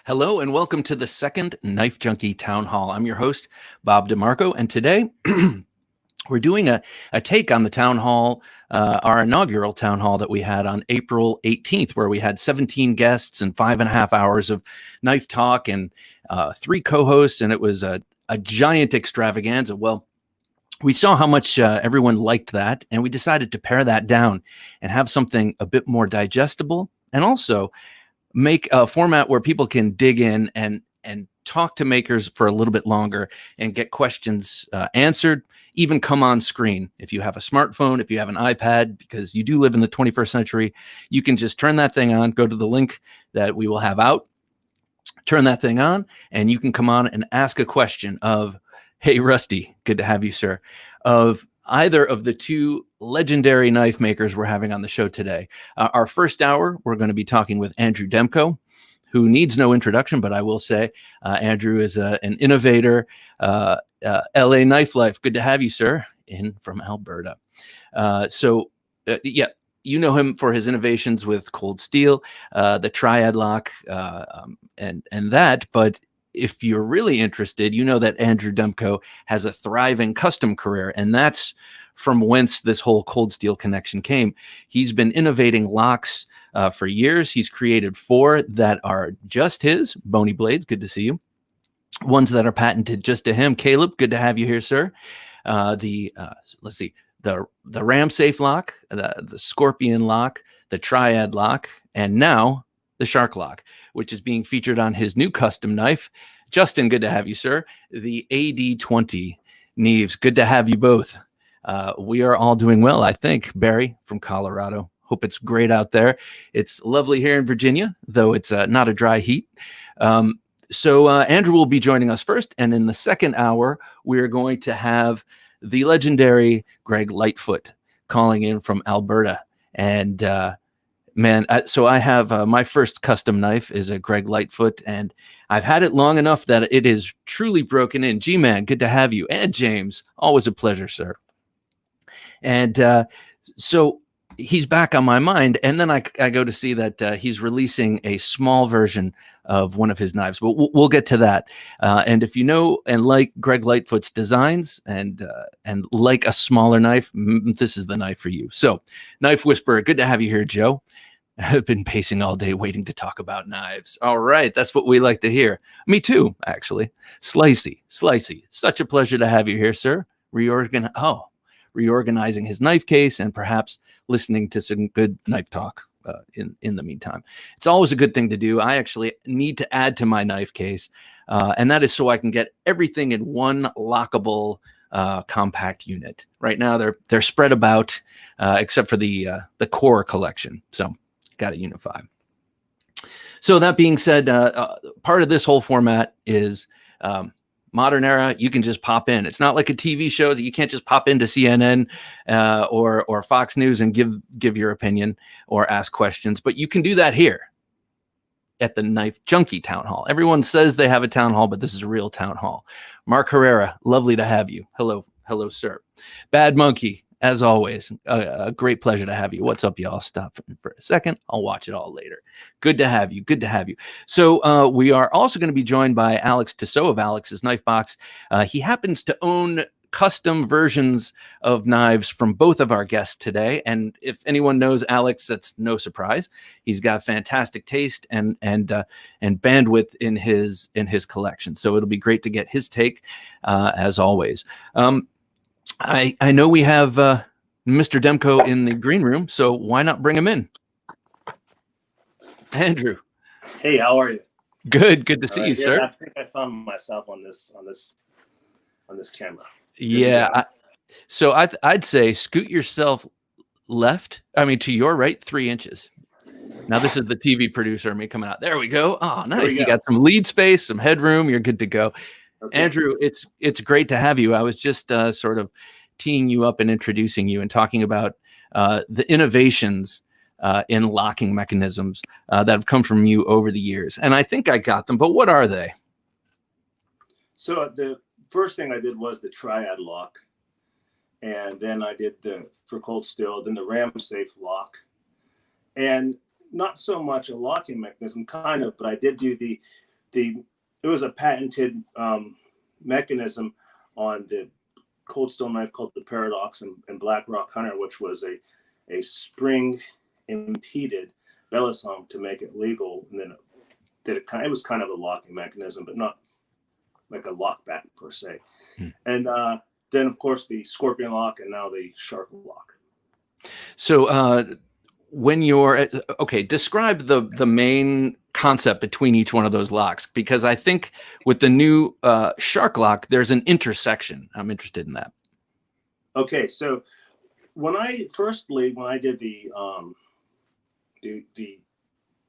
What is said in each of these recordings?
Hello and welcome to the second Knife Junkie Town Hall. I'm your host, Bob DeMarco, and today we're doing a take on the town hall, our inaugural town hall that we had on April 18th, where we had 17 guests and 5.5 hours of knife talk and 3 co-hosts, and it was a giant extravaganza. Well, we saw how much everyone liked that, and we decided to pare that down and have something a bit more digestible, and also make a format where people can dig in and talk to makers for a little bit longer and get questions answered, even come on screen. If you have a smartphone, if you have an iPad, because you do live in the 21st century, you can just turn that thing on, go to the link that we will have out, turn that thing on, and you can come on and ask a question of, hey, Rusty, good to have you, sir, of either of the 2 legendary knife makers we're having on the show today. Our first hour, we're going to be talking with Andrew Demko, who needs no introduction, but I will say Andrew is an innovator, LA Knife Life. Good to have you, sir, in from Alberta. Yeah, you know him for his innovations with cold steel, the triad lock, and that, but if you're really interested, you know that Andrew Demko has a thriving custom career, and that's from whence this whole cold steel connection came. He's been innovating locks for years. He's created 4 that are just his, bony blades, good to see you. Ones that are patented just to him. Caleb, good to have you here, sir. Let's see, the Ram Safe lock, the Scorpion lock, the Triad lock, and now the Shark lock, which is being featured on his new custom knife. Justin, good to have you, sir. The AD20 Neves, good to have you both. We are all doing well, I think. Barry from Colorado, hope it's great out there. It's lovely here in Virginia, though it's not a dry heat. So Andrew will be joining us first, and in the second hour, we're going to have the legendary Greg Lightfoot calling in from Alberta. And man, so I have my first custom knife is a Greg Lightfoot, and I've had it long enough that it is truly broken in. G-Man, good to have you. And James, always a pleasure, sir. And so he's back on my mind, and then I go to see that he's releasing a small version of one of his knives, but we'll get to that. And if you know and like Greg Lightfoot's designs and like a smaller knife, this is the knife for you. So, Knife Whisperer, good to have you here, Joe. I've been pacing all day waiting to talk about knives. All right, that's what we like to hear. Me too, actually. Slicey, such a pleasure to have you here, sir. Reorganizing his knife case and perhaps listening to some good knife talk in the meantime. It's always a good thing to do. I actually need to add to my knife case, and that is so I can get everything in one lockable compact unit. Right now, they're spread about, except for the core collection. So, got to unify. So that being said, part of this whole format is modern era. You can just pop in. It's not like a TV show that you can't just pop into CNN or Fox News and give your opinion or ask questions, but you can do that here at the Knife Junkie Town Hall. Everyone says they have a town hall, but this is a real town hall. Mark Herrera, lovely to have you. Hello, sir. Bad Monkey, as always, a great pleasure to have you. What's up, y'all? Stop for a second. I'll watch it all later. Good to have you. So we are also going to be joined by Alex Tissot of Alex's Knife Box. He happens to own custom versions of knives from both of our guests today. And if anyone knows Alex, that's no surprise. He's got fantastic taste and bandwidth in his collection. So it'll be great to get his take, as always. I know we have Mr. Demko in the green room, so why not bring him in? Andrew. Hey, how are you? Good to see you, sir. I think I found myself on this camera. Yeah. So I'd say scoot yourself to your right 3 inches. Now this is the TV producer of me coming out. There we go. Oh, nice. You got some lead space, some headroom. You're good to go. Okay. Andrew, it's great to have you. I was just sort of teeing you up and introducing you and talking about the innovations in locking mechanisms that have come from you over the years. And I think I got them, but what are they? So the first thing I did was the Triad lock. And then I did for cold steel, then the Ram Safe lock. And not so much a locking mechanism, kind of, but I did do the it was a patented mechanism on the cold steel knife called the Paradox and Black Rock Hunter, which was a spring impeded bellisong to make it legal. And then it was kind of a locking mechanism, but not like a lockback per se. And then of course the Scorpion lock, and now the Shark lock. So when you're okay, describe the main concept between each one of those locks, because I think with the new Shark lock, there's an intersection. I'm interested in that. Okay, so when I did the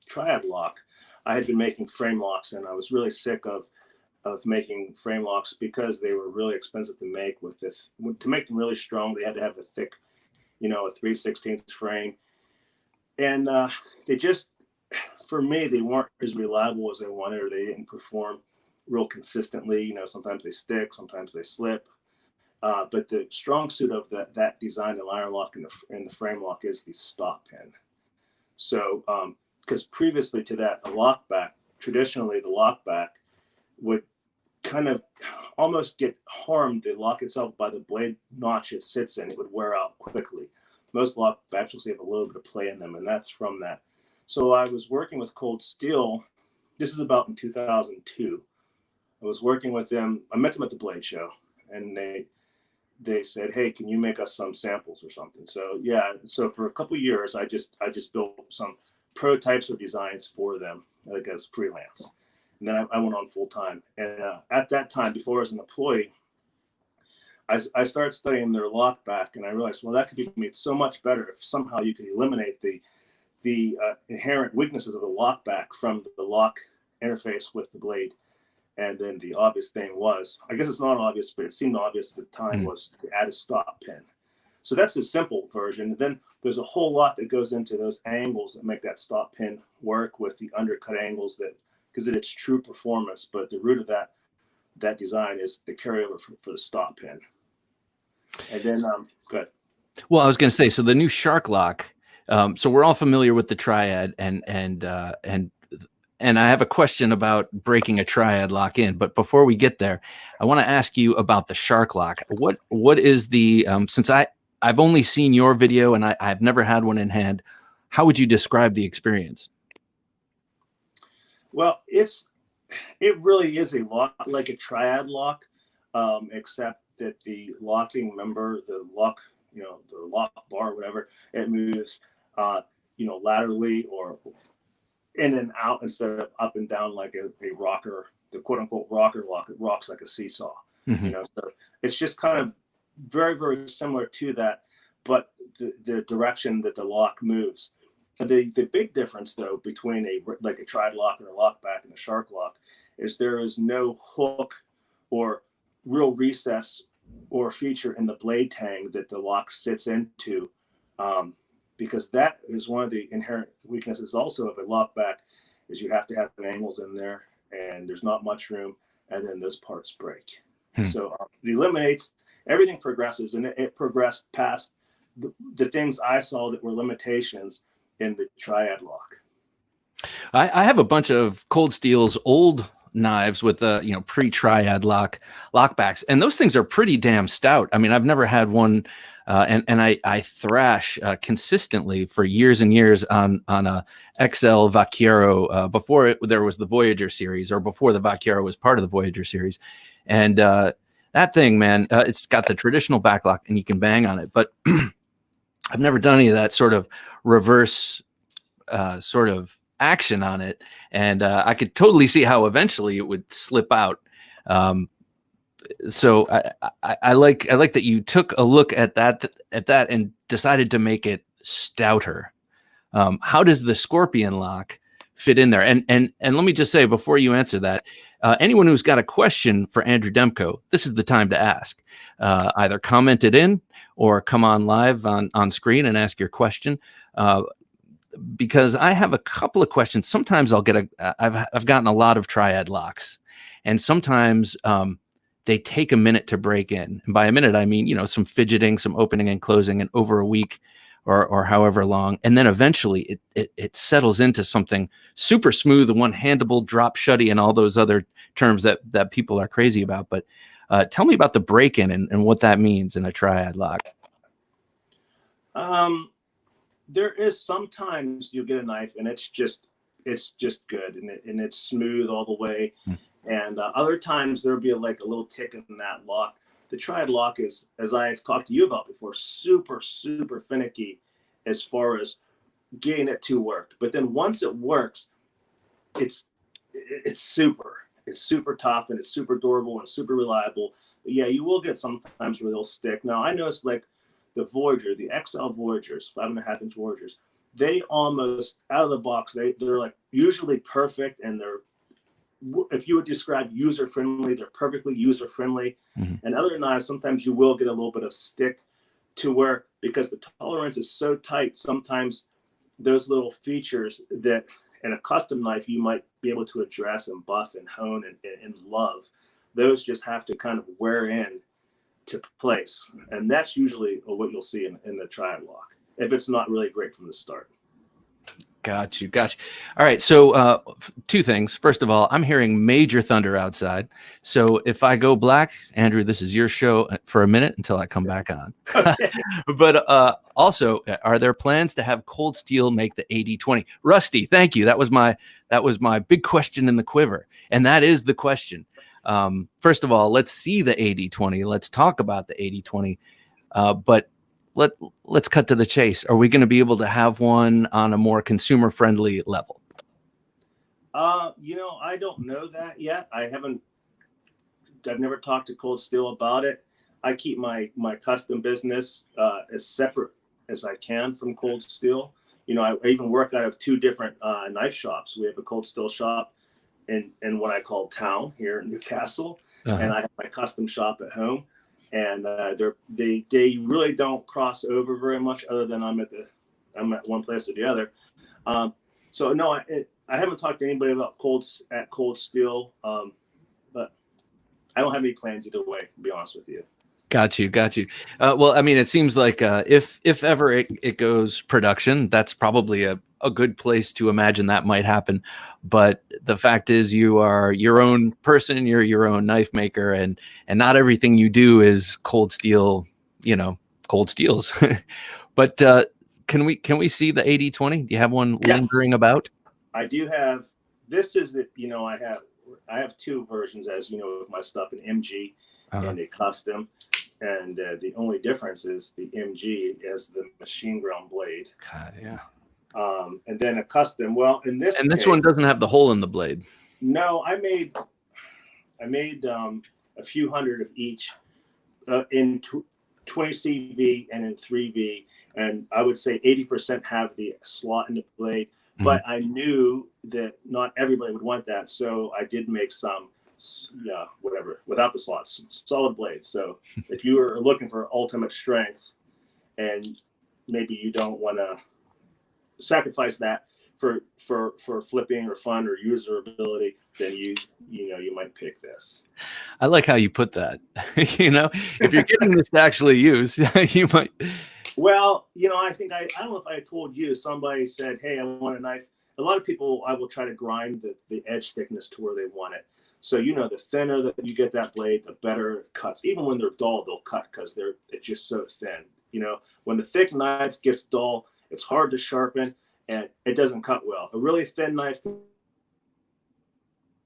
Triad lock, I had been making frame locks, and I was really sick of making frame locks because they were really expensive to make. To make them really strong, they had to have a thick, a 3/16 frame, and they just, for me, they weren't as reliable as I wanted, or they didn't perform real consistently. Sometimes they stick, sometimes they slip. But the strong suit of that design, the iron lock and the frame lock, is the stop pin. So, because previously to that, traditionally the lockback would kind of almost get harmed, the lock itself, by the blade notch it sits in. It would wear out quickly. Most lockbacks will have a little bit of play in them, and that's from that. So I was working with Cold Steel. This is about in 2002. I was working with them. I met them at the Blade Show, and they said, "Hey, can you make us some samples or something?" So yeah. So for a couple of years, I just built some prototypes or designs for them, like as freelance. And then I went on full time. And at that time, before I was an employee, I started studying their lockback, and I realized, well, that could be made so much better if somehow you could eliminate the inherent weaknesses of the lockback from the lock interface with the blade. And then the obvious thing was, I guess it's not obvious, but it seemed obvious at the time, was to add a stop pin. So that's the simple version. And then there's a whole lot that goes into those angles that make that stop pin work with the undercut angles, because it's true performance. But the root of that design is the carryover for the stop pin. And then, go ahead. Well, I was going to say, so the new Shark lock. So we're all familiar with the Triad, and I have a question about breaking a Triad lock in. But before we get there, I want to ask you about the Shark lock. What is the since I've only seen your video and I've never had one in hand, how would you describe the experience? Well, it really is a lot like a Triad lock, except that the locking member, the lock bar, whatever, it moves, laterally or in and out instead of up and down like a rocker, the quote unquote rocker lock. It rocks like a seesaw. Mm-hmm. So it's just kind of very, very similar to that, but the direction that the lock moves. And the big difference, though, between a Triad lock or a lockback and a Shark lock is there is no hook or real recess or feature in the blade tang that the lock sits into, because that is one of the inherent weaknesses also of a lockback, is you have to have angles in there, and there's not much room, and then those parts break. So it eliminates, everything progresses, and it progressed past the things I saw that were limitations in the Triad lock. I have a bunch of Cold Steel's old knives with pre-Triad lockbacks, and those things are pretty damn stout. I mean, I've never had one, and I thrash consistently for years and years on a XL Vaquero before there was the Voyager series, or before the Vaquero was part of the Voyager series. And that thing, man, it's got the traditional backlock and you can bang on it, but I've never done any of that sort of reverse sort of action on it. And I could totally see how eventually it would slip out. So I like that you took a look at that and decided to make it stouter. How does the Scorpion lock fit in there? And let me just say, before you answer that, anyone who's got a question for Andrew Demko, this is the time to ask. Either comment it in or come on live on screen and ask your question. Because I have a couple of questions. Sometimes I'll get I've gotten a lot of Triad locks, and sometimes they take a minute to break in. And by a minute, I mean, some fidgeting, some opening and closing, and over a week or however long, and then eventually it settles into something super smooth, one-handable, drop shutty, and all those other terms that people are crazy about. But tell me about the break-in and what that means in a triad lock. There is sometimes you get a knife and it's just good and it's smooth all the way. And other times there'll be like a little tick in that lock. The triad lock is, as I've talked to you about before, super, super finicky as far as getting it to work. But then once it works, it's super tough and it's super durable and super reliable. But yeah, you will get sometimes where they'll stick. Now I noticed like the Voyager, the XL Voyagers, 5.5-inch Voyagers, they almost out of the box, they're like usually perfect, and they're, if you would describe user friendly, they're perfectly user friendly. And other knives, sometimes you will get a little bit of stick to where, because the tolerance is so tight, sometimes those little features that in a custom knife you might be able to address and buff and hone and love, those just have to kind of wear in to place. And that's usually what you'll see in the triad lock, if it's not really great from the start. Got you. All right. So two things. First of all, I'm hearing major thunder outside. So if I go black, Andrew, this is your show for a minute until I come back on. Okay. But also, are there plans to have Cold Steel make the 80/20? Rusty, thank you. That was my big question in the quiver. And that is the question. First of all, let's see the 80/20. Let's talk about the 80/20. But let's cut to the chase. Are we going to be able to have one on a more consumer friendly level? I don't know that yet. I've never talked to Cold Steel about it. I keep my custom business as separate as I can from Cold Steel. I even work out of two different knife shops. We have a Cold Steel shop in what I call town here in Newcastle, and I have my custom shop at home. And they really don't cross over very much, other than I'm at one place or the other. So no, I haven't talked to anybody about Cold Steel, but I don't have any plans either way, to be honest with you. Got you. Well, I mean, it seems like if ever it goes production, that's probably a good place to imagine that might happen. But the fact is, you are your own person, you're your own knife maker, and not everything you do is Cold Steel, Cold Steels. But can we see the 80/20? Do you have one lingering about? I do have. This is the, I have two versions, as you know, with my stuff, an MG and a custom. And the only difference is the MG has the machine ground blade. God, yeah. And then a custom. Well, in this this one doesn't have the hole in the blade. No, I made a few hundred of each in 20 CV and in 3V, and I would say 80% have the slot in the blade. But I knew that not everybody would want that, so I did make some, whatever, without the slots, solid blades. So if you were looking for ultimate strength, and maybe you don't want to sacrifice that for flipping or fun or usability, then you might pick this. I like how you put that. If you're getting this to actually use, you might. Well, I think I don't know if I told you, somebody said, hey, I want a knife. A lot of people, I will try to grind the edge thickness to where they want it. So, the thinner that you get that blade, the better it cuts. Even when they're dull, they'll cut because it's just so thin. When the thick knife gets dull, it's hard to sharpen and it doesn't cut well. A really thin knife.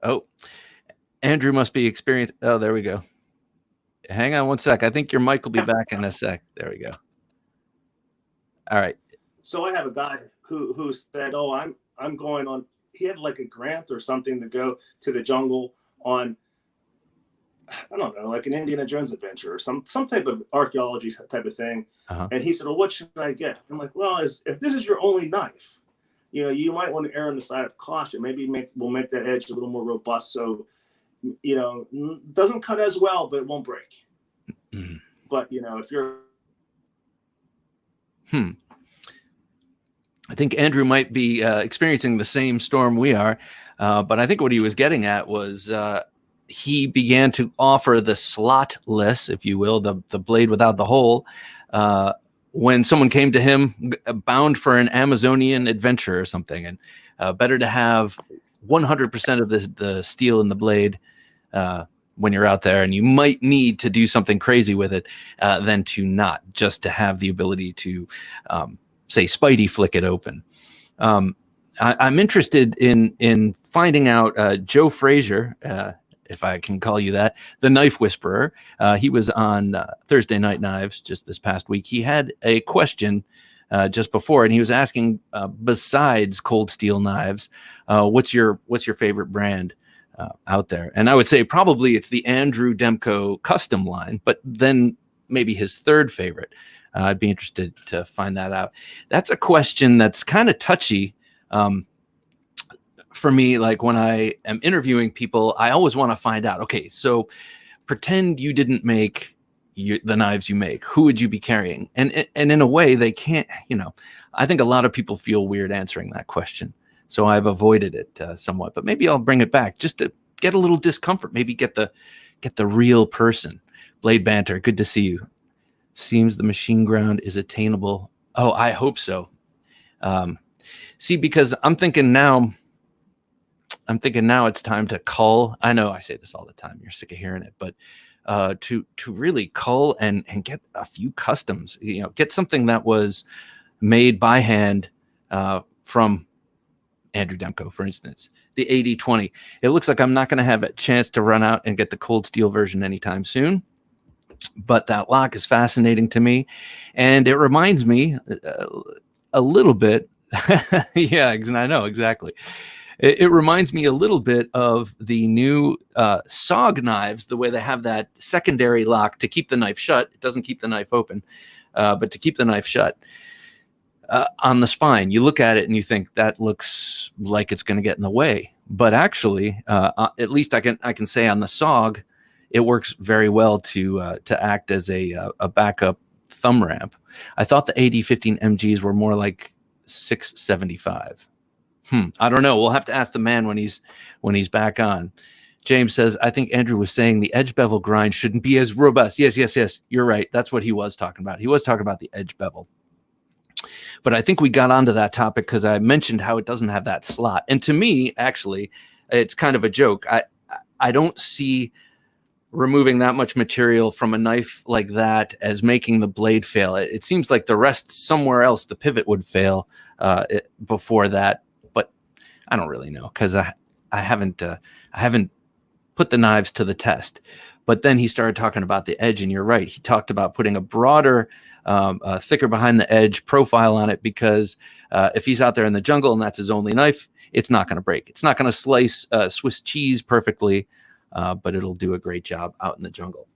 Oh, Andrew must be experienced. Oh, there we go. Hang on one sec. I think your mic will be back in a sec. There we go. All right. So I have a guy who said, oh, I'm going on. He had like a grant or something to go to the jungle on, I don't know, like an Indiana Jones adventure or some type of archaeology type of thing. And he said, well, what should I get? I'm like, well, if this is your only knife, you might want to err on the side of caution. Maybe we'll make that edge a little more robust. So, doesn't cut as well, but it won't break. But, if you're. I think Andrew might be experiencing the same storm we are. But I think what he was getting at was he began to offer the slotless, if you will, the blade without the hole, when someone came to him bound for an Amazonian adventure or something, and better to have 100% of the steel in the blade when you're out there, and you might need to do something crazy with it than to not, just to have the ability to, say, Spidey flick it open. I'm interested in finding out Joe Frazier, if I can call you that, the Knife Whisperer. He was on Thursday Night Knives just this past week. He had a question just before, and he was asking, besides cold steel knives, what's your favorite brand out there? And I would say probably it's the Andrew Demko custom line, but then maybe his third favorite. I'd be interested to find that out. That's a question that's kind of touchy. For me, like when I am interviewing people, I always want to find out, okay, so pretend you didn't make the knives you make. Who would you be carrying? And in a way, they can't, I think a lot of people feel weird answering that question. So I've avoided it somewhat, but maybe I'll bring it back just to get a little discomfort. Maybe get the real person. Blade Banter, good to see you. Seems the machine ground is attainable. Oh, I hope so. See, because I'm thinking now it's time to cull. I know I say this all the time. You're sick of hearing it, but to really cull and get a few customs, get something that was made by hand from Andrew Demko, for instance, the 8020. It looks like I'm not going to have a chance to run out and get the cold steel version anytime soon, but that lock is fascinating to me, and it reminds me a little bit. Yeah, I know exactly. It reminds me a little bit of the new SOG knives, the way they have that secondary lock to keep the knife shut. It doesn't keep the knife open, but to keep the knife shut on the spine. You look at it and you think that looks like it's going to get in the way. But actually, at least I can say on the SOG, it works very well to act as a backup thumb ramp. I thought the 8015 MGs were more like 675. I don't know. We'll have to ask the man when he's back on. James says, I think Andrew was saying the edge bevel grind shouldn't be as robust. Yes. You're right. That's what he was talking about. He was talking about the edge bevel. But I think we got onto that topic because I mentioned how it doesn't have that slot. And to me, actually, it's kind of a joke. I don't see removing that much material from a knife like that as making the blade fail. It seems like the rest somewhere else, the pivot would fail before that. I don't really know because I haven't put the knives to the test. But then he started talking about the edge, and you're right. He talked about putting a broader, thicker behind the edge profile on it because if he's out there in the jungle and that's his only knife, it's not going to break. It's not going to slice Swiss cheese perfectly, but it'll do a great job out in the jungle.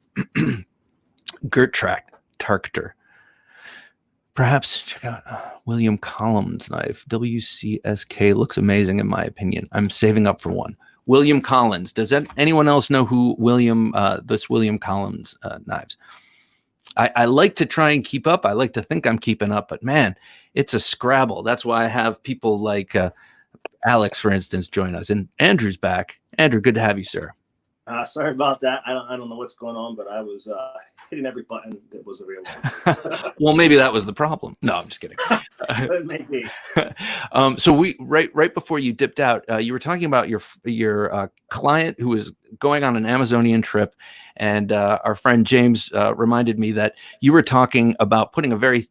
Gert Tarkter. Perhaps check out William Collins knife. WCSK looks amazing in my opinion. I'm saving up for one. William Collins. Does anyone else know who William Collins knives? I like to try and keep up. I like to think I'm keeping up, but man, it's a scrabble. That's why I have people like Alex, for instance, join us. And Andrew's back. Andrew, good to have you, sir. Sorry about that. I don't know what's going on, but I was hitting every button that was available. Well, maybe that was the problem. No, I'm just kidding. Maybe. So we right before you dipped out, you were talking about your client who was going on an Amazonian trip, and our friend James reminded me that you were talking about putting a very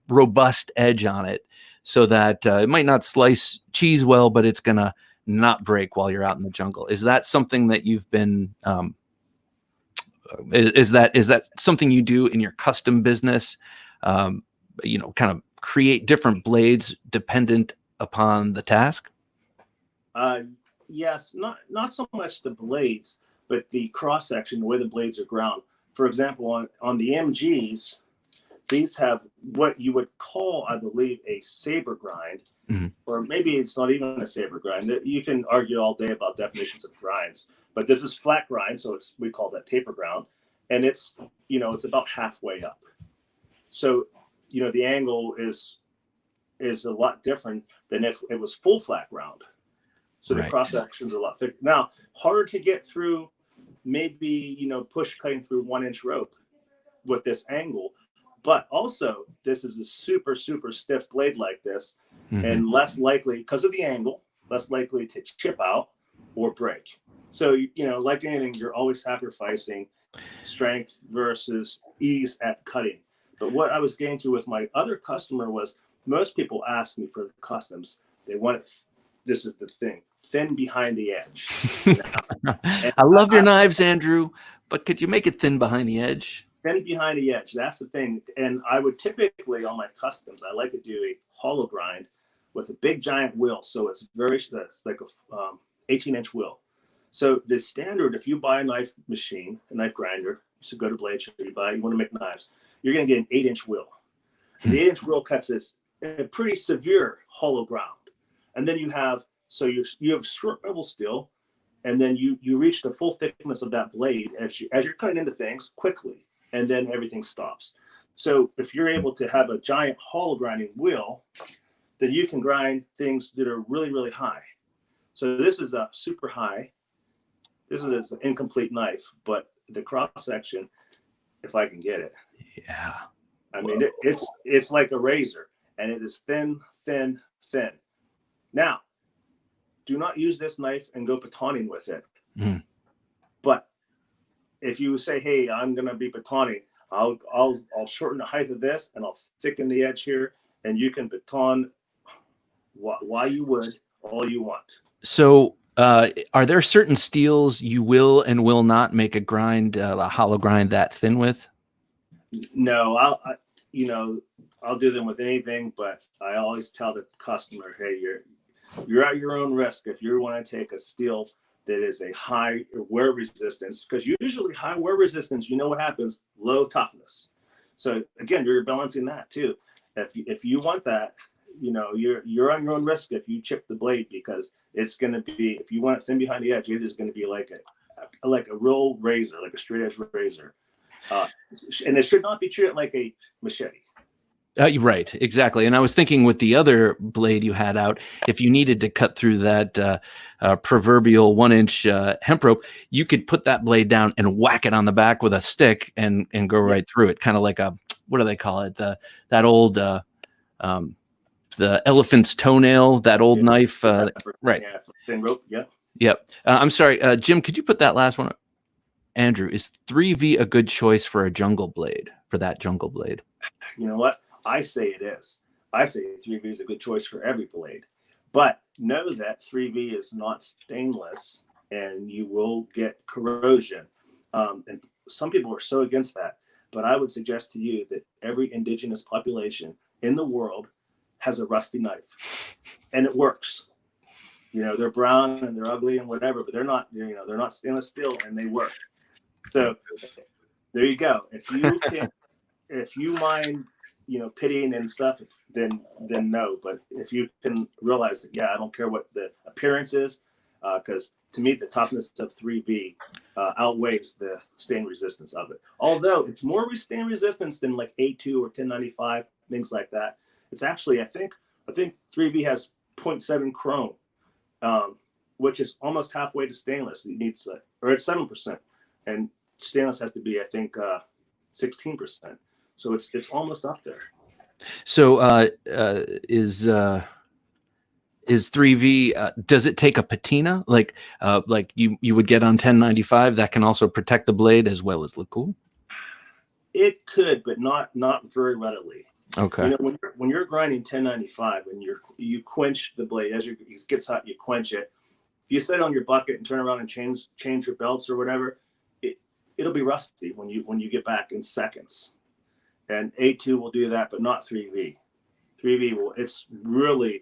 robust edge on it, so that it might not slice cheese well, but it's gonna not break while you're out in the jungle. Is that something that you've been is that something you do in your custom business? Kind of create different blades dependent upon the task? Yes, not so much the blades, but the cross section, the way the blades are ground. For example, on the MGs, these have what you would call, I believe, a saber grind, or maybe it's not even a saber grind. You can argue all day about definitions of grinds, but this is flat grind, so we call that taper ground, and it's about halfway up. So the angle is a lot different than if it was full flat ground. So the cross sections are a lot thicker. Now, harder to get through, maybe push cutting through 1-inch rope with this angle. But also, this is a super, super stiff blade like this, Mm-hmm. and less likely, because of the angle, less likely to chip out or break. So, like anything, you're always sacrificing strength versus ease at cutting. But what I was getting to with my other customer was, most people ask me for the customs. They want it, this is the thing, thin behind the edge. I love your knives, Andrew, but could you make it thin behind the edge? Thin behind the edge, that's the thing. And I would typically, on my customs, I like to do a hollow grind with a big giant wheel. So it's like a 18-inch wheel. So the standard, if you buy a knife machine, a knife grinder, so go to Blade Shop, you want to make knives, you're going to get an 8-inch wheel. And the 8-inch wheel cuts this a pretty severe hollow ground. And then you have short bevel steel, and then you reach the full thickness of that blade as you're cutting into things quickly, and then everything stops. So if you're able to have a giant hollow grinding wheel, then you can grind things that are really, really high. So this is a super high. This is an incomplete knife, but the cross section, if I can get it. Yeah. I mean, it's like a razor, and it is thin, thin, thin. Now, do not use this knife and go batoning with it. Mm. But if you say, "Hey, I'm gonna be batoning," I'll shorten the height of this, and I'll thicken the edge here, and you can baton why you would all you want. So, are there certain steels you will and will not make a hollow grind that thin with? No, I'll do them with anything, but I always tell the customer, "Hey, you're at your own risk if you want to take a steel that is a high wear resistance, because usually high wear resistance, you know what happens? Low toughness. So again, you're balancing that too. If you want that, you're on your own risk if you chip the blade, because it's going to be, if you want it thin behind the edge, it is going to be like a real razor, like a straight edge razor. And it should not be treated like a machete. Right, exactly. And I was thinking with the other blade you had out, if you needed to cut through that proverbial 1-inch hemp rope, you could put that blade down and whack it on the back with a stick and go right through it. Kind of like what do they call it? That old, the elephant's toenail, that old knife. Right. Yeah, thin rope. Yeah. Yep. I'm sorry, Jim, could you put that last one up? Andrew, is 3V a good choice for a jungle blade, for that jungle blade? You know what? I say it is. I say 3V is a good choice for every blade. But know that 3V is not stainless, and you will get corrosion. And some people are so against that. But I would suggest to you that every indigenous population in the world has a rusty knife, and it works. They're brown and they're ugly and whatever, but they're not stainless steel, and they work. So there you go. If you mind, pitying and stuff, then no. But if you can realize that, I don't care what the appearance is, because to me the toughness of 3V outweighs the stain resistance of it. Although it's more stain resistance than like A2 or 1095, things like that. It's actually, I think 3V has 0.7 chrome, which is almost halfway to stainless. It needs, or it's 7%, and stainless has to be, I think, 16%. So it's almost up there. So is 3V? Does it take a patina like you would get on 1095 that can also protect the blade as well as look cool? It could, but not very readily. Okay. When you're grinding 1095 and you quench the blade as it gets hot, you quench it. If you set it on your bucket and turn around and change your belts or whatever, it'll be rusty when you get back in seconds. And A2 will do that, but not 3V. 3V will. It's really,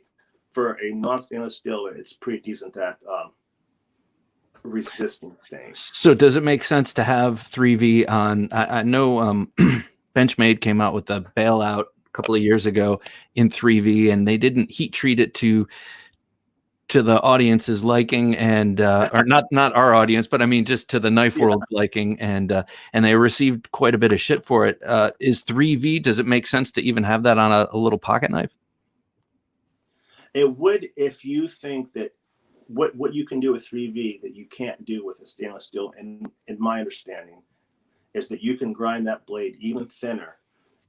for a non-stainless steel, it's pretty decent at resisting stains. So does it make sense to have 3V on? I know Benchmade came out with a bailout a couple of years ago in 3V, and they didn't heat treat it to the audience's liking, and or not our audience, but I mean just to the knife world's liking, and they received quite a bit of shit for it. Is 3V? Does it make sense to even have that on a little pocket knife? It would, if you think that what you can do with 3V that you can't do with a stainless steel. In my understanding, is that you can grind that blade even thinner,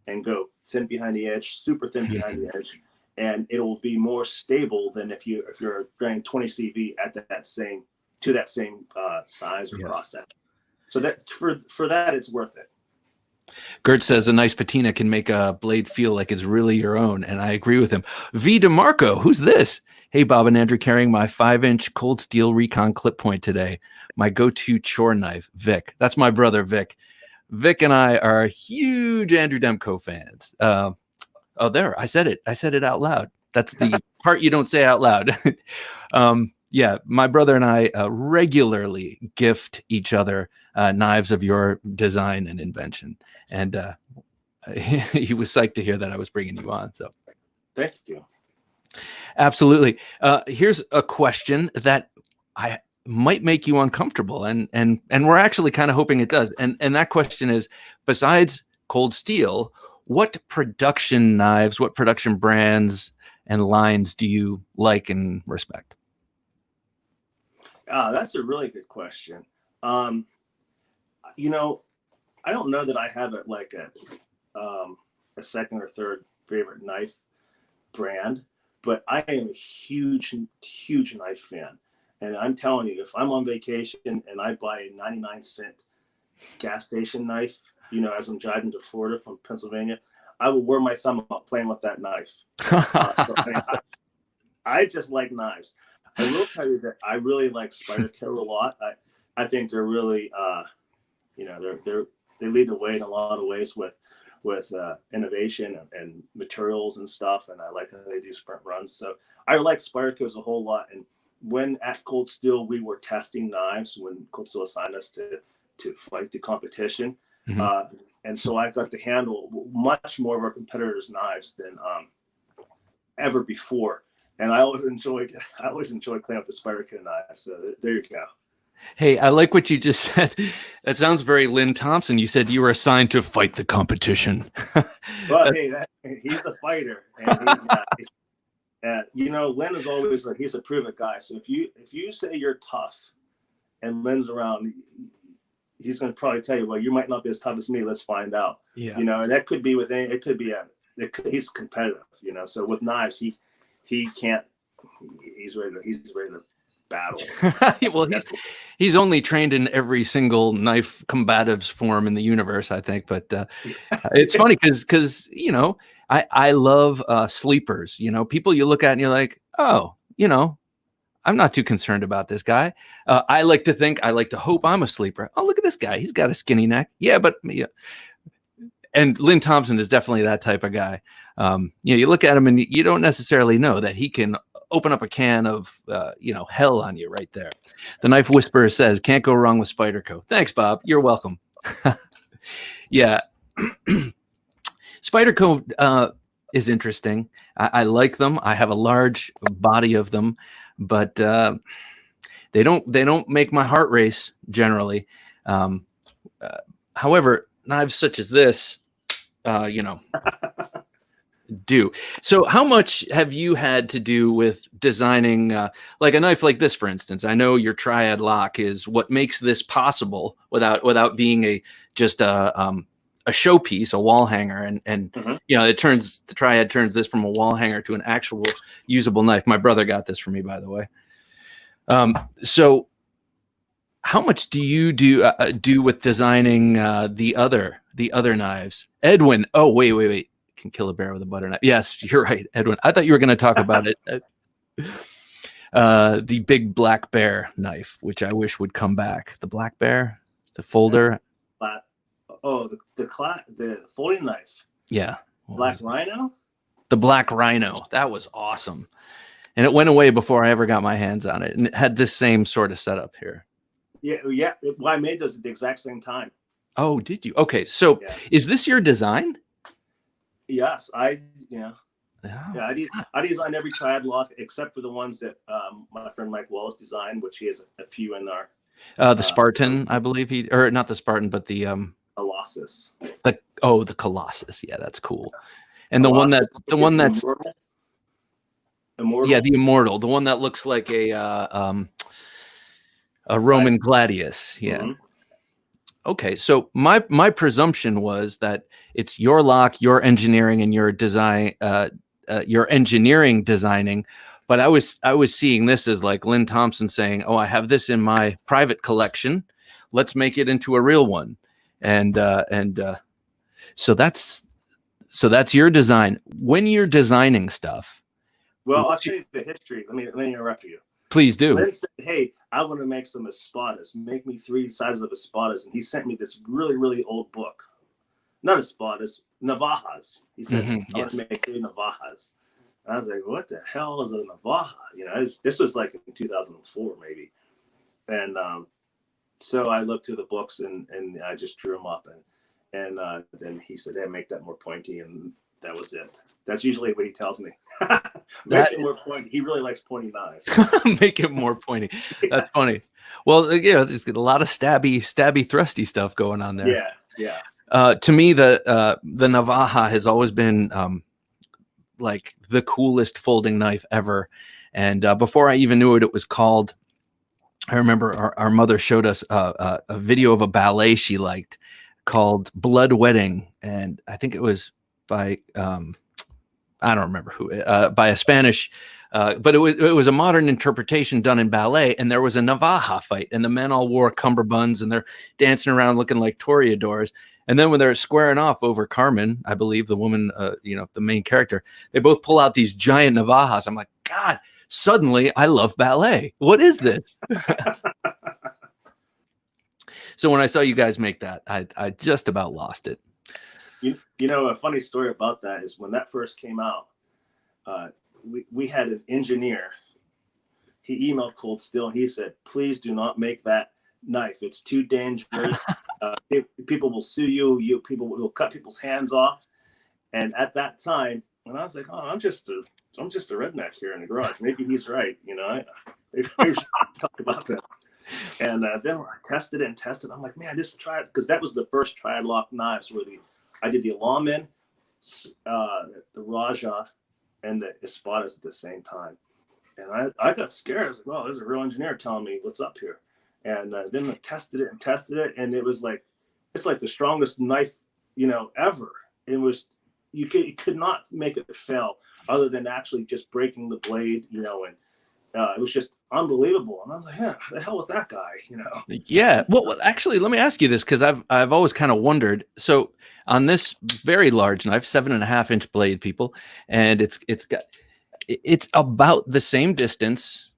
and go thin behind the edge, super thin behind the edge, and it will be more stable than if you're running 20 CV at that same size or cross section. So that for that it's worth it. Gert says a nice patina can make a blade feel like it's really your own, and I agree with him. V DeMarco, who's this? Hey, Bob and Andrew, carrying my 5-inch cold steel Recon clip point today. My go-to chore knife, Vic. That's my brother, Vic. Vic and I are huge Andrew Demko fans. There, I said it. I said it out loud. That's the part you don't say out loud. Yeah, my brother and I regularly gift each other knives of your design and invention. And he was psyched to hear that I was bringing you on. So thank you. Absolutely. Here's a question that I might make you uncomfortable, and we're actually kind of hoping it does. And that question is, besides cold steel, what production knives, what production brands and lines do you like and respect? That's a really good question. You know, I don't know that I have a second or third favorite knife brand, but I am a huge knife fan. And I'm telling you, if I'm on vacation and I buy a 99-cent gas station knife, you know, as I'm driving to Florida from Pennsylvania, I will wear my thumb out playing with that knife. I just like knives. I will tell you that I really like Spyderco a lot. I think they're really, you know, they lead the way in a lot of ways with innovation and materials and stuff. And I like how they do sprint runs. So I like Spyderco's a whole lot. And when at Cold Steel, we were testing knives when Cold Steel assigned us to fight the competition. Mm-hmm. And so I got to handle much more of our competitors' knives than ever before. And I always enjoyed playing with the Spyderco knife. So there you go. Hey, I like what you just said. That sounds very Lynn Thompson. You said you were assigned to fight the competition. Well, hey, he's a fighter. And you know, Lynn is always like, he's a prove-it guy. So if you say you're tough and Lynn's around, he's going to probably tell you, well, you might not be as tough as me. Let's find out. Yeah. You know, and that could be with any, it could be he's competitive, you know. So with knives, he can't, he's ready to battle. Well, he's only trained in every single knife combatives form in the universe, I think. But it's funny because you know, I love sleepers. You know, people you look at and you're like, oh, you know, I'm not too concerned about this guy. I like to hope I'm a sleeper. Oh, look at this guy. He's got a skinny neck. Yeah, but yeah. And Lynn Thompson is definitely that type of guy. You know, you look at him and you don't necessarily know that he can open up a can of, you know, hell on you right there. The Knife Whisperer says, can't go wrong with Spyderco. Thanks, Bob. You're welcome. Yeah. Spyderco is interesting. I like them. I have a large body of them, but they don't make my heart race generally. However, knives such as this, you know, do. So how much have you had to do with designing like a knife like this, for instance? I know your triad lock is what makes this possible without being just a showpiece, a wall hanger. And mm-hmm. You know, the triad turns this from a wall hanger to an actual usable knife. My brother got this for me, by the way. So how much do you do with designing the other knives? Edwin, oh, wait. Can kill a bear with a butter knife. Yes, you're right, Edwin. I thought you were going to talk about it. The big black bear knife, which I wish would come back. The black bear, the folder. The folding knife. Yeah. Black Rhino? The Black Rhino. That was awesome. And it went away before I ever got my hands on it. And it had this same sort of setup here. Yeah. Well, I made those at the exact same time. Oh, did you? Okay. So Is this your design? Yes, I designed every triad lock except for the ones that my friend Mike Wallace designed, which he has a few in there. The Spartan, I believe or not the Spartan, but the Colossus. The Colossus. Yeah, that's cool. And Colossus, the one that's Immortal. Yeah, the Immortal, the one that looks like a Roman gladius. Yeah. Mm-hmm. Okay, so my presumption was that it's your lock, your engineering, and your design, your engineering designing. But I was seeing this as like Lynn Thompson saying, "Oh, I have this in my private collection. Let's make it into a real one." And so that's your design. When you're designing stuff, Well, I'll tell you the history. Let me interrupt you. please do. Lynn said, "Hey, I want to make some espadas. Make me 3 sizes of espadas." And he sent me this really, really old book. Not espadas, navajas. He said, "I want to make 3 navajas." And I was like, "What the hell is a navaja?" You know, this was like in 2004 maybe. And so I looked through the books and I just drew them up. And then he said, "Hey, make that more pointy." And that was it. That's usually what he tells me. Make it more pointy. He really likes pointy knives. Make it more pointy. That's funny. Well, you know, there's a lot of stabby, thrusty stuff going on there. Yeah, yeah. To me, the navaja has always been like the coolest folding knife ever. And before I even knew what it was called, I remember our mother showed us a video of a ballet she liked called Blood Wedding, and I think it was by I don't remember who, by a Spanish, but it was a modern interpretation done in ballet, and there was a navaja fight, and the men all wore cummerbunds, and they're dancing around looking like toreadors. And then when they're squaring off over Carmen, I believe the woman, you know, the main character, they both pull out these giant navajas. I'm like, God, suddenly I love ballet. What is this? So when I saw you guys make that, I just about lost it. You know, a funny story about that is when that first came out, we had an engineer. He emailed Cold Steel and he said, "Please do not make that knife. It's too dangerous. People will sue you. People will cut people's hands off." And at that time, and I was like, "Oh, I'm just a redneck here in the garage. Maybe he's right. You know, maybe we should talk about this." And then I tested it. I'm like, man, just try it, because that was the first tri-lock knives where I did the Alamin, the Raja, and the Espadas at the same time. And I got scared. I was like, well, there's a real engineer telling me what's up here. And then I tested it, and it was like, it's like the strongest knife, you know, ever. It was, you could not make it fail other than actually just breaking the blade, you know, and it was just unbelievable. And I was like, yeah, the hell with that guy, you know? Yeah. Well, actually, let me ask you this, because I've always kind of wondered. So on this very large knife, 7.5-inch blade, people, and it's about the same distance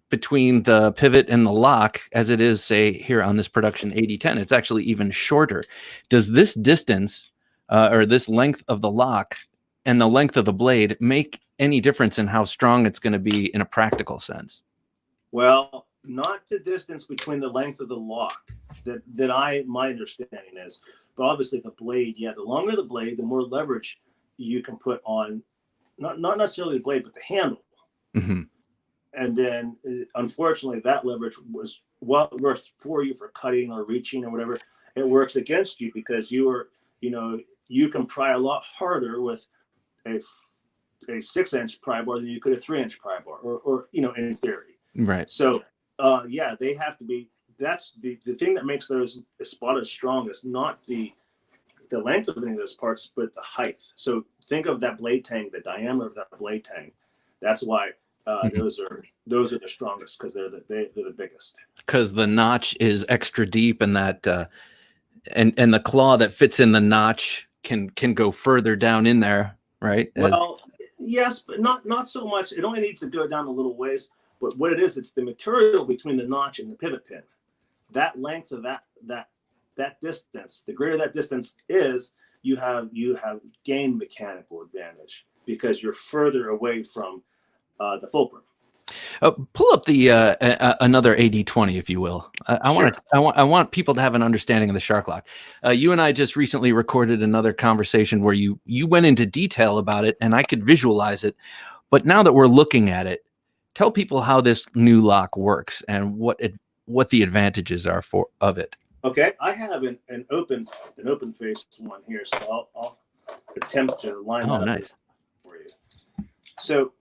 between the pivot and the lock as it is, say, here on this production 8010. It's actually even shorter. Does this distance or this length of the lock and the length of the blade make any difference in how strong it's going to be in a practical sense? Well, not the distance between the length of the lock my understanding is, but obviously the blade, yeah, the longer the blade, the more leverage you can put on, not necessarily the blade, but the handle. Mm-hmm. And then unfortunately that leverage was what works for you for cutting or reaching or whatever. It works against you because you can pry a lot harder with a 6-inch pry bar than you could a 3-inch pry bar, or you know, in theory. Right. So yeah, they have to be. That's the thing that makes those espadas strongest, not the length of any of those parts, but the height. So think of that blade tang, the diameter of that blade tang. That's why those are the strongest, because they're the biggest. Because the notch is extra deep, and that and the claw that fits in the notch can go further down in there, right? Well, yes, but not so much. It only needs to go down a little ways. But what it is, it's the material between the notch and the pivot pin. That length of that distance, the greater that distance is, you have gained mechanical advantage because you're further away from the fulcrum. Pull up the another AD20, if you will. I want people to have an understanding of the shark lock. You and I just recently recorded another conversation where you went into detail about it, and I could visualize it. But now that we're looking at it, tell people how this new lock works and what the advantages are of it. Okay, I have an open face one here, so I'll attempt to line that up for you. So,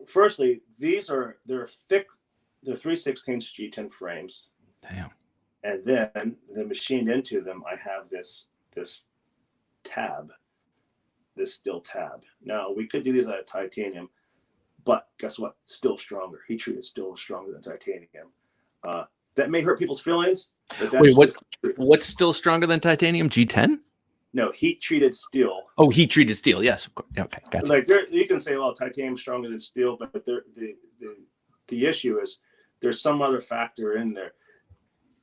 firstly, they're thick. They're 3/16 G10 frames. Damn. And then machined into them, I have this tab, this steel tab. Now we could do these out of titanium, but guess what? Still stronger. Heat treated steel is stronger than titanium. That may hurt people's feelings, but that's Wait, what's still stronger than titanium? G10? No, heat treated steel. Oh, heat treated steel. Yes, of course. Okay, gotcha. Like you can say, well, titanium's stronger than steel, but the issue is there's some other factor in there.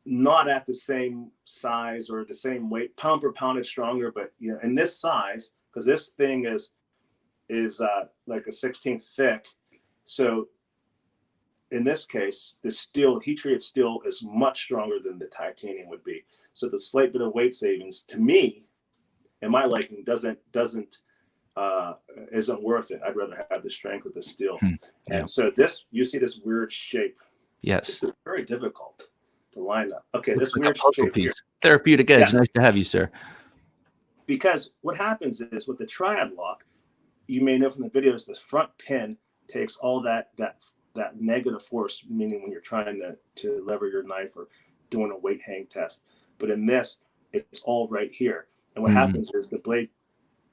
Not at the same size or the same weight, pound per pound it's stronger, but in this size, because this thing is like a 16th thick. So in this case, the steel, heat treated steel, is much stronger than the titanium would be. So the slight bit of weight savings, to me, in my liking, isn't worth it. I'd rather have the strength of the steel. Yeah. And so you see this weird shape. Yes, this is very difficult to line up. Okay, looks this like weird a puzzle shape piece. here. Therapeutic edge. Yes. Nice to have you, sir. Because what happens is with the triad lock, you may know from the videos, the front pin takes all that negative force, meaning when you're trying to lever your knife or doing a weight hang test. But in this, it's all right here. And what happens is the blade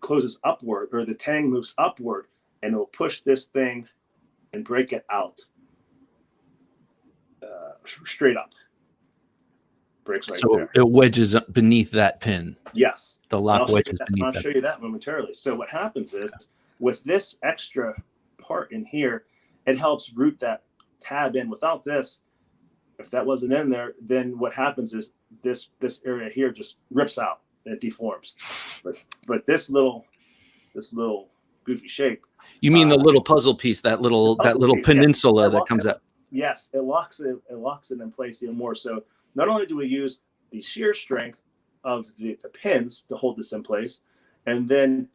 closes upward, or the tang moves upward, and it will push this thing and break it out straight up. Breaks right there. So it wedges beneath that pin. Yes. The lock wedges beneath I'll show you that momentarily. So what happens is, with this extra part in here, it helps root that tab in. Without this, if that wasn't in there, then what happens is this area here just rips out and it deforms. But this little goofy shape. You mean the little puzzle piece, that little peninsula that comes out? Yes, it locks it in place even more. So not only do we use the shear strength of the pins to hold this in place, and then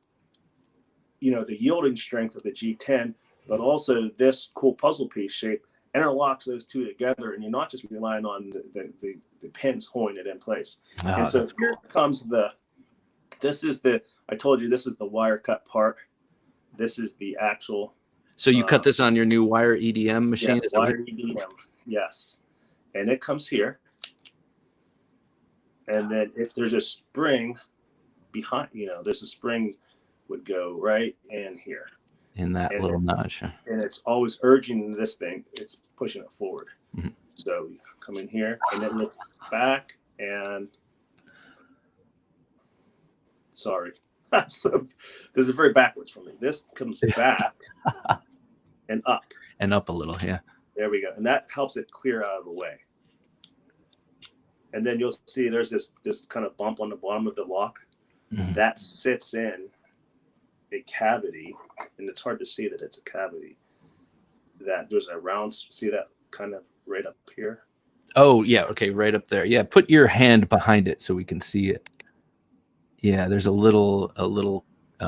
the yielding strength of the G10, but also this cool puzzle piece shape interlocks those two together, and you're not just relying on the pins holding it in place. And so here comes I told you this is the wire cut part. This is the actual. So you cut this on your new wire EDM machine? Yeah, wire EDM, yes. And it comes here. And then if there's a spring behind, there's a spring would go right in here. In that little notch. And it's always urging this thing. It's pushing it forward. Mm-hmm. So you come in here and then look back and sorry. So this is very backwards for me. This comes back and up. And up a little, yeah. There we go. And that helps it clear out of the way. And then you'll see there's this kind of bump on the bottom of the lock. Mm-hmm. That sits in a cavity, and it's hard to see that it's a cavity. That there's a round, see that kind of right up here? Oh, yeah. Okay, right up there. Yeah, put your hand behind it so we can see it. Yeah, there's a little.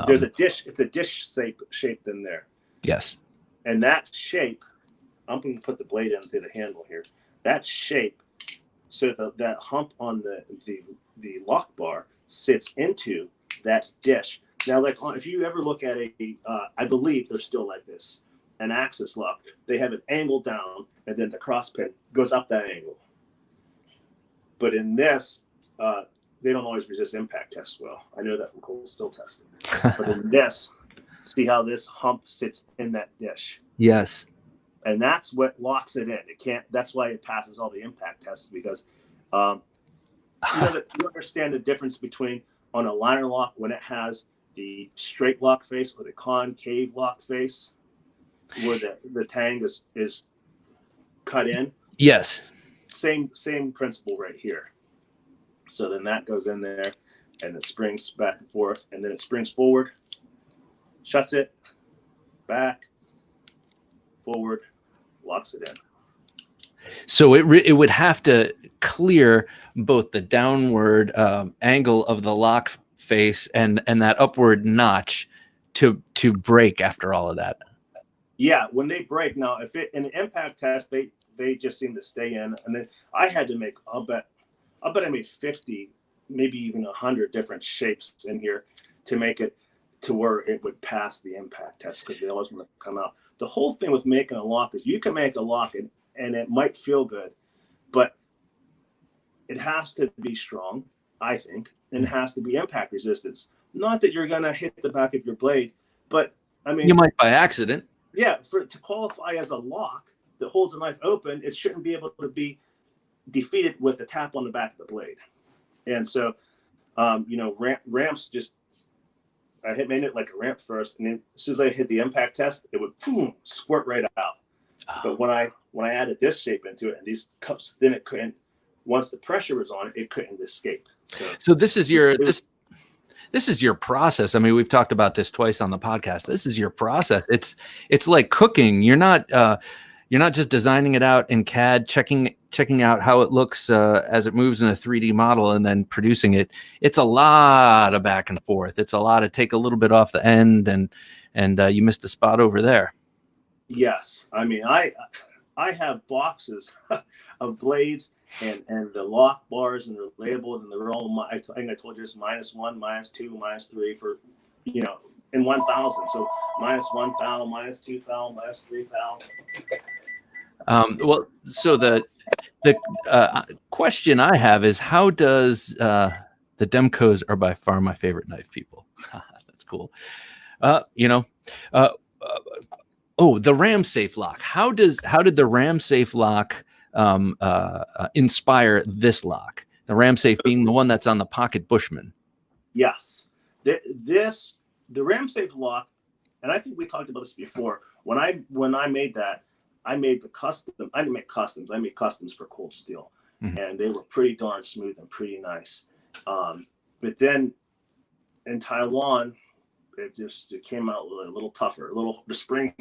There's a dish. It's a dish shaped in there. Yes. And that shape, I'm going to put the blade in through the handle here. That shape, so that hump on the lock bar sits into that dish. Now, if you ever look at I believe they're still like this, an axis lock, they have an angle down, and then the cross pin goes up that angle. But in this, they don't always resist impact tests well. I know that from cold steel testing. But in this, see how this hump sits in that dish? Yes. And that's what locks it in. It can't. That's why it passes all the impact tests, because you understand the difference between on a liner lock when it has the straight lock face or the concave lock face, where the tang is cut in. Yes. Same principle right here. So then that goes in there, and it springs back and forth, and then it springs forward, shuts it, back, forward, locks it in. So it would have to clear both the downward angle of the lock face and that upward notch to break after all of that. Yeah, when they break, now if it in an impact test they just seem to stay in, and then I had to make I'll bet I made 50, maybe even 100 different shapes in here to make it to where it would pass the impact test, because they always want to come out. The whole thing with making a lock is you can make a lock and it might feel good, but it has to be strong, I think, and it has to be impact resistance. Not that you're going to hit the back of your blade, but I mean, you might by accident. Yeah, for it to qualify as a lock that holds a knife open, it shouldn't be able to be defeated with a tap on the back of the blade. And so, ramps just, made it like a ramp first, and then as soon as I hit the impact test, it would squirt right out. But when I added this shape into it and these cups, then it couldn't. Once the pressure was on it, it couldn't escape. So this is your this is your process. I mean, we've talked about this twice on the podcast. This is your process. It's like cooking. You're not just designing it out in CAD, checking out how it looks as it moves in a 3D model and then producing it. It's a lot of back and forth. It's a lot of take a little bit off the end and you missed a spot over there. Yes. I mean, I have boxes of blades and the lock bars, and they're labeled, and they're all, I think I told you this, -1, -2, -3 for, in 1,000. So -1 thou, -2 thou, -3 thou. Well, so the question I have is, how does the Demkos are by far my favorite knife people. That's cool. The ram safe lock. How did the ram safe lock inspire this lock? The ram safe being the one that's on the pocket Bushman. Yes, the ram safe lock, and I think we talked about this before. When I made that, I made the custom. I didn't make customs. I made customs for Cold Steel, and they were pretty darn smooth and pretty nice. But then in Taiwan, it came out a little tougher. The spring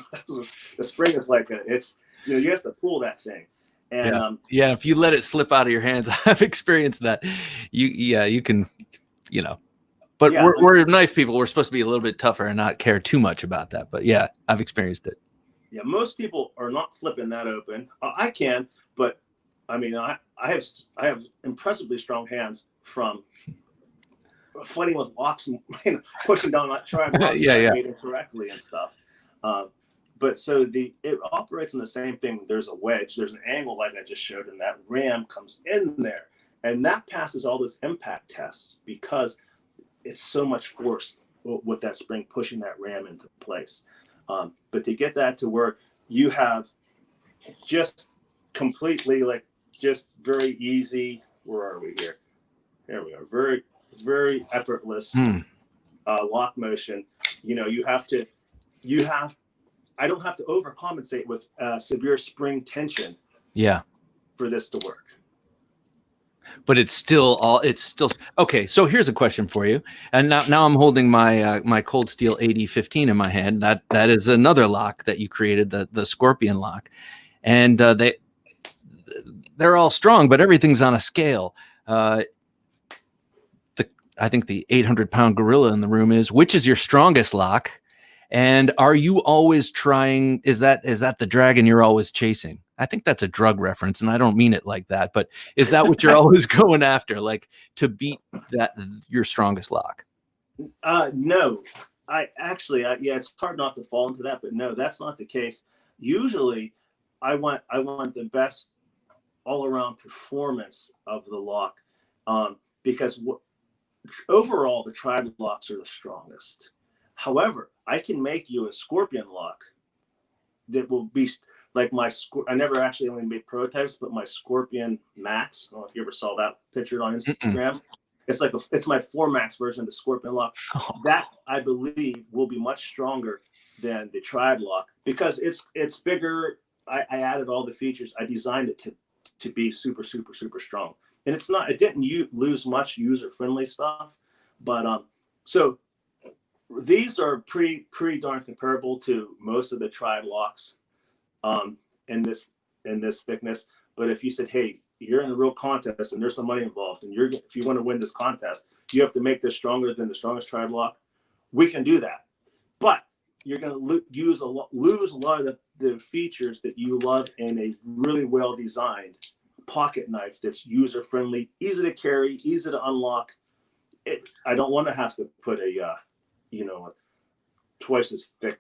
is like you have to pull that thing. And if you let it slip out of your hands, I've experienced that. You can, but we're knife people. We're supposed to be a little bit tougher and not care too much about that. But yeah, I've experienced it. Yeah, most people are not flipping that open. I can, but I mean, I have impressively strong hands from fighting with locks and pushing down that triangle correctly and stuff. But so it operates in the same thing. There's a wedge, there's an angle like I just showed, and that ram comes in there, and that passes all those impact tests because it's so much force with that spring pushing that ram into place. But to get that to where you have just completely just very easy. Where are we here? Here we are. Very, very effortless lock motion. I don't have to overcompensate with severe spring tension. Yeah. For this to work. But it's still okay. So here's a question for you. And now I'm holding my Cold Steel 8015 in my hand. That is another lock that you created, the Scorpion lock, and they're all strong, but everything's on a scale. I think the 800-pound gorilla in the room which is your strongest lock, and are you always trying? Is that the dragon you're always chasing? I think that's a drug reference, and I don't mean it like that, but is that what you're always going after, like to beat your strongest lock? No, it's hard not to fall into that, but no, that's not the case. Usually I want the best all-around performance of the lock, because overall the tribe locks are the strongest. However, I can make you a Scorpion lock that will be like I never actually only made prototypes, but my Scorpion Max. I don't know if you ever saw that pictured on Instagram. It's my 4 Max version of the Scorpion lock. That I believe will be much stronger than the Triad lock because it's bigger. I added all the features. I designed it to be super, super, super strong. And it didn't lose much user-friendly stuff, but so these are pretty darn comparable to most of the Triad locks in this thickness. But if you said, hey, you're in a real contest and there's some money involved, and if you want to win this contest, you have to make this stronger than the strongest Triad lock, we can do that. But you're going to lose a lot of the features that you love in a really well-designed pocket knife that's user-friendly, easy to carry, easy to unlock. I don't want to have to put twice as thick.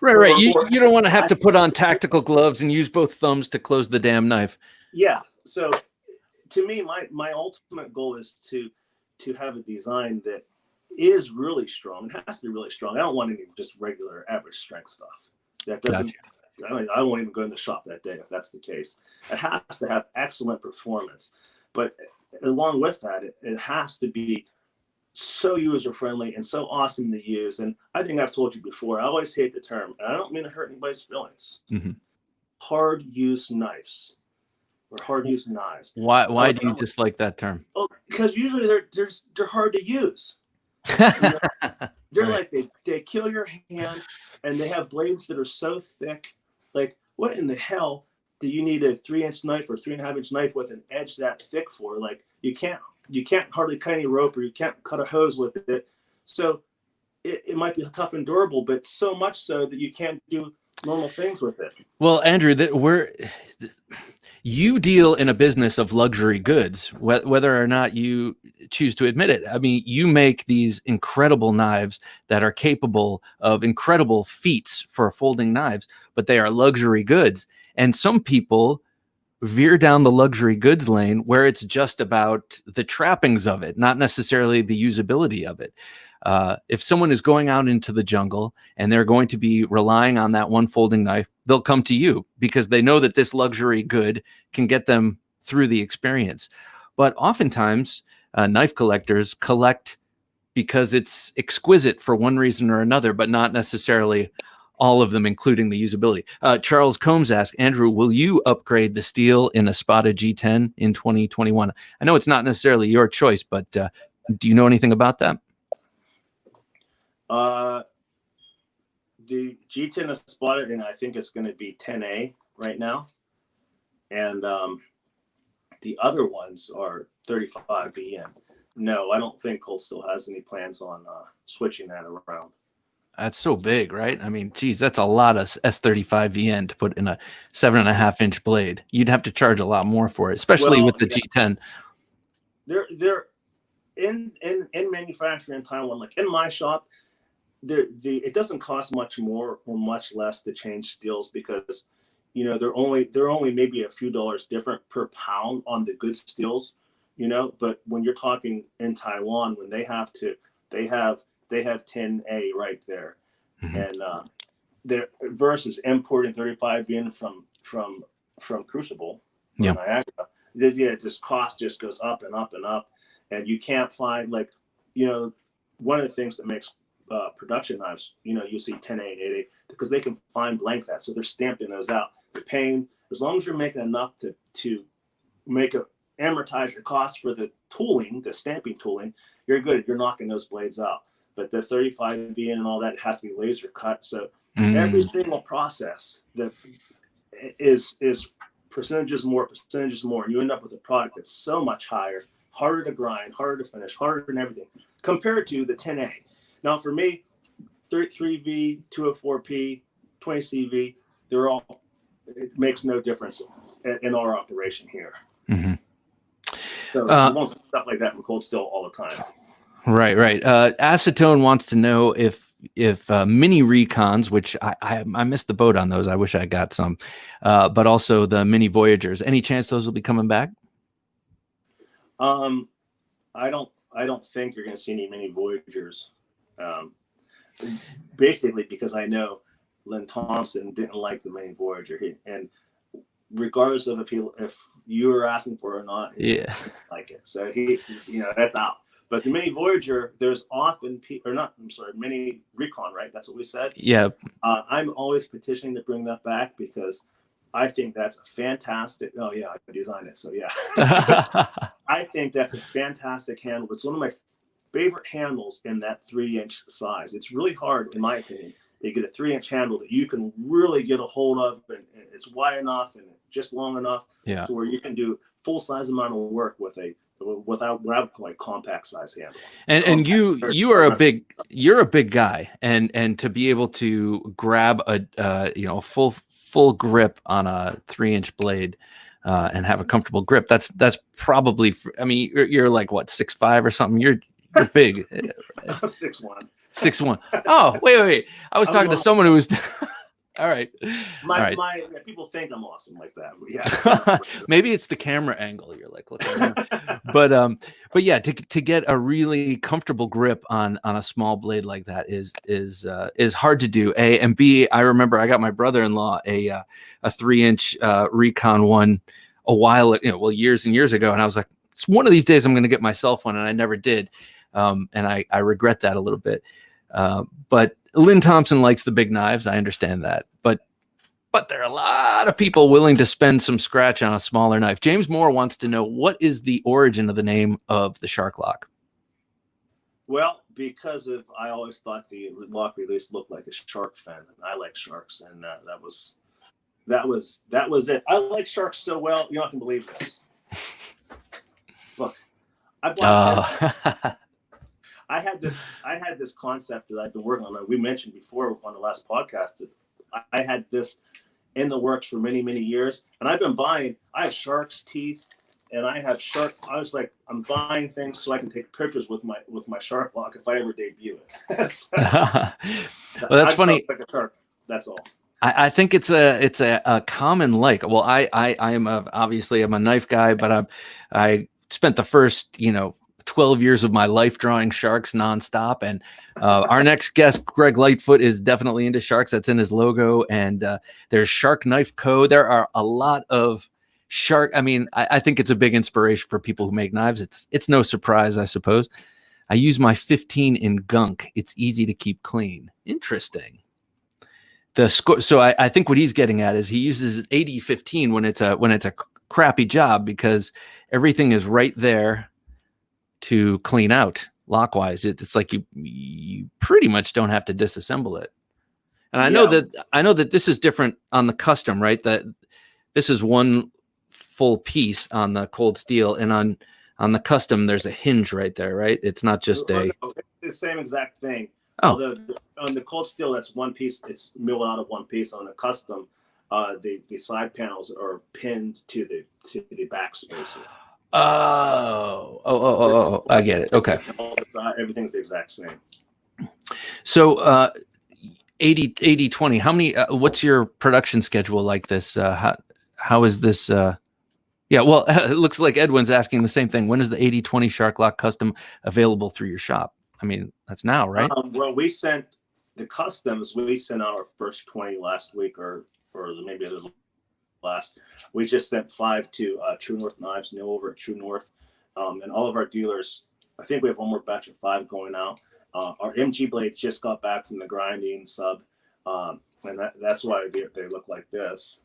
Right. You don't want to have to put on tactical gloves and use both thumbs to close the damn knife. Yeah. So to me, my ultimate goal is to have a design that is really strong. It has to be really strong. I don't want any just regular average strength stuff. That doesn't. Gotcha. I won't even go in the shop that day if that's the case. It has to have excellent performance, but along with that, it has to be so user friendly and so awesome to use. And I think I've told you before, I always hate the term, and I don't mean to hurt anybody's feelings. Mm-hmm. Hard use knives or hard use knives. Why do you dislike that term? Well, because usually they're hard to use. They're right. Like they kill your hand, and they have blades that are so thick. Like, what in the hell do you need a 3-inch knife or 3.5-inch knife with an edge that thick for? Like, you can't hardly cut any rope, or you can't cut a hose with it. So it might be tough and durable, but so much so that you can't do normal things with it. Well, Andrew, you deal in a business of luxury goods, whether or not you choose to admit it. I mean, you make these incredible knives that are capable of incredible feats for folding knives, but they are luxury goods. And some people veer down the luxury goods lane where it's just about the trappings of it, not necessarily the usability of it. If someone is going out into the jungle and they're going to be relying on that one folding knife, they'll come to you because they know that this luxury good can get them through the experience. But oftentimes, knife collectors collect because it's exquisite for one reason or another, but not necessarily all of them, including the usability. Charles Combs asked, Andrew, will you upgrade the steel in a Spotted G10 in 2021? I know it's not necessarily your choice, but do you know anything about that? The G10 is spotted, and I think it's going to be 10A right now. And the other ones are 35VN. No, I don't think Cold Steel has any plans on switching that around. That's so big, right? I mean, geez, that's a lot of S35VN to put in a 7.5-inch blade. You'd have to charge a lot more for it, especially with the G10. They're in manufacturing in Taiwan, like in my shop. It doesn't cost much more or much less to change steels because, they're only maybe a few dollars different per pound on the good steels, But when you're talking in Taiwan, when they have 10A right there, mm-hmm. And they're versus importing 35VN from Crucible, Niagara. This cost just goes up and up and up, and you can't find one of the things that makes production knives, you see 10A and 8A because they can find blank that, so they're stamping those out. They're paying, as long as you're making enough to amortize your cost for the tooling, the stamping tooling, you're good. You're knocking those blades out. But the 35VN and all that has to be laser cut. So every single process that is percentages more, and you end up with a product that's so much higher, harder to grind, harder to finish, harder than everything compared to the 10A. Now, for me, 33V, 204P, 20CV, it makes no difference in our operation here. Mm-hmm. So we won't see stuff like that from Cold Steel all the time. Right. Acetone wants to know if mini recons, which I missed the boat on those. I wish I got some, but also the mini Voyagers. Any chance those will be coming back? I don't think you're going to see any mini Voyagers. Basically because I know Lynn Thompson didn't like the mini Voyager, and regardless of if you were asking for it or not, he didn't like it. So that's out. But the mini Voyager, there's often mini Recon, right? That's what we said. Yeah. I'm always petitioning to bring that back because I think that's a fantastic. Oh yeah, I designed it, so yeah. I think that's a fantastic handle. It's one of my favorite handles in that 3-inch size. It's really hard, in my opinion, to get a 3-inch handle that you can really get a hold of, and it's wide enough and just long enough to where you can do full size amount of work without what I would call a compact size handle. And you're a big guy, and to be able to grab a full grip on a 3-inch blade and have a comfortable grip, that's probably, you're like what, 6'5" or something. You're big. 6'1". 6'1". Oh, wait. I was talking to someone who was All right. All right. Yeah, people think I'm awesome like that. But yeah. Maybe it's the camera angle. You're like, look at that. But yeah, to get a really comfortable grip on a small blade like that is hard to do. A and B. I remember I got my brother-in-law a 3-inch Recon one a while, years and years ago, and I was like, it's one of these days I'm going to get myself one, and I never did, and I regret that a little bit. But Lynn Thompson likes the big knives. I understand that, but there are a lot of people willing to spend some scratch on a smaller knife. James Moore wants to know, what is the origin of the name of the Shark Lock? Well, because I always thought the lock release looked like a shark fin, and I like sharks, and that was it. I like sharks so well, you're not gonna believe this. Look, I bought I had this concept that I've been working on. We mentioned before on the last podcast that I had this in the works for many, many years. And I've been buying, I have shark's teeth and I have I was like, I'm buying things so I can take pictures with my shark lock if I ever debut it. So, well, that's funny. Like a shark. That's all. I think it's a common like. Well, I am obviously I'm a knife guy, but I spent the first 12 years of my life drawing sharks nonstop. And our next guest, Greg Lightfoot, is definitely into sharks. That's in his logo. And there's Shark Knife Co. There are a lot of shark. I mean, I think it's a big inspiration for people who make knives. It's no surprise, I suppose. I use my 15 in gunk. It's easy to keep clean. Interesting. So I think what he's getting at is he uses 80-15 when it's a crappy job, because everything is right there to clean out lockwise. It's like you pretty much don't have to disassemble it. And I know that this is different on the custom, right? That this is one full piece on the cold steel, and on the custom there's a hinge right there, right? It's not just it's the same exact thing. Oh. Although on the cold steel, that's one piece. It's milled out of one piece. On the custom, the side panels are pinned to the back spacer. Oh, I get it. Okay. Everything's the exact same. So 80-20, how many, what's your production schedule like this? How is this? Yeah, well, it looks like Edwin's asking the same thing. When is the 80-20 Shark Lock custom available through your shop? I mean, that's now, right? Well, we sent the customs. We sent out our first 20 last week, or maybe the last. We just sent 5 to True North Knives, Neil over at True North, and all of our dealers. I think we have one more batch of 5 going out. Our MG blades just got back from the grinding sub, and that's why they look like this,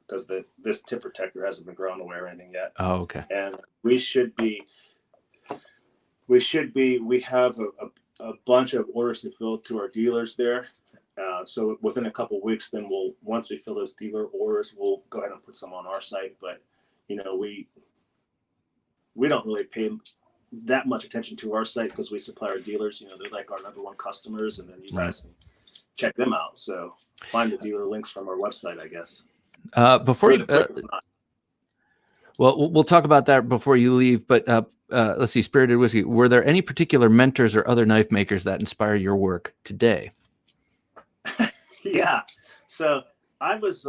because this tip protector hasn't been ground away or anything yet. Oh, okay. And we have a bunch of orders to fill to our dealers there. So within a couple of weeks, then once we fill those dealer orders, we'll go ahead and put some on our site. But we don't really pay that much attention to our site because we supply our dealers. They're like our number one customers, and then you guys can check them out. So find the dealer links from our website, I guess. Before you, well, we'll talk about that before you leave. But let's see, Spirited Whiskey. Were there any particular mentors or other knife makers that inspire your work today? Yeah. So I was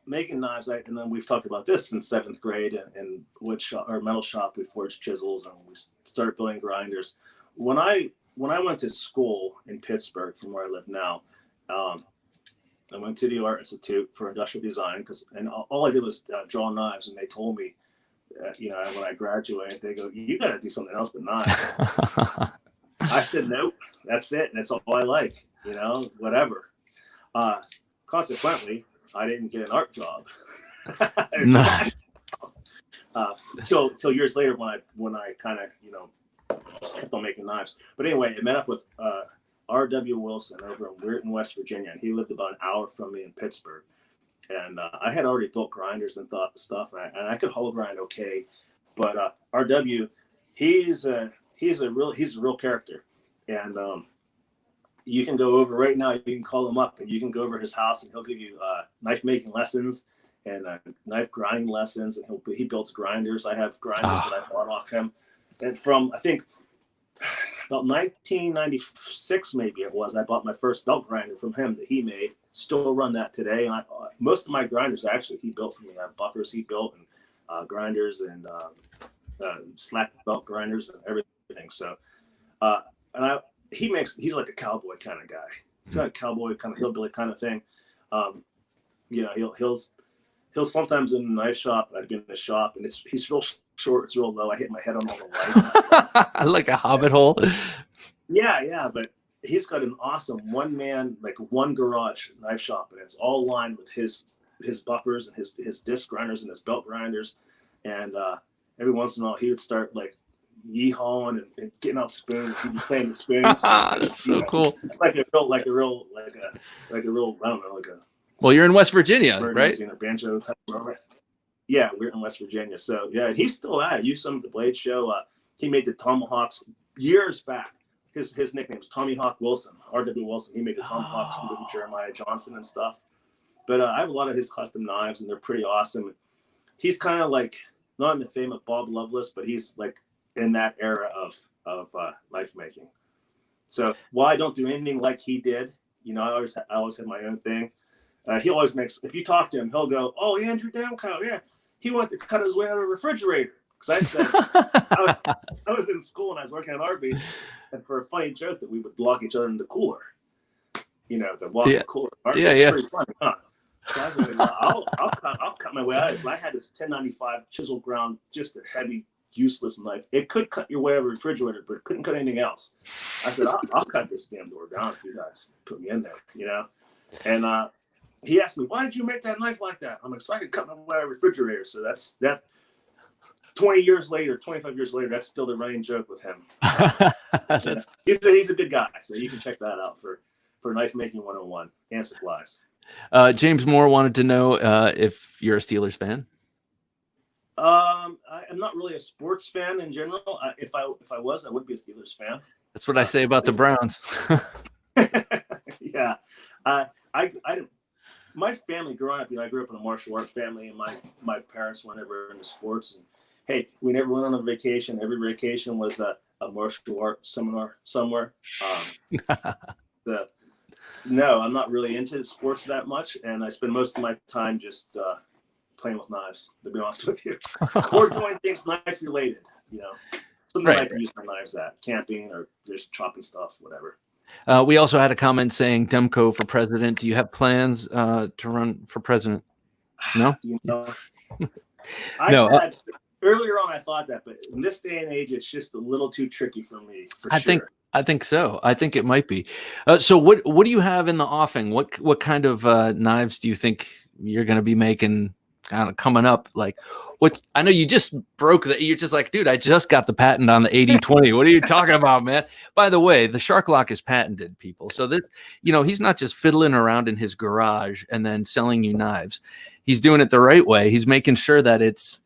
making knives, and then we've talked about this in 7th grade, and wood shop or metal shop. We forged chisels and we started building grinders. When I went to school in Pittsburgh, from where I live now, I went to the Art Institute for Industrial Design, and all I did was draw knives. And they told me, when I graduated, they go, "You got to do something else but knives." I said, "Nope, that's it. That's all I like. Whatever." Consequently, I didn't get an art job. Nice. Till years later, when I kind of kept on making knives. But anyway, I met up with R.W. Wilson over in Weirton, West Virginia, and he lived about an hour from me in Pittsburgh. And I had already built grinders and stuff, and I could hollow grind okay. But R.W., he's a real character, and you can go over right now. You can call him up, and you can go over his house, and he'll give you knife making lessons and knife grinding lessons. And he builds grinders. I have grinders that I bought off him, and from I think about 1996, maybe it was, I bought my first belt grinder from him that he made. Still run that today. And most of my grinders, actually, he built for me. I have buffers he built, and grinders, and slack belt grinders and everything. So, he's like a cowboy kind of guy. He's got a cowboy kind of hillbilly kind of thing. You know, he'll sometimes in the knife shop. I'd be in the shop, and he's real short. It's real low. I hit my head on all the lights and stuff. Like a hobbit hole. Yeah, but he's got an awesome one-man, like one garage knife shop, and it's all lined with his buffers and his disc grinders and his belt grinders. And every once in a while, he would start like yee-hawing and getting out spoons. He'd be playing the spoons. That's so cool. Like a real, I don't know, like a. Well, you're in West Virginia, right? A banjo type of, yeah, we're in West Virginia. So yeah, and he's still at it. Used some at the Blade Show. He made the tomahawks years back. His nickname's Tommy Hawk Wilson, R.W. Wilson. He made the tomahawks with Jeremiah Johnson and stuff. But I have a lot of his custom knives, and they're pretty awesome. He's kind of like, not in the fame of Bob Loveless, but he's like in that era of knife making. So while I don't do anything like he did, you know, I always had my own thing. He always makes, if you talk to him, he'll go, "Oh, Andrew Demko, yeah, he went to cut his way out of a refrigerator." Because I said, I was in school and I was working at Arby's, and for a funny joke that we would lock each other in the cooler, you know, the walk-in cooler. Yeah. Pretty funny, huh? So I was like, I'll cut my way out of this. So I had this 1095 chisel ground, just a heavy, useless knife. It could cut your way out of a refrigerator, but it couldn't cut anything else. I said, I'll cut this damn door down if you guys put me in there, you know? And he asked me, "Why did you make that knife like that?" I'm like, "So I could cut my way out of a refrigerator." So that's 20 years later, 25 years later, that's still the running joke with him. He's a good guy. So you can check that out for Knife Making 101 and supplies. James Moore wanted to know if you're a Steelers fan. I'm not really a sports fan in general. If I was, I would be a Steelers fan. That's what I say about the Browns. Yeah. My family growing up, you know, I grew up in a martial art family, and my parents were never into sports. And hey, we never went on a vacation. Every vacation was a martial art seminar somewhere. No, I'm not really into sports that much, and I spend most of my time just playing with knives, to be honest with you, or doing things knife related. You know, something I can use my knives at, camping or just chopping stuff, whatever. We also had a comment saying Demko for president. Do you have plans to run for president? No? You know, earlier on I thought that, but in this day and age, it's just a little too tricky for me, I think so. I think it might be. So what do you have in the offing? What kind of knives do you think you're going to be making kind of coming up? Like, I know you just you're just like, dude, I just got the patent on the 80/20. What are you talking about, man? By the way, the Shark Lock is patented, people. So this, you know, he's not just fiddling around in his garage and then selling you knives. He's doing it the right way. He's making sure that it's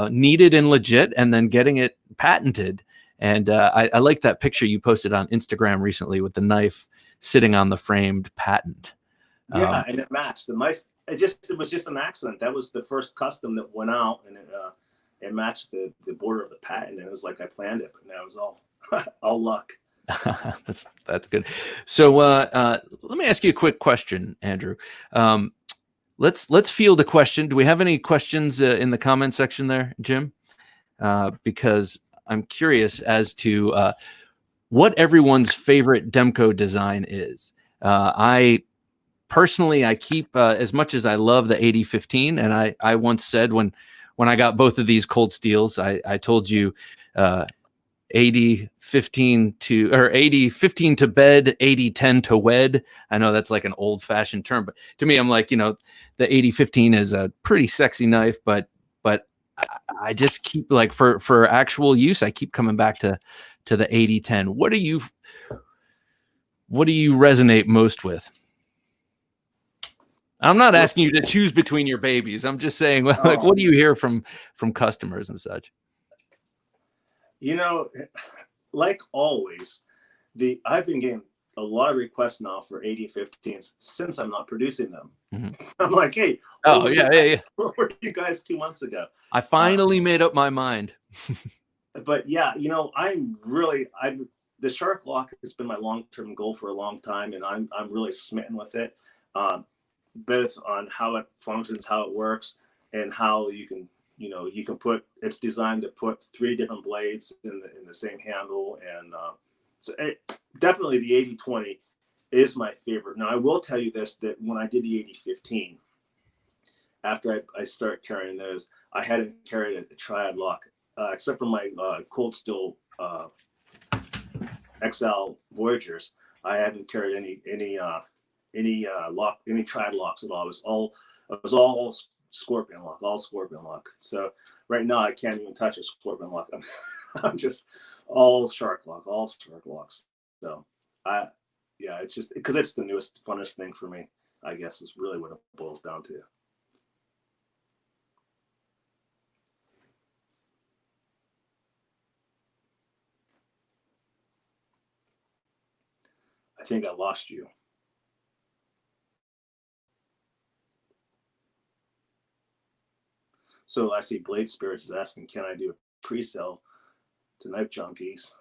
needed and legit, and then getting it patented. And I like that picture you posted on Instagram recently with the knife sitting on the framed patent. Yeah, and it matched the knife. It was just an accident. That was the first custom that went out, and it matched the border of the patent. And it was like I planned it, but now it was all luck. That's good. So let me ask you a quick question, Andrew. Let's field a question. Do we have any questions in the comment section there, Jim? Because I'm curious as to what everyone's favorite Demko design is. Personally, I keep as much as I love the 80/15, and I once said when I got both of these cold steels, I told you 80/15 to bed, 80/10 to wed. I know that's like an old fashioned term, but to me, I'm like, you know, the 80/15 is a pretty sexy knife, but I just keep, like, for actual use, I keep coming back to the 80/10. What do you resonate most with? I'm not asking you to choose between your babies. I'm just saying, like, what do you hear from customers and such? You know, like always, I've been getting a lot of requests now for 80/15s since I'm not producing them. Mm-hmm. I'm like, hey, yeah. Where were you guys 2 months ago? I finally made up my mind. But yeah, you know, the shark lock has been my long-term goal for a long time, and I'm really smitten with it, both on how it functions, how it works, and how you can put. It's designed to put 3 different blades in the same handle, and definitely the 80/20 is my favorite. Now I will tell you this, that when I did the 80/15, after I started carrying those, I hadn't carried a triad lock except for my Cold Steel XL Voyagers. I hadn't carried any triad locks at all. It was all Scorpion lock. So right now I can't even touch a Scorpion lock. I'm just all shark locks. So it's just because it's the newest, funnest thing for me, I guess, is really what it boils down to. I think I lost you. So I see Blade Spirits is asking, can I do a pre-sale to Knife Junkies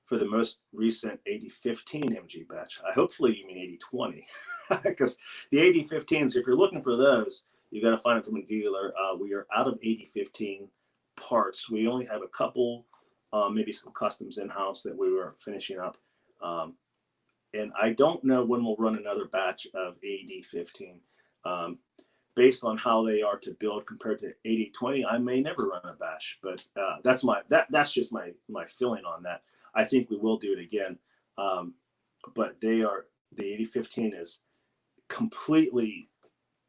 for the most recent 80/15 MG batch? Hopefully you mean 80/20, because the 80/15s, if you're looking for those, you got to find it from a dealer. We are out of 80/15 parts. We only have a couple, maybe some customs in-house that we were finishing up. And I don't know when we'll run another batch of 80/15. Based on how they are to build compared to 80/20, I may never run a batch, but that's just my feeling on that. I think we will do it again, but the 80/15 is completely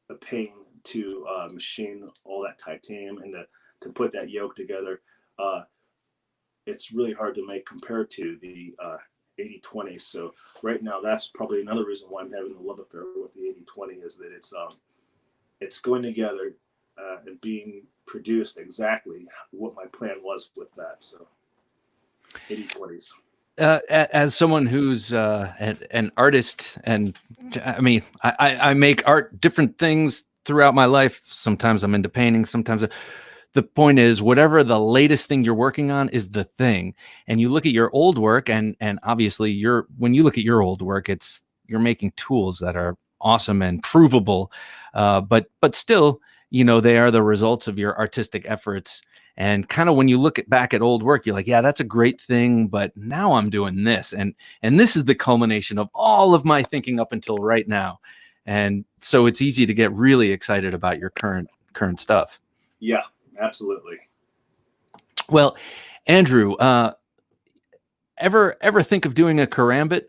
a pain to machine all that titanium and to put that yoke together. It's really hard to make compared to the 80/20. So right now, that's probably another reason why I'm having a love affair with the 80/20, is that it's going together and being produced exactly what my plan was with that. So 80/20s. As someone who's an artist, and I mean, I make art, different things throughout my life. Sometimes I'm into painting, sometimes the point is, whatever the latest thing you're working on is the thing. And you look at your old work, and obviously when you look at your old work, you're making tools that are awesome and provable, but still, they are the results of your artistic efforts. And kind of when you look back at old work, you're like, yeah, that's a great thing, but now I'm doing this, and this is the culmination of all of my thinking up until right now. And so it's easy to get really excited about your current stuff. Yeah, absolutely. Well, Andrew, ever think of doing a karambit?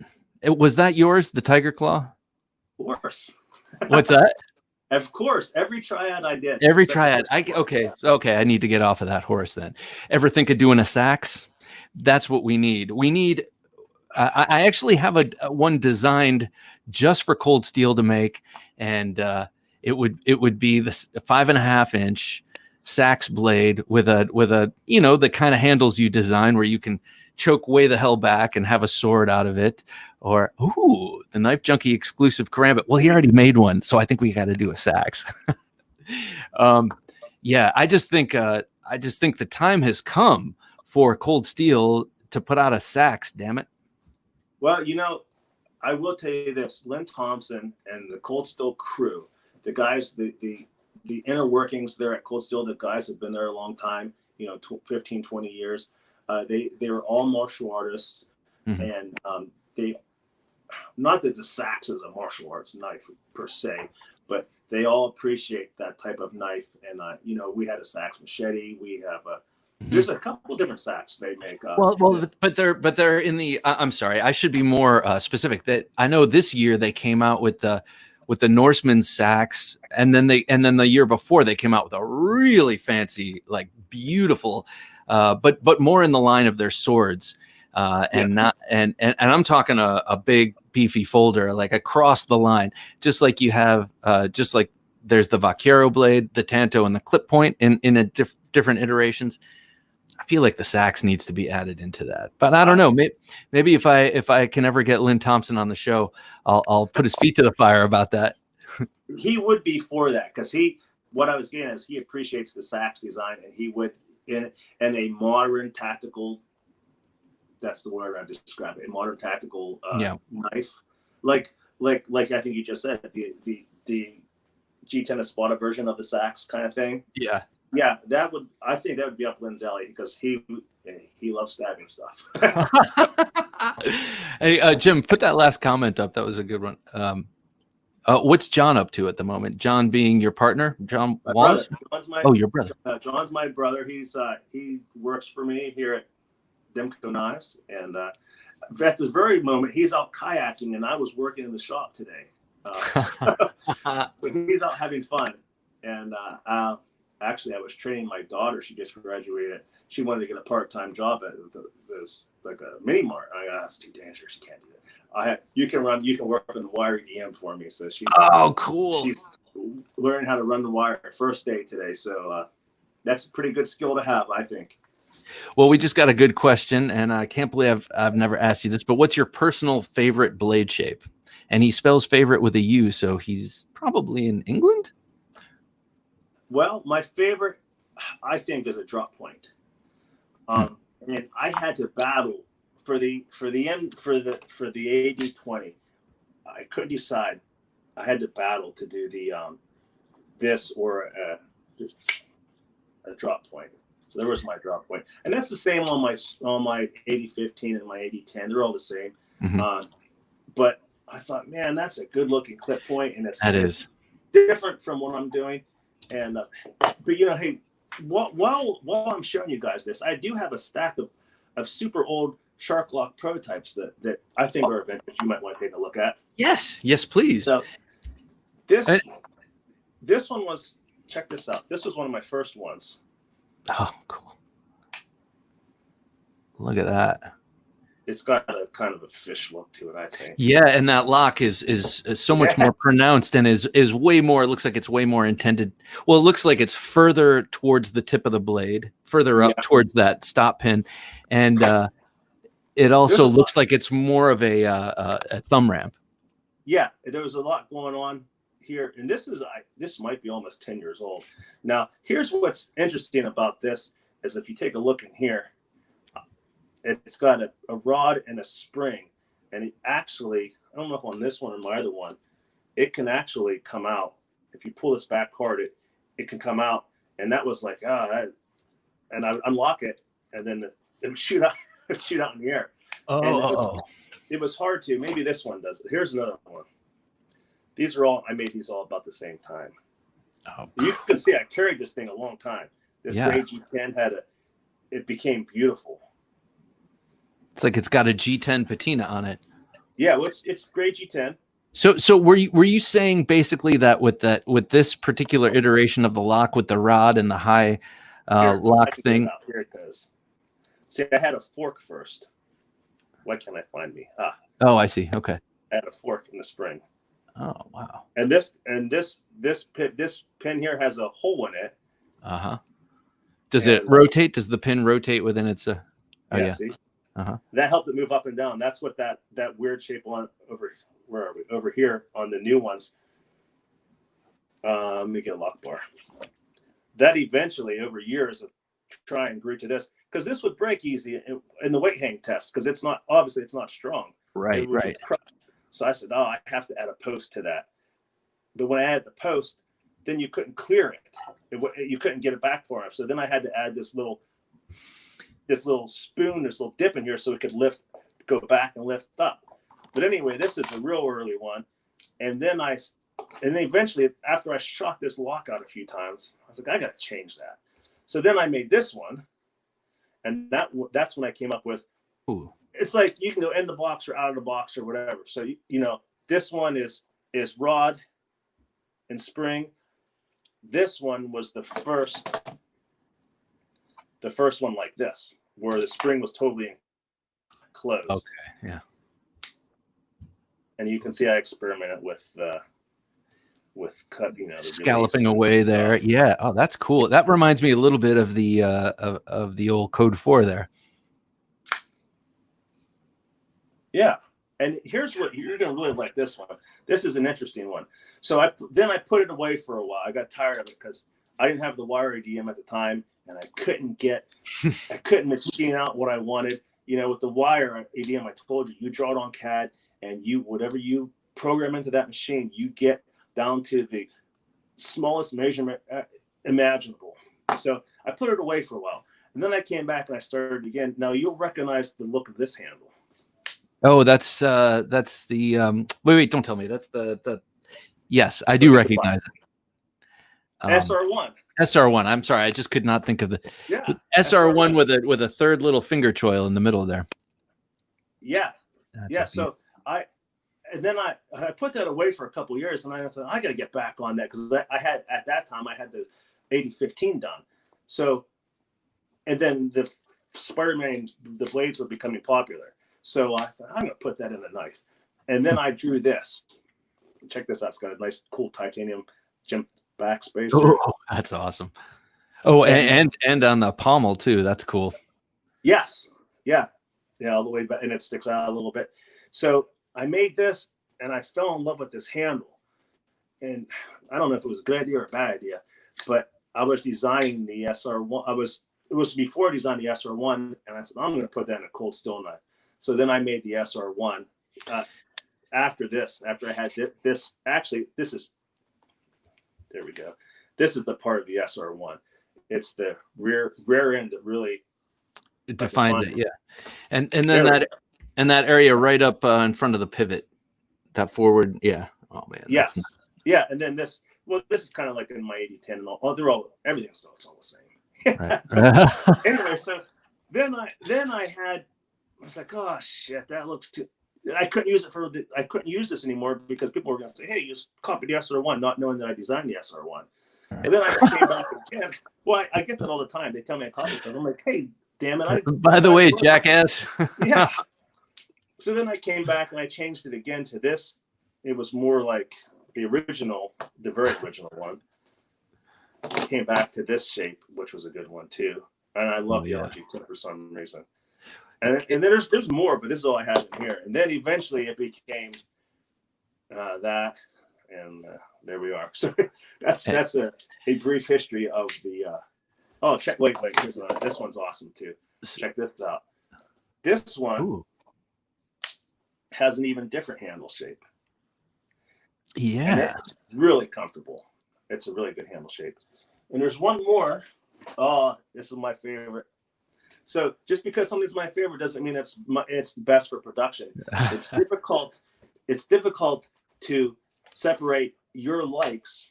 Was that yours, the Tiger Claw? Of course. What's that? Of course, every triad I did. Every triad. Okay. I need to get off of that horse then. Ever think of doing a sax? That's what we need. I actually have one designed just for Cold Steel to make, and it would be the 5.5-inch sax blade with a the kind of handles you design where you can choke way the hell back and have a sword out of it. Or, the Knife Junkie exclusive karambit. Well, he already made one, so I think we got to do a sax. I just think the time has come for Cold Steel to put out a sax. Damn it. Well, I will tell you this: Lynn Thompson and the Cold Steel crew, the guys, the inner workings there at Cold Steel, the guys have been there a long time. 15, 20 years. They were all martial artists, mm-hmm. And they. Not that the sax is a martial arts knife per se, but they all appreciate that type of knife. And we had a sax machete. We have there's a couple different sax they make. But they're in the. I'm sorry, I should be more specific. That I know this year they came out with the Norseman sax, and then the year before they came out with a really fancy, like beautiful, but more in the line of their swords. And I'm talking a big beefy folder, like across the line, just like you have, just like there's the Vaquero blade, the Tanto, and the clip point in a different iterations. I feel like the sax needs to be added into that, but I don't know. Maybe if I can ever get Lynn Thompson on the show, I'll put his feet to the fire about that. He would be for that, because what I was getting is he appreciates the sax design, and he would in a modern tactical that's the word I describe it. A modern tactical knife, like I think you just said, the G10 Espada version of the Sax kind of thing. Yeah. Yeah, I think that would be up Lynn's alley because he loves stabbing stuff. Hey, Jim, put that last comment up. That was a good one. What's John up to at the moment? John being your partner, John Wans? Your brother. John's my brother. He works for me here at Demko Knives, and at this very moment, he's out kayaking, and I was working in the shop today. So he's out having fun, and actually, I was training my daughter. She just graduated. She wanted to get a part-time job at this like a mini mart. That's too dangerous. You can't do that. You can work on the wire EDM for me. So she's cool. She's learning how to run the wire first day today. So that's a pretty good skill to have, I think. Well, we just got a good question, and I can't believe I've never asked you this, but what's your personal favorite blade shape? And he spells favorite with a U, so he's probably in England. Well, my favorite, I think, is a drop point. And I had to battle for the AD20. I couldn't decide. I had to battle to do the this or a drop point. So there was my drop point, and that's the same on my AD15 and my AD10. They're all the same. Mm-hmm. But I thought, man, that's a good looking clip point, and it's different from what I'm doing. And but hey, while I'm showing you guys this, I do have a stack of super old Shark Lock prototypes that I think are of interest. You might want to take a look at. Yes, please. So this one was, check this out. This was one of my first ones. Oh, cool! Look at that. It's got a kind of a fish look to it, I think. Yeah, and that lock is so much more pronounced and is way more. It looks like it's way more intended. Well, it looks like it's further towards the tip of the blade, further up towards that stop pin, and it also looks like it's more of a thumb ramp. Yeah, there was a lot going on here, and this might be almost 10 years old. Now, here's what's interesting about this is if you take a look in here. It's got a rod and a spring, and it actually, I don't know if on this one or my other one, it can actually come out. If you pull this back hard, it can come out, and that was like, and I would unlock it, and then it would shoot out, in the air. It was hard to. Maybe this one does it. Here's another one. I made these all about the same time. You can see I carried this thing a long time. This gray G10 it became beautiful. It's like it's got a G10 patina on it. Yeah, well, it's gray G10. So were you saying basically that with this particular iteration of the lock with the rod and the high lock thing? Here it goes. See, I had a fork first. Why can't I find me? Oh, I see. Okay. I had a fork in the spring. Oh, wow. And this pin here has a hole in it. Does it rotate? Does the pin rotate within its? See. That helped it move up and down. That's what that weird shape on where are we? Over here on the new ones. Let me get a lock bar. That eventually, over years of trying, grew to this because this would break easy in the weight hang test because it's not strong. Right. So I said, I have to add a post to that. But when I added the post, then you couldn't clear it. You couldn't get it back far enough. So then I had to add this little spoon, this little dip in here so it could go back and lift up. But anyway, this is a real early one. And then eventually, after I shot this lock out a few times, I was like, I got to change that. So then I made this one. And that's when I came up with, it's like you can go in the box or out of the box or whatever. So, this one is rod and spring. This one was the first one like this, where the spring was totally closed. Okay, yeah. And you can see I experimented with cut, scalloping away there. Yeah. Oh, that's cool. That reminds me a little bit of the of the old Code 4 there. Yeah. And here's what you're going to really like this one. This is an interesting one. So I put it away for a while. I got tired of it because I didn't have the wire EDM at the time. And I couldn't machine out what I wanted. with the wire ADM, I told you, you draw it on CAD, and whatever you program into that machine, you get down to the smallest measurement imaginable. So I put it away for a while, and then I came back and I started again. Now you'll recognize the look of this handle. Oh, that's the wait, don't tell me. That's the yes, I do recognize it. SR1. SR1. I'm sorry, I just could not think of the SR1 with a third little finger choil in the middle there. Yeah. So I put that away for a couple of years, and I thought I got to get back on that, because I had at that time I had the 8015 done. So, and then the Spider-Man, the blades were becoming popular. So I thought, I'm going to put that in a knife. And then I drew this. Check this out. It's got a nice, cool titanium jump backspacer. Oh, that's awesome. Oh, and on the pommel too. That's cool. Yes. Yeah. All the way back, and it sticks out a little bit. So I made this, and I fell in love with this handle. And I don't know if it was a good idea or a bad idea, but I was designing the SR1. It was before I designed the SR1, and I said, I'm going to put that in a cold steel knife. So then I made the SR1 after I had this. Actually, there we go. This is the part of the SR1. It's the rear end that really defines it. Yeah. And then that area right up in front of the pivot, that forward. Yeah. Oh man. Yes. Yeah. And then this is kind of like in my 80-10 and all. Oh, everything's so it's all the same. Right. Anyway, so then I was like, oh shit, that looks too. I couldn't use it I couldn't use this anymore, because people were going to say, hey, you just copied the SR1, not knowing that I designed the SR1. Right. And then I came back again. Well, I get that all the time. They tell me I copied stuff. I'm like, hey, damn it. By the way, jackass. Yeah. So then I came back and I changed it again to this. It was more like the very original one. I came back to this shape, which was a good one too. And I love the LG10 for some reason. And then there's more, but this is all I have in here. And then eventually it became that, and there we are. So that's a brief history of the. Wait, here's one. This one's awesome too. Check this out. This one has an even different handle shape. Yeah, it's really comfortable. It's a really good handle shape. And there's one more. Oh, this is my favorite. So just because something's my favorite doesn't mean it's the best for production. It's difficult. It's difficult to separate your likes,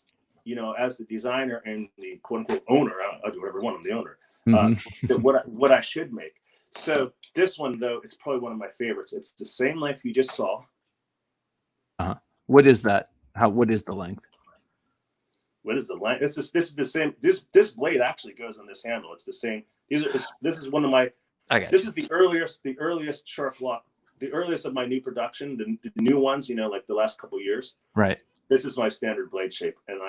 as the designer and the quote unquote owner. I'll do whatever I want. I'm the owner. What I should make. So this one though, it's probably one of my favorites. It's the same length you just saw. What is that? What is the length? What is the length? This is the same. This blade actually goes on this handle. It's the same. This is one of my. This is the earliest sharp lock, the earliest of my new production. The new ones, like the last couple of years. Right. This is my standard blade shape, and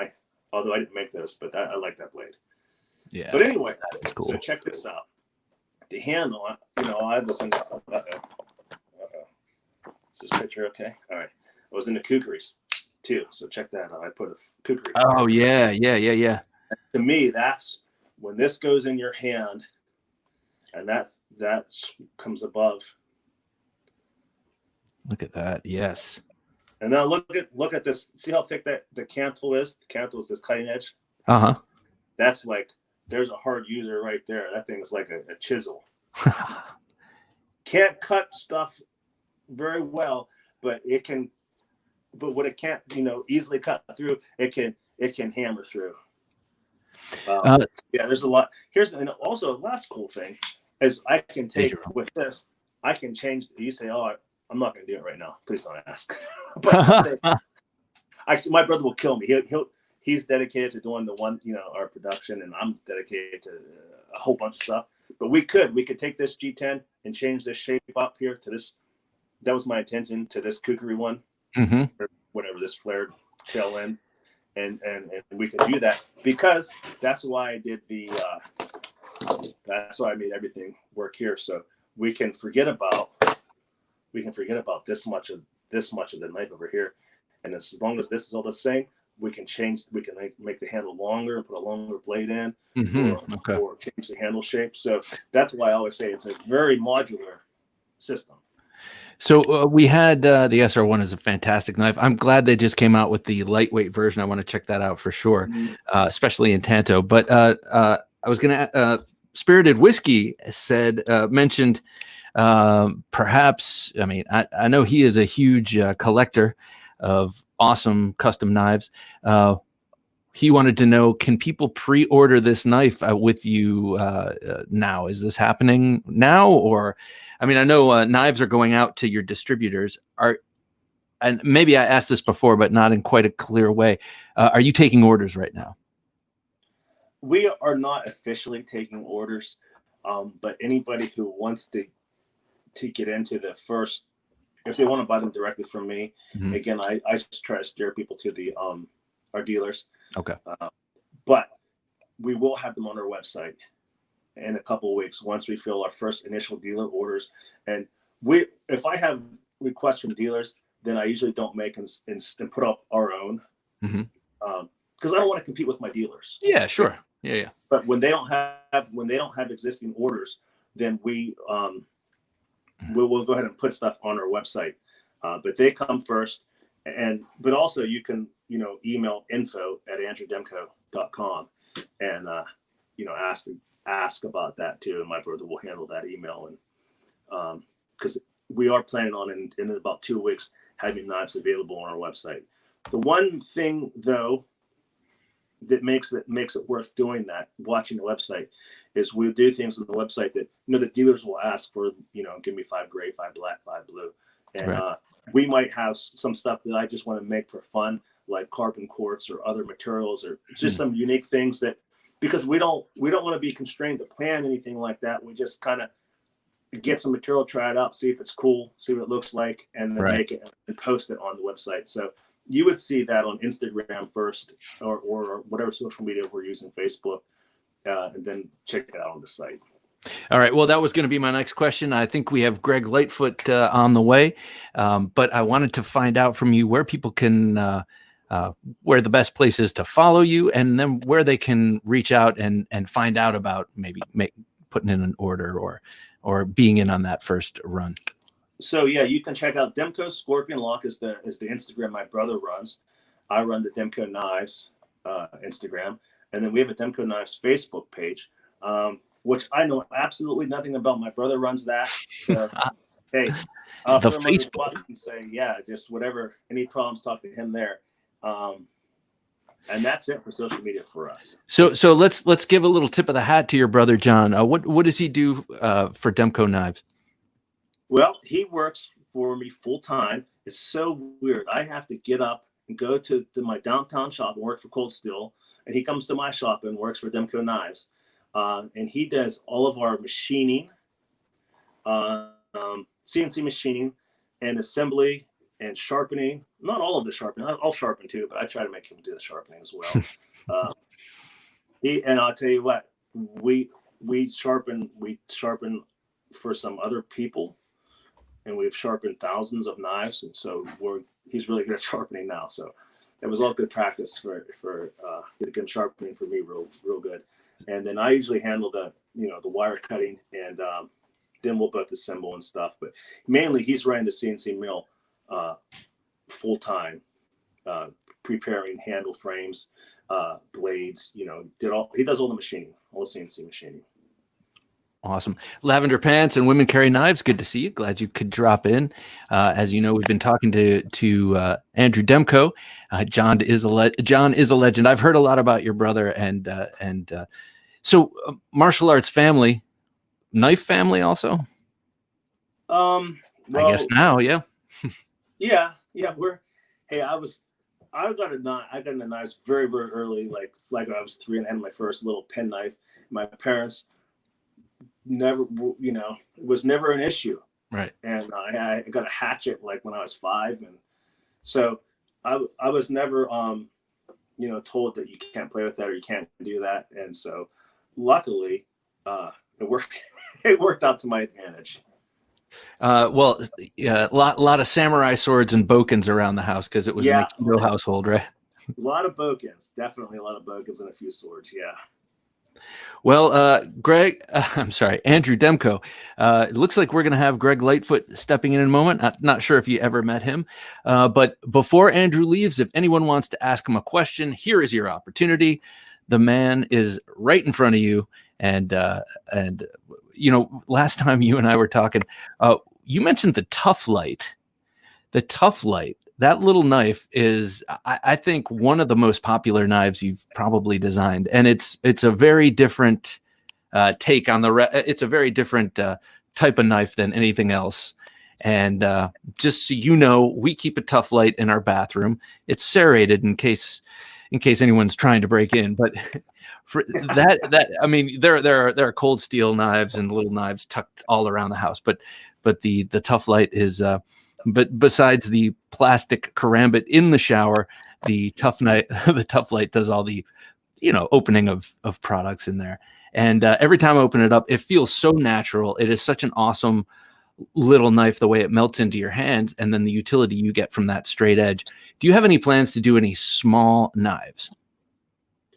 although I didn't make this, but I like that blade. Yeah. But anyway, that's cool. So check this out. The handle, I was in. Is this picture okay? All right. I was in the kookeries too, so check that out. I put a kookery. Oh yeah. To me, that's when this goes in your hand, and that comes above. Look at that. Yes. And now look at this. See how thick the cantle is? The cantle is this cutting edge. That's like, there's a hard user right there. That thing is like a chisel. Can't cut stuff very well, but it can. But what it can't, easily cut through, it can hammer through. There's a lot. And also last cool thing is I can take with this. I can change. You say, "Oh, I'm not going to do it right now. Please don't ask." But my brother will kill me. He's dedicated to doing our production, and I'm dedicated to a whole bunch of stuff. But we could take this G10 and change this shape up here to this. That was my intention, to this kookery one. Or whatever, this flared tail end, and we could do that, because that's why I did that's why I made everything work here, so we can forget about this much of the knife over here, and as long as this is all the same, we can make the handle longer and put a longer blade in, or change the handle shape. So that's why I always say it's a very modular system. So we had the SR1 is a fantastic knife. I'm glad they just came out with the lightweight version. I want to check that out for sure, especially in Tanto. But I was going to Spirited Whiskey mentioned perhaps. I mean, I know he is a huge collector of awesome custom knives. He wanted to know, can people pre-order this knife with you now? Is this happening now? Or, I mean, I know knives are going out to your distributors. And maybe I asked this before, but not in quite a clear way. Are you taking orders right now? We are not officially taking orders, but anybody who wants to get into the first, if they want to buy them directly from me, again, I just try to steer people to our dealers. Okay. But we will have them on our website in a couple of weeks once we fill our first initial dealer orders. And if I have requests from dealers, then I usually don't make and put up our own, because I don't want to compete with my dealers. Yeah, sure. Yeah. But when they don't have existing orders, then we'll go ahead and put stuff on our website. But they come first, but also you can email info@andrewdemko.com and ask about that too, and my brother will handle that email. And because we are planning on in about 2 weeks having knives available on our website. The one thing though that makes it worth doing that, watching the website, is we do things on the website that the dealers will ask for, give me 5 gray, 5 black, 5 blue, and right. We might have some stuff that I just want to make for fun, like carbon quartz or other materials, or just some unique things that, because we don't want to be constrained to plan anything like that. We just kind of get some material, try it out, see if it's cool, see what it looks like, and then make it and post it on the website. So you would see that on Instagram first, or whatever social media we're using, Facebook, and then check it out on the site. All right. Well, that was going to be my next question. I think we have Greg Lightfoot on the way, but I wanted to find out from you where people can, where the best place is to follow you, and then where they can reach out and find out about maybe putting in an order or being in on that first run. So yeah, you can check out Demko Scorpion Lock is the Instagram my brother runs. I run the Demko Knives Instagram, and then we have a Demko Knives Facebook page. Which I know absolutely nothing about. My brother runs that. So, hey, the Facebook and say, yeah, just whatever, any problems, talk to him there. And that's it for social media for us. So let's give a little tip of the hat to your brother, John. What does he do for Demko Knives? Well, he works for me full time. It's so weird. I have to get up and go to my downtown shop and work for Cold Steel, and he comes to my shop and works for Demko Knives. And he does all of our machining, CNC machining, and assembly and sharpening. Not all of the sharpening. I'll sharpen too, but I try to make him do the sharpening as well. And I'll tell you what, we sharpen for some other people, and we've sharpened thousands of knives, and so he's really good at sharpening now. So it was all good practice for getting sharpening for me real good. And then I usually handle the wire cutting, and then we'll both assemble and stuff. But mainly he's running the CNC mill full time, preparing handle frames, blades. He does all the machining, all the CNC machining. Awesome. Lavender Pants and Women Carry Knives. Good to see you. Glad you could drop in. As you know, we've been talking to Andrew Demko. John is a legend. I've heard a lot about your brother, and so martial arts family, knife family also. Well, I guess now, yeah. yeah. I got into knives very, very early, like I was 3 and I had my first little pen knife. My parents never, it was never an issue. Right. And I got a hatchet like when I was 5. And so I was never, told that you can't play with that or you can't do that. And so luckily it worked out to my advantage. A lot of samurai swords and bokens around the house because it was an Aikido household, right? A lot of bokens, definitely a lot of bokens and a few swords. Yeah. Well, I'm sorry, Andrew Demko. It looks like we're going to have Greg Lightfoot stepping in a moment. Not sure if you ever met him, but before Andrew leaves, if anyone wants to ask him a question, here is your opportunity. The man is right in front of you, and last time you and I were talking, you mentioned the Tough Light. The Tough Light. That little knife is, I think, one of the most popular knives you've probably designed, and it's a very different take on it's a very different type of knife than anything else. And just so you know, we keep a Tough Light in our bathroom. It's serrated in case anyone's trying to break in. But for that I mean, there are cold steel knives and little knives tucked all around the house, but the Tough Light is. But besides the plastic karambit in the shower, the Tough Light does all the, opening of products in there. And every time I open it up, it feels so natural. It is such an awesome little knife, the way it melts into your hands, and then the utility you get from that straight edge. Do you have any plans to do any small knives?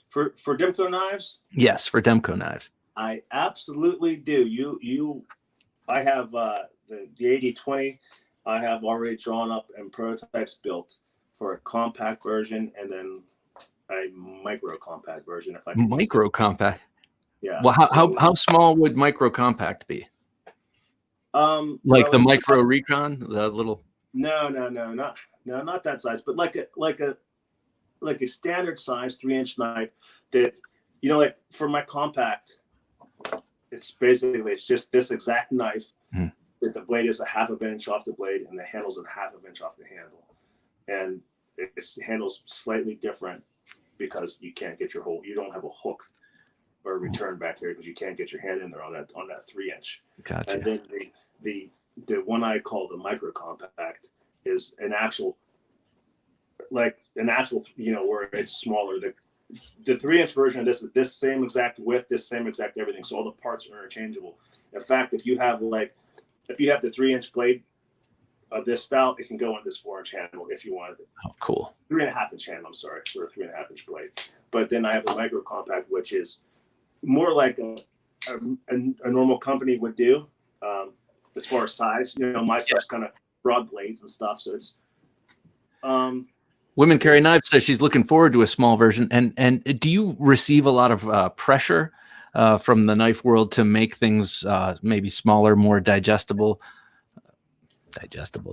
For Demko knives? Yes, for Demko knives. I absolutely do. I have the 80-20. I have already drawn up and prototypes built for a compact version and then a micro compact version. If I can micro compact, yeah. Well, how small would micro compact be? Like the micro Recon, the little. No, not that size, but like a standard size 3-inch knife that, like for my compact, it's just this exact knife. That the blade is a 1/2 inch off the blade and the handle's a 1/2 inch off the handle. And the handle's slightly different because you can't get you don't have a hook or a return back here because you can't get your hand in there on that 3-inch. Gotcha. And then the one I call the micro compact is an actual, where it's smaller. The 3-inch version of this is this same exact width, this same exact everything. So all the parts are interchangeable. In fact, if you have the 3-inch blade of this style, it can go on this 4-inch handle if you wanted it. Oh, cool. 3.5-inch handle, I'm sorry, for a 3.5-inch blade. But then I have the micro compact, which is more like a normal company would do as far as size. My stuff's kind of broad blades and stuff. So it's. Women Carry Knives says she's looking forward to a small version. And do you receive a lot of pressure from the knife world to make things maybe smaller, more digestible?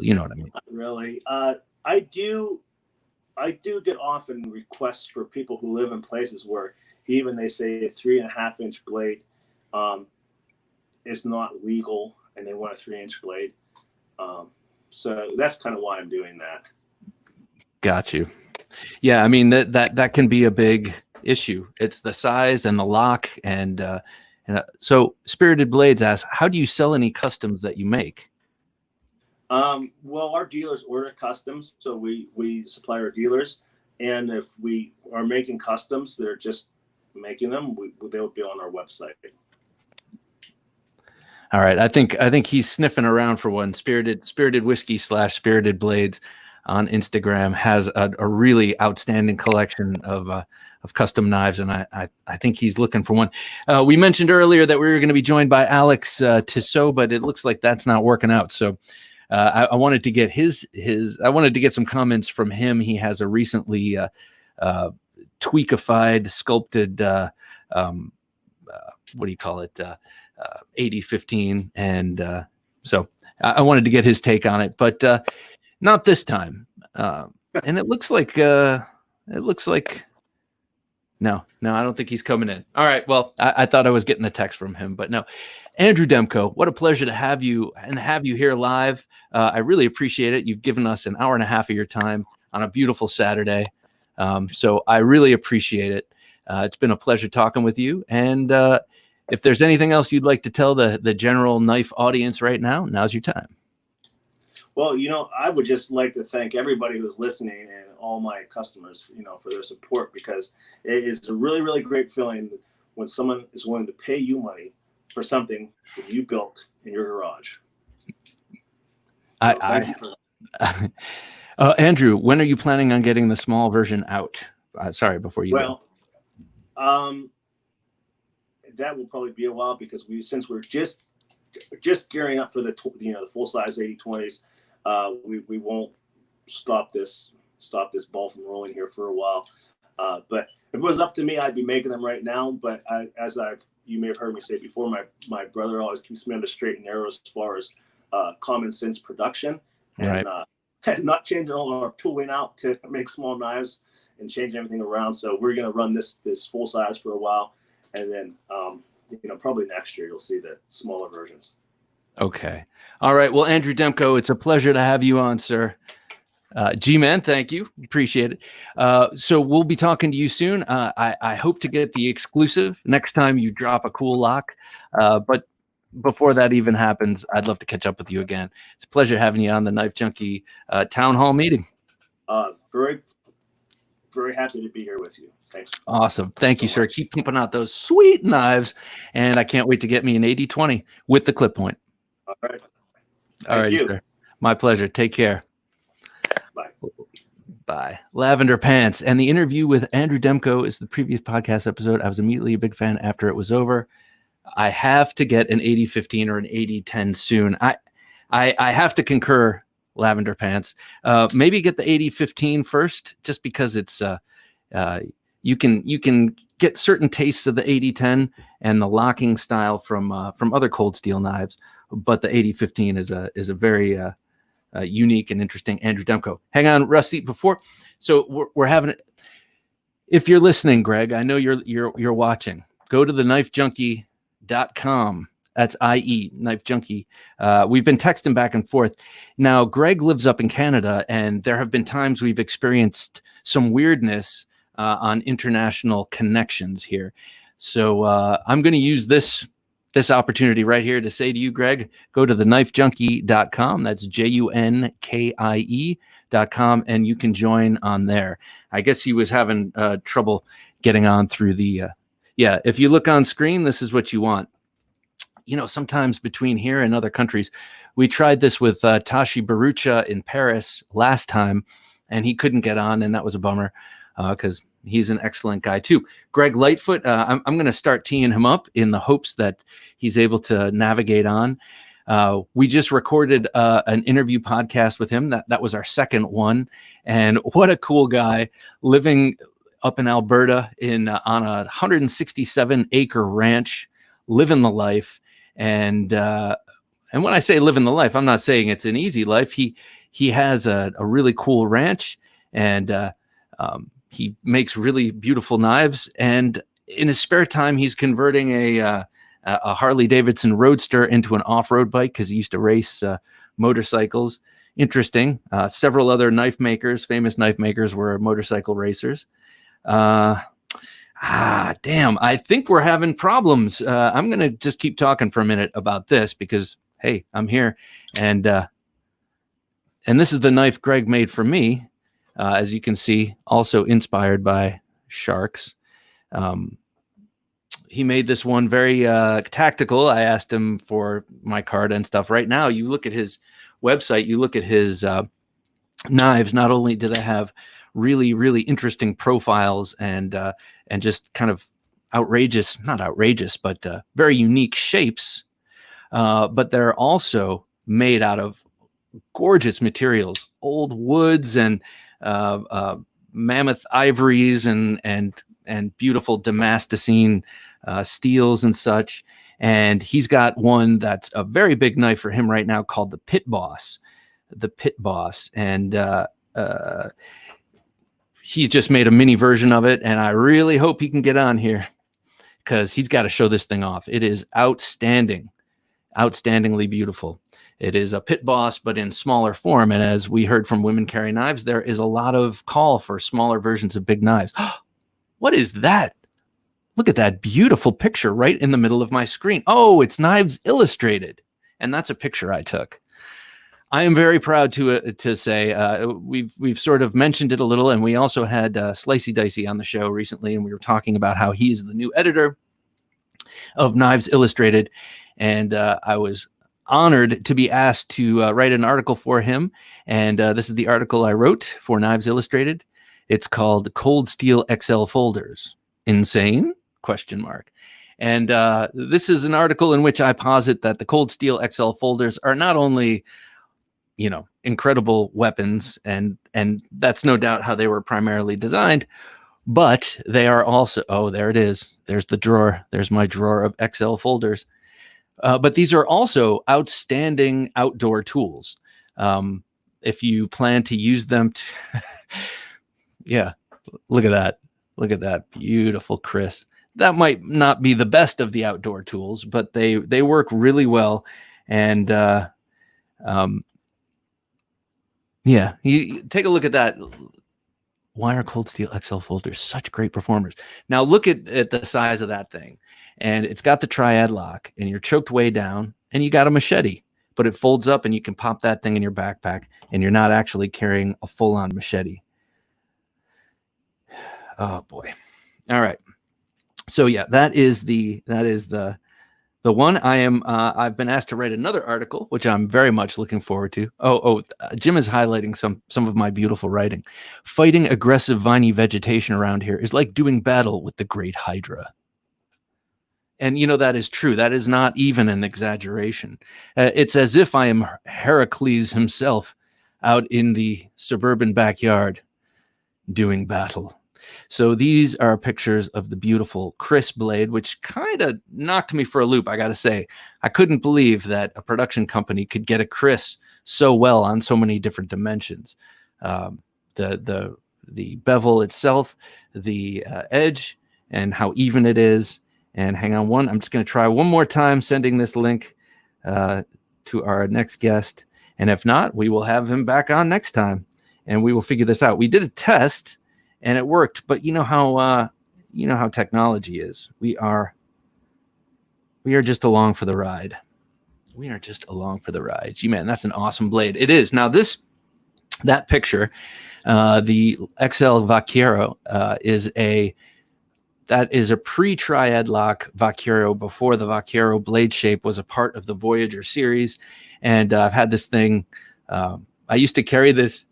You know what I mean? Not really. I do get often requests for people who live in places where even they say a 3.5-inch blade is not legal and they want a 3-inch blade. So that's kind of why I'm doing that. Got you. Yeah, I mean that can be a big issue. It's the size and the lock, and so Spirited Blades asks, how do you sell any customs that you make? Well, our dealers order customs, so we supply our dealers, and if we are making customs, they're just making them. They'll be on our website. All right, I think he's sniffing around for one. Spirited Whiskey / Spirited Blades on Instagram has a really outstanding collection of custom knives, and I think he's looking for one. We mentioned earlier that we were going to be joined by Alex Tissot, but it looks like that's not working out. So I wanted to get I wanted to get some comments from him. He has a recently tweakified, sculpted, what do you call it? 8015, and so I wanted to get his take on it, but not this time. And it looks like no, I don't think he's coming in. All right, well, I thought I was getting a text from him, but no. Andrew Demko, what a pleasure to have you here live. I really appreciate it. You've given us an hour and a half of your time on a beautiful Saturday, so I really appreciate it. It's been a pleasure talking with you, and if there's anything else you'd like to tell the general knife audience right now, now's your time. Well, I would just like to thank everybody who's listening and all my customers, for their support, because it is a really, really great feeling when someone is willing to pay you money for something that you built in your garage. So thank you for that. Andrew, when are you planning on getting the small version out? Sorry, before you. Well, that will probably be a while, because since we're just gearing up for the full size 80/20s, we won't stop this ball from rolling here for a while. But if it was up to me, I'd be making them right now. But you may have heard me say before, my brother always keeps me on the straight and narrow as far as common sense production, and not changing all our tooling out to make small knives and change everything around. So we're going to run this full size for a while, and then probably next year you'll see the smaller versions. Okay. All right. Well, Andrew Demko, it's a pleasure to have you on, sir. G-Man, thank you. Appreciate it. So we'll be talking to you soon. I hope to get the exclusive next time you drop a cool lock. But before that even happens, I'd love to catch up with you again. It's a pleasure having you on the Knife Junkie town hall meeting. Very, very happy to be here with you. Thanks. Awesome. Thank you, sir. Keep pumping out those sweet knives. And I can't wait to get me an 80/20 with the clip point. All right. All right, sir. My pleasure. Take care. Bye. Bye. Lavender Pants. And the interview with Andrew Demko is the previous podcast episode. I was immediately a big fan after it was over. I have to get an 80/15 or an 80/10 soon. I have to concur, Lavender Pants. Maybe get the 80/15 first, just because it's you can get certain tastes of the 80/10 and the locking style from other cold steel knives, but the 80/15 is a very unique and interesting Andrew Demko. Hang on, Rusty. So we're having it. If you're listening, Greg, I know you're watching. Go to the knifejunkie.com. That's IE, Knife Junkie. We've been texting back and forth. Now, Greg lives up in Canada, and there have been times we've experienced some weirdness on international connections here. So I'm going to use this opportunity right here to say to you, Greg, go to the knifejunkie.com. That's JUNKIE.com, and you can join on there. I guess he was having trouble getting on through the if you look on screen, this is what you want. Sometimes between here and other countries, we tried this with Tashi Barucha in Paris last time, and he couldn't get on, and that was a bummer because he's an excellent guy too. Greg Lightfoot, I'm going to start teeing him up in the hopes that he's able to navigate on. We just recorded an interview podcast with him. That was our second one, and what a cool guy, living up in Alberta on a 167-acre ranch, living the life. And when I say living the life, I'm not saying it's an easy life. He has a really cool ranch, and he makes really beautiful knives. And in his spare time, he's converting a Harley Davidson Roadster into an off-road bike because he used to race motorcycles. Interesting. Several other famous knife makers, were motorcycle racers. Damn, I think we're having problems. I'm going to just keep talking for a minute about this because, hey, I'm here. And this is the knife Greg made for me, as you can see, also inspired by sharks. He made this one very tactical. I asked him for my card and stuff. Right now, you look at his website, you look at his knives, not only do they have really, really interesting profiles and just kind of not outrageous, but very unique shapes. But they're also made out of gorgeous materials, old woods and mammoth ivories and beautiful Damascene steels and such. And he's got one that's a very big knife for him right now called the Pit Boss. And he's just made a mini version of it, and I really hope he can get on here because he's got to show this thing off. It is outstandingly beautiful. It is a Pit Boss, but in smaller form. And as we heard from Women Carry Knives, there is a lot of call for smaller versions of big knives. What is that? Look at that beautiful picture right in the middle of my screen. Oh, it's Knives Illustrated, and that's a picture I took. I am very proud to say we've sort of mentioned it a little, and we also had Slicey Dicey on the show recently, and we were talking about how he's the new editor of Knives Illustrated, and I was honored to be asked to write an article for him, and this is the article I wrote for Knives Illustrated. It's called "Cold Steel XL Folders. Insane? ? And this is an article in which I posit that the Cold Steel XL folders are not only, incredible weapons, and that's no doubt how they were primarily designed, but they are also, oh, there it is. There's the drawer. There's my drawer of XL folders. But these are also outstanding outdoor tools. If you plan to use them, yeah, look at that. Look at that. Beautiful, Chris. That might not be the best of the outdoor tools, but they work really well. And yeah, you take a look at that. Why are Cold Steel XL folders such great performers? Now look at the size of that thing. And it's got the triad lock, and you're choked way down, and you got a machete, but it folds up and you can pop that thing in your backpack, and you're not actually carrying a full-on machete. Oh boy. All right. So yeah, that is the one. I've been asked to write another article, which I'm very much looking forward to. Jim is highlighting some of my beautiful writing. Fighting aggressive viney vegetation around here is like doing battle with the great Hydra. And that is true. That is not even an exaggeration. It's as if I am Heracles himself out in the suburban backyard doing battle. So these are pictures of the beautiful Chris blade, which kind of knocked me for a loop. I got to say, I couldn't believe that a production company could get a Chris so well on so many different dimensions. The bevel itself, the edge, and how even it is. And hang on I'm just going to try one more time sending this link to our next guest. And if not, we will have him back on next time, and we will figure this out. We did a test, and it worked, but you know how technology is. We are just along for the ride. We are just along for the ride. Gee, man, that's an awesome blade. It is. Now that picture, the XL Vaquero is a pre-triad lock Vaquero before the Vaquero blade shape was a part of the Voyager series. And I've had this thing. I used to carry this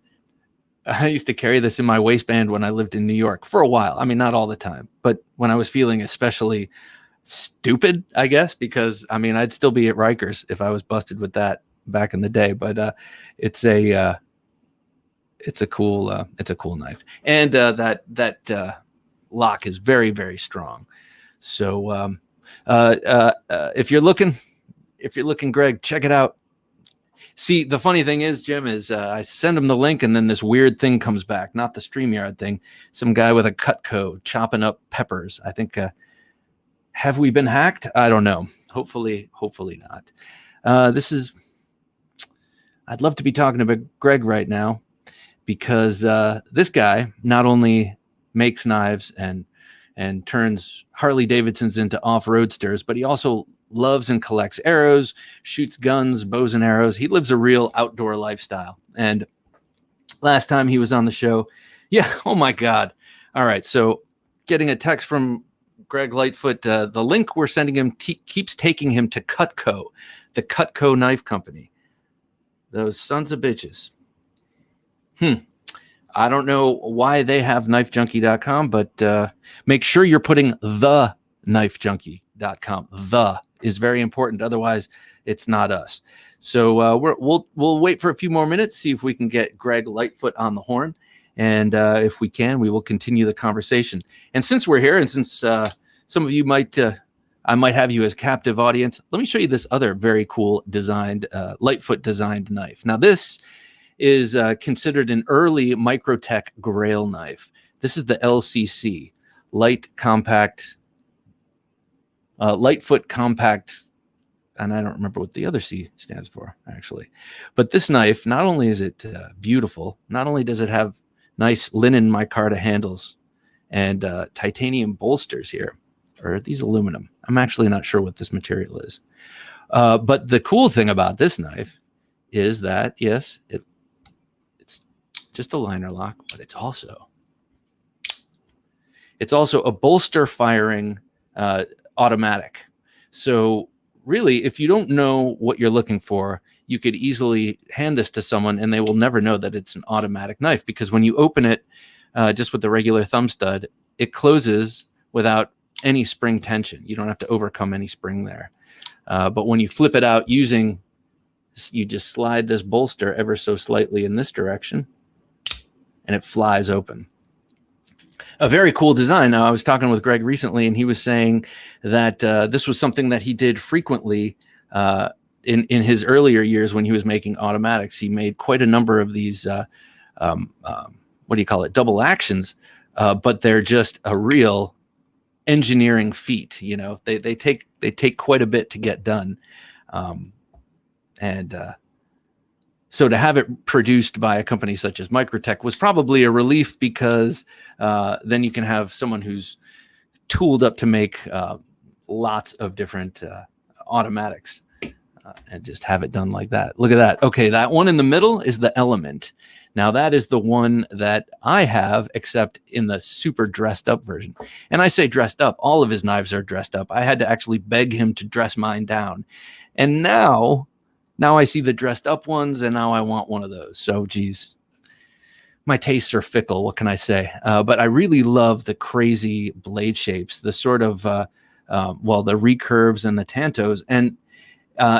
in my waistband when I lived in New York for a while. I mean, not all the time, but when I was feeling especially stupid, I guess, because I'd still be at Rikers if I was busted with that back in the day. But it's a cool knife. And that lock is very, very strong. So if you're looking, Greg, check it out. See, the funny thing is, Jim, is I send him the link, and then this weird thing comes back, not the StreamYard thing. Some guy with a Cutco chopping up peppers. I think, have we been hacked? I don't know. Hopefully not. I'd love to be talking about Greg right now, because this guy not only makes knives and turns Harley Davidsons into off-roadsters, but he also loves and collects arrows, shoots guns, bows and arrows. He lives a real outdoor lifestyle. And last time he was on the show, oh my God. All right, so getting a text from Greg Lightfoot, the link we're sending him keeps taking him to Cutco, the Cutco knife company. Those sons of bitches. I don't know why they have knifejunkie.com, but make sure you're putting the knifejunkie.com. The is very important. Otherwise, it's not us. So we'll wait for a few more minutes, see if we can get Greg Lightfoot on the horn. And if we can, we will continue the conversation. And since we're here, and since some of you I might have you as captive audience, let me show you this other very cool designed, Lightfoot designed knife. Now, this is considered an early Microtech Grail knife. This is the LCC, Lightfoot Compact, and I don't remember what the other C stands for, actually. But this knife, not only is it beautiful, not only does it have nice linen micarta handles and titanium bolsters here, or are these aluminum? I'm actually not sure what this material is. But the cool thing about this knife is that, yes, it's just a liner lock, but it's also a bolster firing automatic. So really, if you don't know what you're looking for, you could easily hand this to someone and they will never know that it's an automatic knife, because when you open it just with the regular thumb stud, it closes without any spring tension. You don't have to overcome any spring there. But when you flip it out you just slide this bolster ever so slightly in this direction, and it flies open. A very cool design. Now, I was talking with Greg recently, and he was saying that this was something that he did frequently in his earlier years when he was making automatics. He made quite a number of these, what do you call it, double actions, but they're just a real engineering feat. You know, they take quite a bit to get done, so to have it produced by a company such as Microtech was probably a relief, because then you can have someone who's tooled up to make lots of different automatics and just have it done like that. Look at that. Okay, that one in the middle is the Element. Now that is the one that I have, except in the super dressed up version. And I say dressed up, all of his knives are dressed up. I had to actually beg him to dress mine down. And now I see the dressed up ones, and now I want one of those. So, geez, my tastes are fickle. What can I say? But I really love the crazy blade shapes, the sort of, the recurves and the tantos. And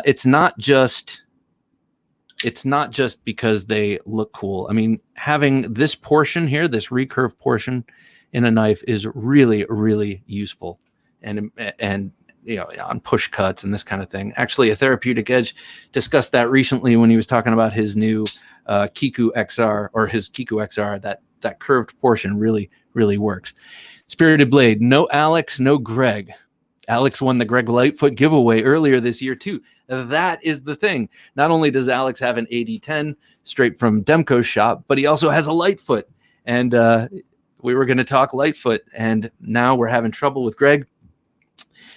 it's not just because they look cool. I mean, having this portion here, this recurve portion in a knife is really, really useful. And you know, on push cuts and this kind of thing. Actually, a Therapeutic Edge discussed that recently when he was talking about his new Kiku XR, or his Kiku XR. That curved portion really, really works. Spirited Blade, no Alex, no Greg. Alex won the Greg Lightfoot giveaway earlier this year too. That is the thing. Not only does Alex have an AD10 straight from Demko's shop, but he also has a Lightfoot. And we were going to talk Lightfoot, and now we're having trouble with Greg.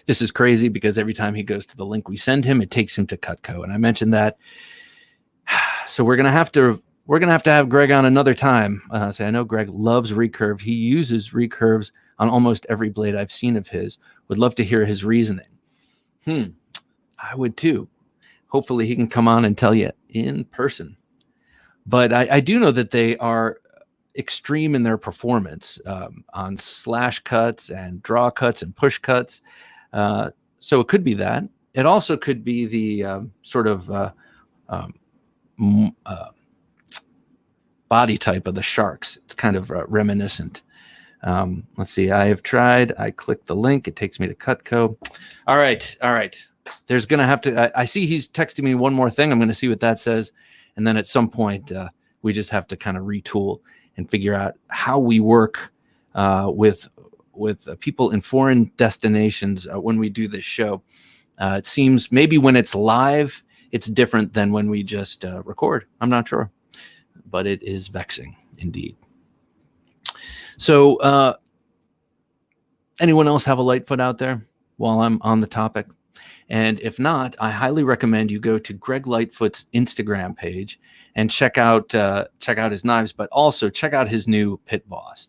This is crazy because every time he goes to the link we send him, it takes him to Cutco. And I mentioned that. So we're gonna have to have Greg on another time. I know Greg loves recurve. He uses recurves on almost every blade I've seen of his. Would love to hear his reasoning. I would too. Hopefully he can come on and tell you in person. But I do know that they are extreme in their performance on slash cuts and draw cuts and push cuts. So it could be that. It also could be the sort of body type of the Sharks. It's kind of reminiscent. Let's see. I have tried. I click the link. It takes me to Cutco. All right. There's going to have to, I see he's texting me one more thing. I'm going to see what that says. And then at some point, we just have to kind of retool and figure out how we work with people in foreign destinations when we do this show. It seems maybe when it's live, it's different than when we just record. I'm not sure, but it is vexing indeed. So anyone else have a Lightfoot out there while I'm on the topic? And if not, I highly recommend you go to Greg Lightfoot's Instagram page and check out his knives, but also check out his new Pit Boss.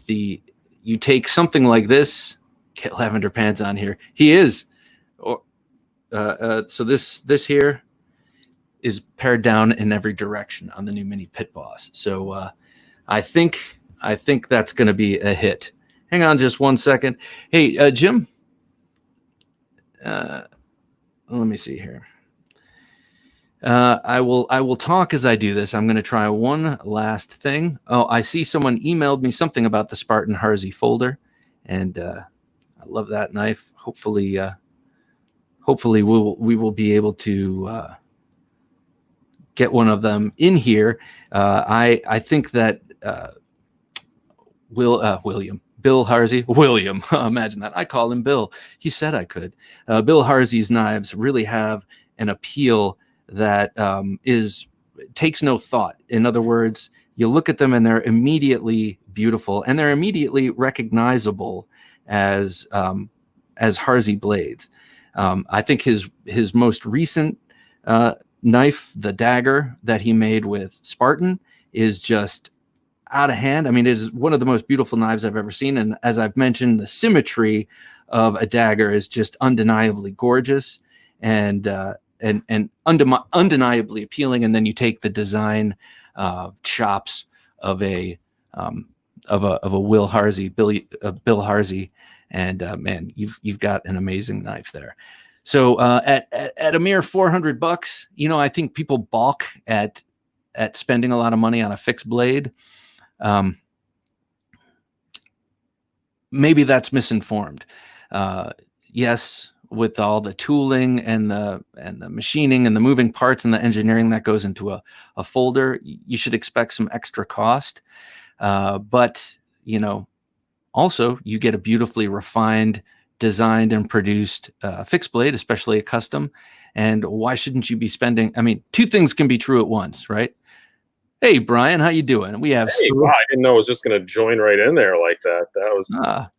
You take something like this. Get Lavender Pants on here. He is. So this here is pared down in every direction on the new mini Pit Boss. So I think that's going to be a hit. Hang on just one second. Hey, Jim. Let me see here. I will talk as I do this. I'm going to try one last thing. Oh, I see someone emailed me something about the Spartan Harzy folder, and I love that knife. Hopefully we will be able to get one of them in here. I think that Bill Harzy, William, imagine that. I call him Bill. He said I could. Bill Harzy's knives really have an appeal that takes no thought. In other words, you look at them and they're immediately beautiful, and they're immediately recognizable as Harzy blades. I think his most recent knife, the dagger that he made with Spartan, is just out of hand. I mean, it is one of the most beautiful knives I've ever seen. And as I've mentioned, the symmetry of a dagger is just undeniably gorgeous and undeniably appealing. And then you take the design chops of a of a Bill Harsey, and man, you've got an amazing knife there. So at a mere $400, I think people balk at spending a lot of money on a fixed blade. Maybe that's misinformed. Yes, with all the tooling and the machining and the moving parts and the engineering that goes into a folder, you should expect some extra cost. But also you get a beautifully refined, designed and produced fixed blade, especially a custom. And why shouldn't you be spending? I mean, two things can be true at once, right? Hey, Brian, how you doing? We have wow, I didn't know I was just going to join right in there like that. That was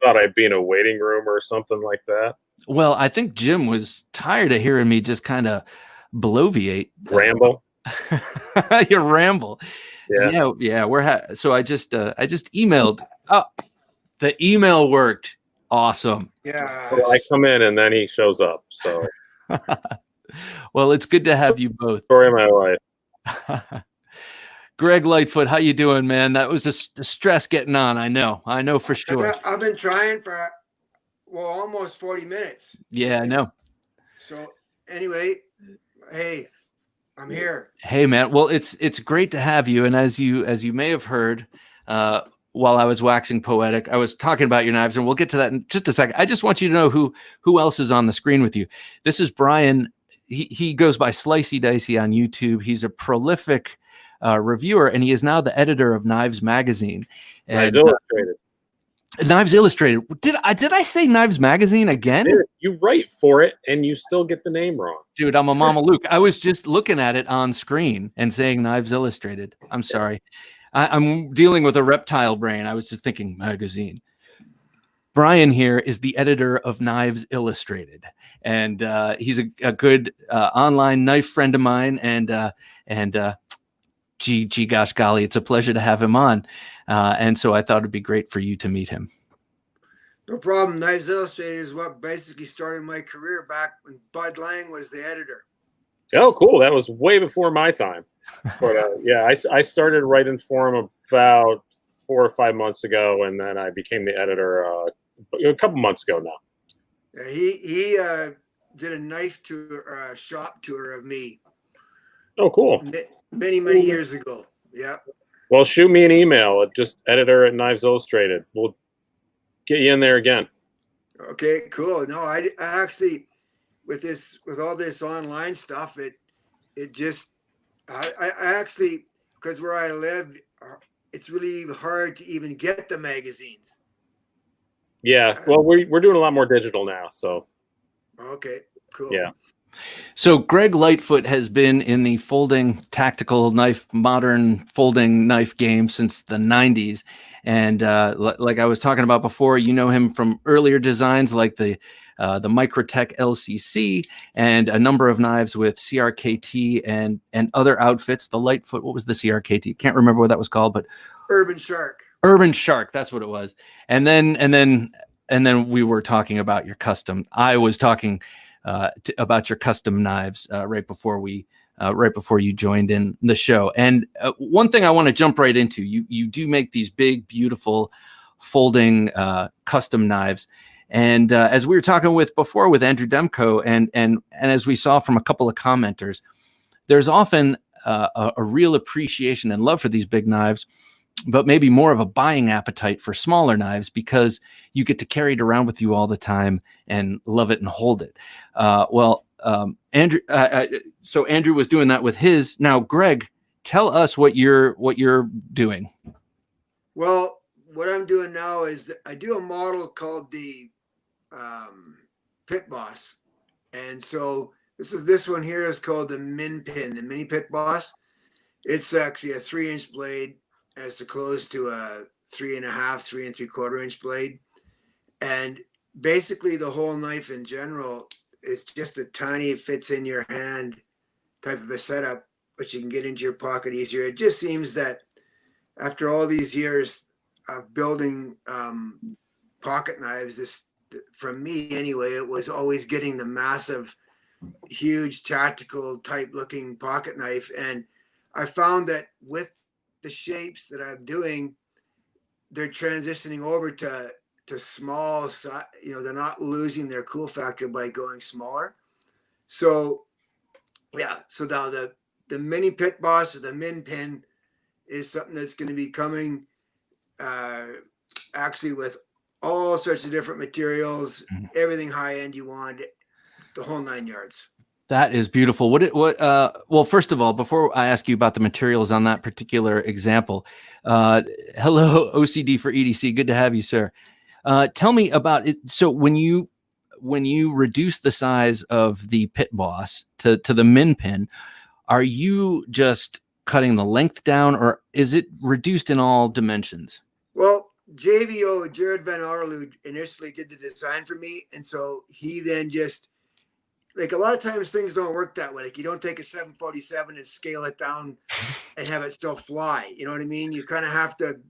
thought I'd be in a waiting room or something like that. Well, I think Jim was tired of hearing me just kind of bloviate, ramble. You ramble. Yeah. So I just emailed. Oh, the email worked. Awesome. Yeah. Well, I come in and then he shows up. So. Well, it's good to have you both. Story of my life. Greg Lightfoot, how you doing, man? That was a stress getting on. I know for sure. I've been trying for almost 40 minutes. Yeah, I know. So anyway, hey, I'm here. Hey, man. Well, it's great to have you. And as you may have heard, while I was waxing poetic, I was talking about your knives, and we'll get to that in just a second. I just want you to know who else is on the screen with you. This is Brian. He goes by Slicey Dicey on YouTube. He's a prolific reviewer, and he is now the editor of Knives Magazine. And, Knives Illustrated. Knives Illustrated. Did I say Knives Magazine again? Dude, you write for it, and you still get the name wrong. Dude, I'm a Mama Luke. I was just looking at it on screen and saying Knives Illustrated. I'm sorry. I'm dealing with a reptile brain. I was just thinking magazine. Brian here is the editor of Knives Illustrated, and he's a good online knife friend of mine, and gee, gosh, golly, it's a pleasure to have him on. And so I thought it'd be great for you to meet him. No problem. Knives Illustrated is what basically started my career back when Bud Lang was the editor. Oh, cool. That was way before my time. But I started writing for him about 4 or 5 months ago, and then I became the editor a couple months ago now. Yeah, he did a knife tour, shop tour of me. Oh, cool. Many years ago. Yeah. Well, shoot me an email at just editor at Knives Illustrated. We'll get you in there again. Okay, cool. No, I actually, with all this online stuff, it just, I actually, because where I live, it's really hard to even get the magazines. Yeah. Well, we're doing a lot more digital now. So. Okay, cool. Yeah. So Greg Lightfoot has been in the folding tactical knife, modern folding knife game since the 90s. And like I was talking about before, you know him from earlier designs like the Microtech LCC and a number of knives with CRKT and other outfits. The Lightfoot, what was the CRKT? Can't remember what that was called, but Urban Shark. Urban Shark, that's what it was. And then we were talking about your custom. I was talking about your custom knives right before you joined in the show. And one thing I want to jump right into, you do make these big, beautiful folding custom knives. And as we were talking before with Andrew Demko, and as we saw from a couple of commenters, there's often a real appreciation and love for these big knives, but maybe more of a buying appetite for smaller knives because you get to carry it around with you all the time and love it and hold it. Andrew, so Andrew was doing that with his. Now, Greg, tell us what you're doing. Well, what I'm doing now is I do a model called the Pit Boss. And so this one here is called the Min Pin, the Mini Pit Boss. It's actually a 3-inch blade as opposed to a 3.5, 3 3/4 inch blade. And basically the whole knife in general is just a tiny fits in your hand type of a setup, but you can get into your pocket easier. It just seems that after all these years of building pocket knives, this, from me anyway, it was always getting the massive, huge tactical type looking pocket knife. And I found that with the shapes that I'm doing, they're transitioning over to small, they're not losing their cool factor by going smaller. So yeah, so now the mini pit boss or the min pin is something that's going to be coming actually with all sorts of different materials, everything high end you want, the whole 9 yards. That is beautiful. Well, first of all, before I ask you about the materials on that particular example, hello, OCD for EDC. Good to have you, sir. Tell me about it. So when you reduce the size of the pit boss to the min pin, are you just cutting the length down, or is it reduced in all dimensions? Well, JVO, Jared Van Arloo, initially did the design for me. And so he then just, like, a lot of times things don't work that way. Like, you don't take a 747 and scale it down and have it still fly. You know what I mean? You kind of have to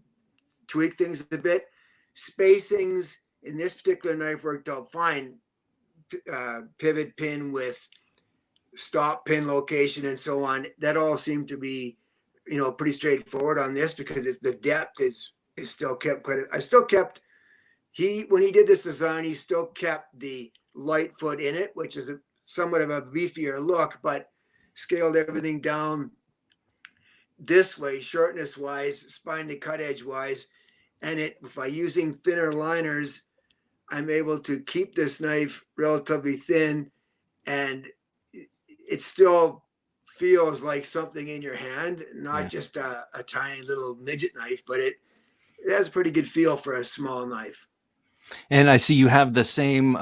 tweak things a bit. Spacings in this particular knife worked out fine. Pivot pin with stop pin location and so on. That all seemed to be, pretty straightforward on this, because the depth is still kept when he did this design, he still kept the Lightfoot in it, which is somewhat of a beefier look, but scaled everything down this way, shortness wise, spine to cut edge wise. And by using thinner liners, I'm able to keep this knife relatively thin, and it still feels like something in your hand, not just a tiny little midget knife, but it has a pretty good feel for a small knife. And I see you have the same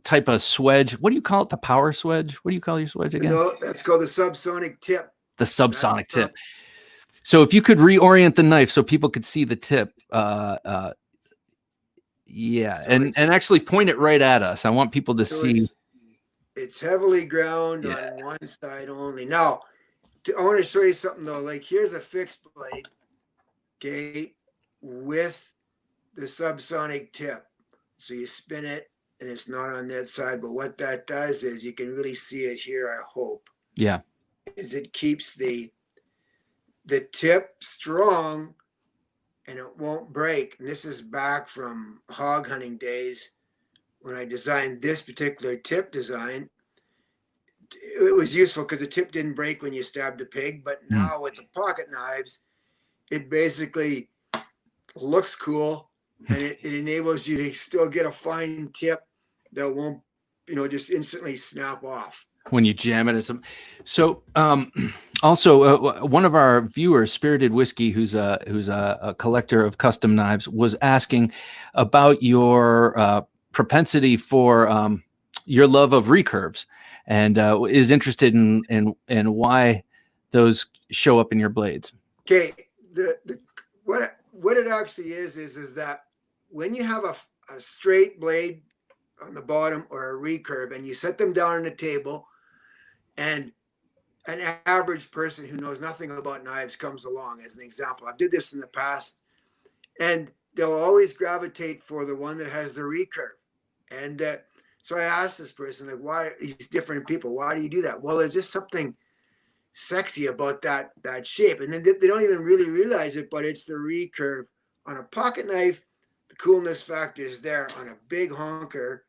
type of swedge. What do you call it? The power swedge? What do you call your swedge again? No, that's called the subsonic tip. The subsonic tip. So if you could reorient the knife so people could see the tip, and actually point it right at us. I want people to see. It's heavily ground on one side only. Now, I want to show you something though. Like, here's a fixed blade, okay, with the subsonic tip. So you spin it and it's not on that side. But what that does is, you can really see it here, I hope. Yeah. Is it keeps the tip strong and it won't break. And this is back from hog hunting days when I designed this particular tip design. It was useful because the tip didn't break when you stabbed a pig. But now with the pocket knives, it basically looks cool, and it enables you to still get a fine tip that won't, just instantly snap off when you jam it. So also one of our viewers, Spirited Whiskey, who's a collector of custom knives, was asking about your propensity for your love of recurves, and is interested in why those show up in your blades. Okay, what it actually is that when you have a straight blade on the bottom or a recurve, and you set them down on the table, and an average person who knows nothing about knives comes along, as an example. I've did this in the past, and they'll always gravitate for the one that has the recurve. And so I asked this person, like, why, these different people, why do you do that? Well, there's just something sexy about that shape. And then they don't even really realize it, but it's the recurve. On a pocket knife, the coolness factor is there. On a big honker,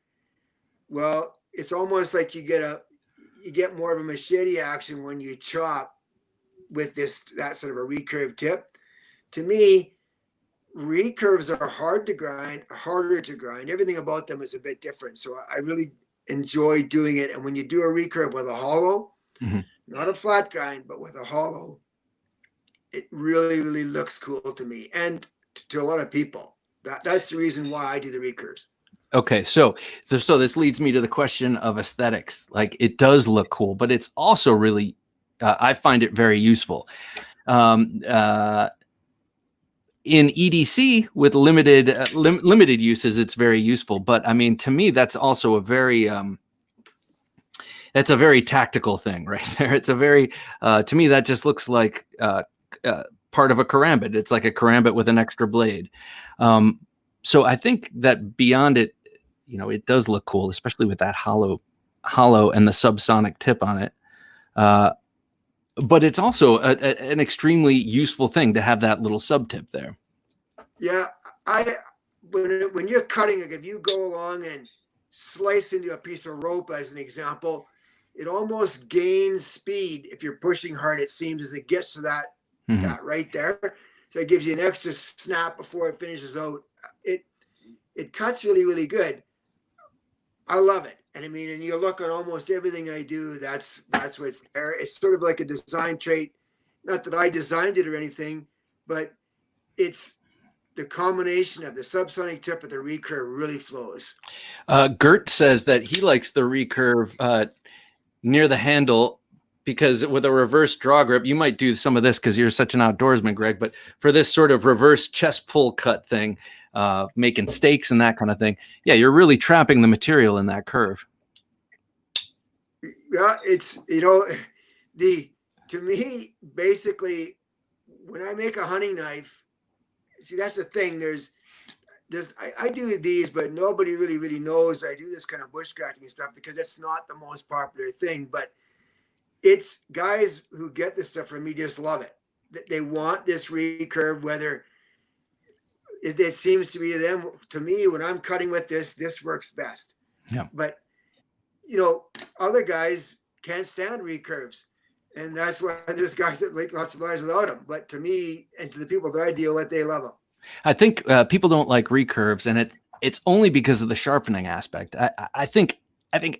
well, it's almost like you get more of a machete action when you chop with that sort of a recurve tip. To me, recurves are harder to grind. Everything about them is a bit different. So I really enjoy doing it. And when you do a recurve with a hollow, not a flat grind, but with a hollow, it really, really looks cool to me and to a lot of people. That's the reason why I do the recurves. Okay, so this leads me to the question of aesthetics. Like, it does look cool, but it's also really, I find it very useful. In EDC with limited uses, it's very useful. But I mean, to me, that's also a very tactical thing right there. It's a very, to me, that just looks like part of a karambit. It's like a karambit with an extra blade. So I think that beyond it, it does look cool, especially with that hollow and the subsonic tip on it. But it's also an extremely useful thing to have that little sub tip there. Yeah, when you're cutting, like if you go along and slice into a piece of rope, as an example, it almost gains speed if you're pushing hard. It seems as it gets to that right there, so it gives you an extra snap before it finishes out. It cuts really, really good. I love it. And I mean, and you look at almost everything I do, that's what's there. It's sort of like a design trait. Not that I designed it or anything, but it's the combination of the subsonic tip of the recurve really flows. Gert says that he likes the recurve near the handle because with a reverse draw grip, you might do some of this because you're such an outdoorsman, Greg, but for this sort of reverse chest pull cut thing, making steaks and that kind of thing, yeah, you're really trapping the material in that curve. Yeah, it's, to me, basically, when I make a hunting knife, see, that's the thing. I do these, but nobody really knows I do this kind of bushcrafting stuff because it's not the most popular thing. But it's guys who get this stuff from me just love it. They want this recurve, whether it seems to be to them. To me, when I'm cutting with this works best. Yeah. But other guys can't stand recurves. And that's why there's guys that make lots of lives without them. But to me and to the people that I deal with, they love them. I think people don't like recurves, and it's only because of the sharpening aspect. I think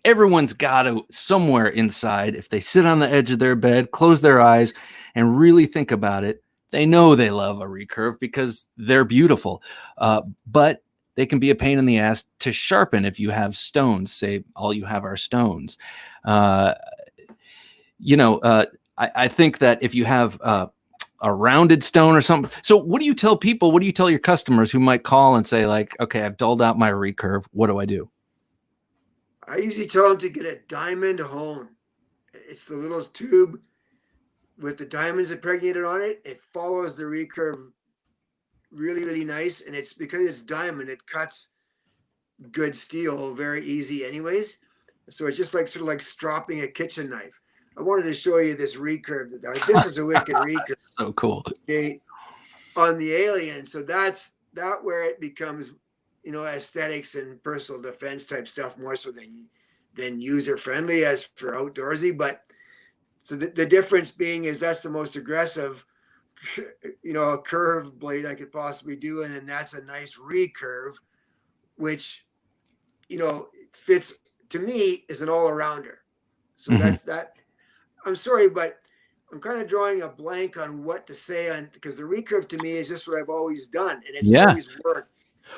everyone's got to somewhere inside, if they sit on the edge of their bed, close their eyes, and really think about it, they know they love a recurve because they're beautiful. But they can be a pain in the ass to sharpen if you have stones. Say all you have are stones. I think that if you have a rounded stone or something. So what do you tell people? What do you tell your customers who might call and say like, okay, I've dulled out my recurve. What do I do? I usually tell them to get a diamond hone. It's the little tube with the diamonds impregnated on it. It follows the recurve really, really nice. And it's because it's diamond, it cuts good steel very easy anyways. So it's just like sort of like stropping a kitchen knife. I wanted to show you this recurve. This is a wicked recurve. So cool. Okay, on the Alien. So that's where it becomes, aesthetics and personal defense type stuff more so than user friendly as for outdoorsy. But so the difference being is that's the most aggressive, a curved blade I could possibly do, and then that's a nice recurve, which fits to me is an all-arounder. So that's that. I'm sorry, but I'm kind of drawing a blank on what to say on, because the recurve to me is just what I've always done, and it's always worked.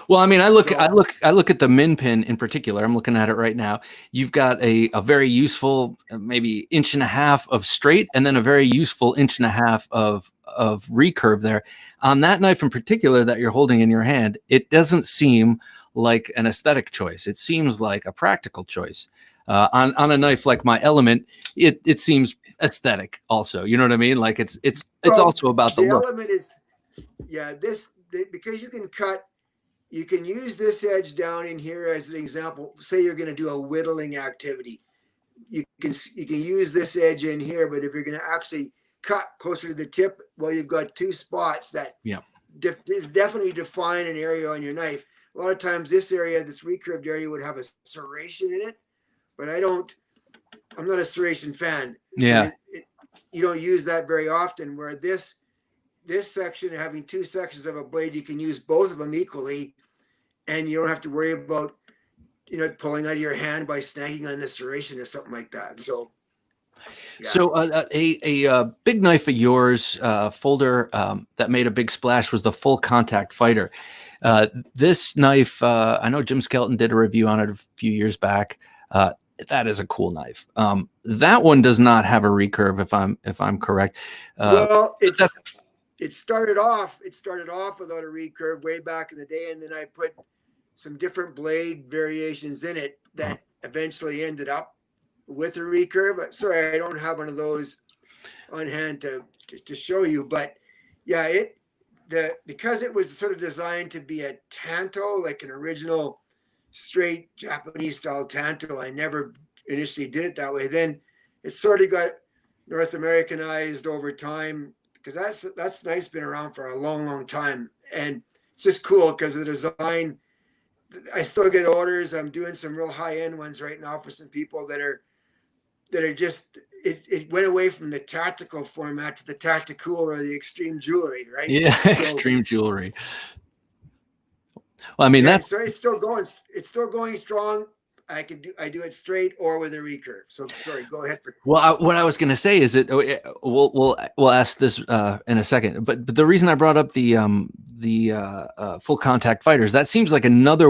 Well, I mean, I look at the min pin in particular. I'm looking at it right now. You've got a very useful, maybe 1.5 inches of straight, and then a very useful 1.5 inches of recurve there. On that knife in particular that you're holding in your hand, it doesn't seem like an aesthetic choice. It seems like a practical choice. On a knife like my Element, it seems aesthetic also. You know what I mean? Like it's also about the look. Element is, because you can use this edge down in here as an example. Say you're going to do a whittling activity. You can use this edge in here, but if you're going to actually cut closer to the tip, well, you've got two spots that definitely define an area on your knife. A lot of times this recurved area would have a serration in it, but I'm not a serration fan. Yeah. You don't use that very often, where this section, having two sections of a blade, you can use both of them equally, and you don't have to worry about, pulling out of your hand by snagging on the serration or something like that. So, yeah. So a big knife of yours, folder that made a big splash was the Full Contact Fighter. This knife, I know Jim Skelton did a review on it a few years back. That is a cool knife. That one does not have a recurve, if I'm correct. Well, it started off without a recurve way back in the day, and then I put some different blade variations in it that eventually ended up with a recurve. Sorry, I don't have one of those on hand to show you, but yeah, because it was sort of designed to be a tanto, like an original straight Japanese style tanto. I never initially did it that way. Then it sort of got North Americanized over time, because that's knife's been around for a long time, and it's just cool because of the design. I still get orders. I'm doing some real high end ones right now for some people that are just it went away from the tactical format to the tactical or the extreme jewelry, right? Yeah, So, extreme jewelry. Well, I mean, yeah, that's so it's still going. It's still going strong. I do it straight or with a recurve. So sorry, go ahead. well. What I was going to say is that we'll ask this in a second. But the reason I brought up the full contact fighters, that seems like another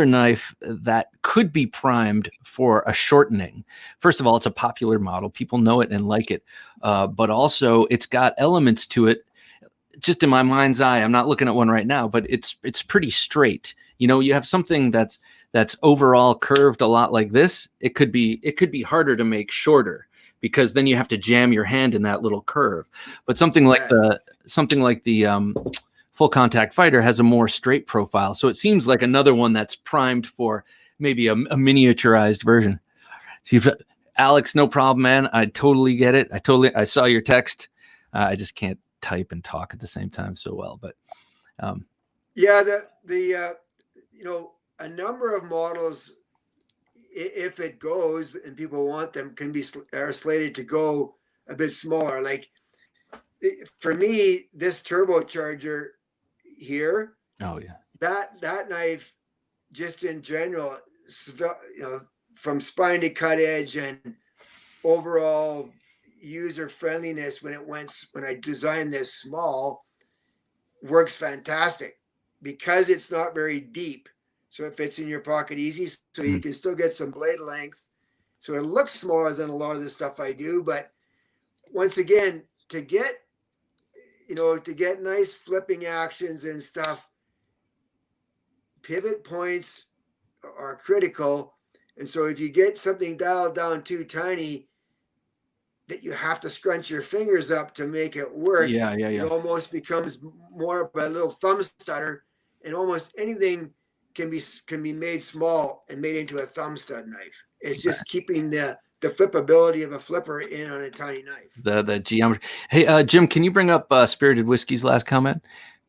knife that could be primed for a shortening. First of all, it's a popular model; people know it and like it. But also, it's got elements to it. Just in my mind's eye, I'm not looking at one right now, but it's pretty straight. You know, you have something that's overall curved a lot like this. It could be harder to make shorter because then you have to jam your hand in that little curve. But something like the full contact fighter has a more straight profile. So it seems like another one that's primed for maybe a miniaturized version. So Alex, no problem, man. I totally get it. I saw your text. I just can't type and talk at the same time so well, but yeah, you know, a number of models, if it goes and people want them, are slated to go a bit smaller. Like for me, this turbocharger here, oh yeah, that knife, just in general, you know, from spine to cut edge and overall user friendliness when I designed this small, works fantastic because it's not very deep, so it fits in your pocket easy, so you can still get some blade length. So it looks smaller than a lot of the stuff I do, but once again, to get nice flipping actions and stuff, pivot points are critical. And so if you get something dialed down too tiny that you have to scrunch your fingers up to make it work, it almost becomes more of a little thumb stutter, and almost anything can be made small and made into a thumb stud knife. It's just keeping the flippability of a flipper in on a tiny knife. The geometry. Hey, Jim, can you bring up Spirited Whiskey's last comment?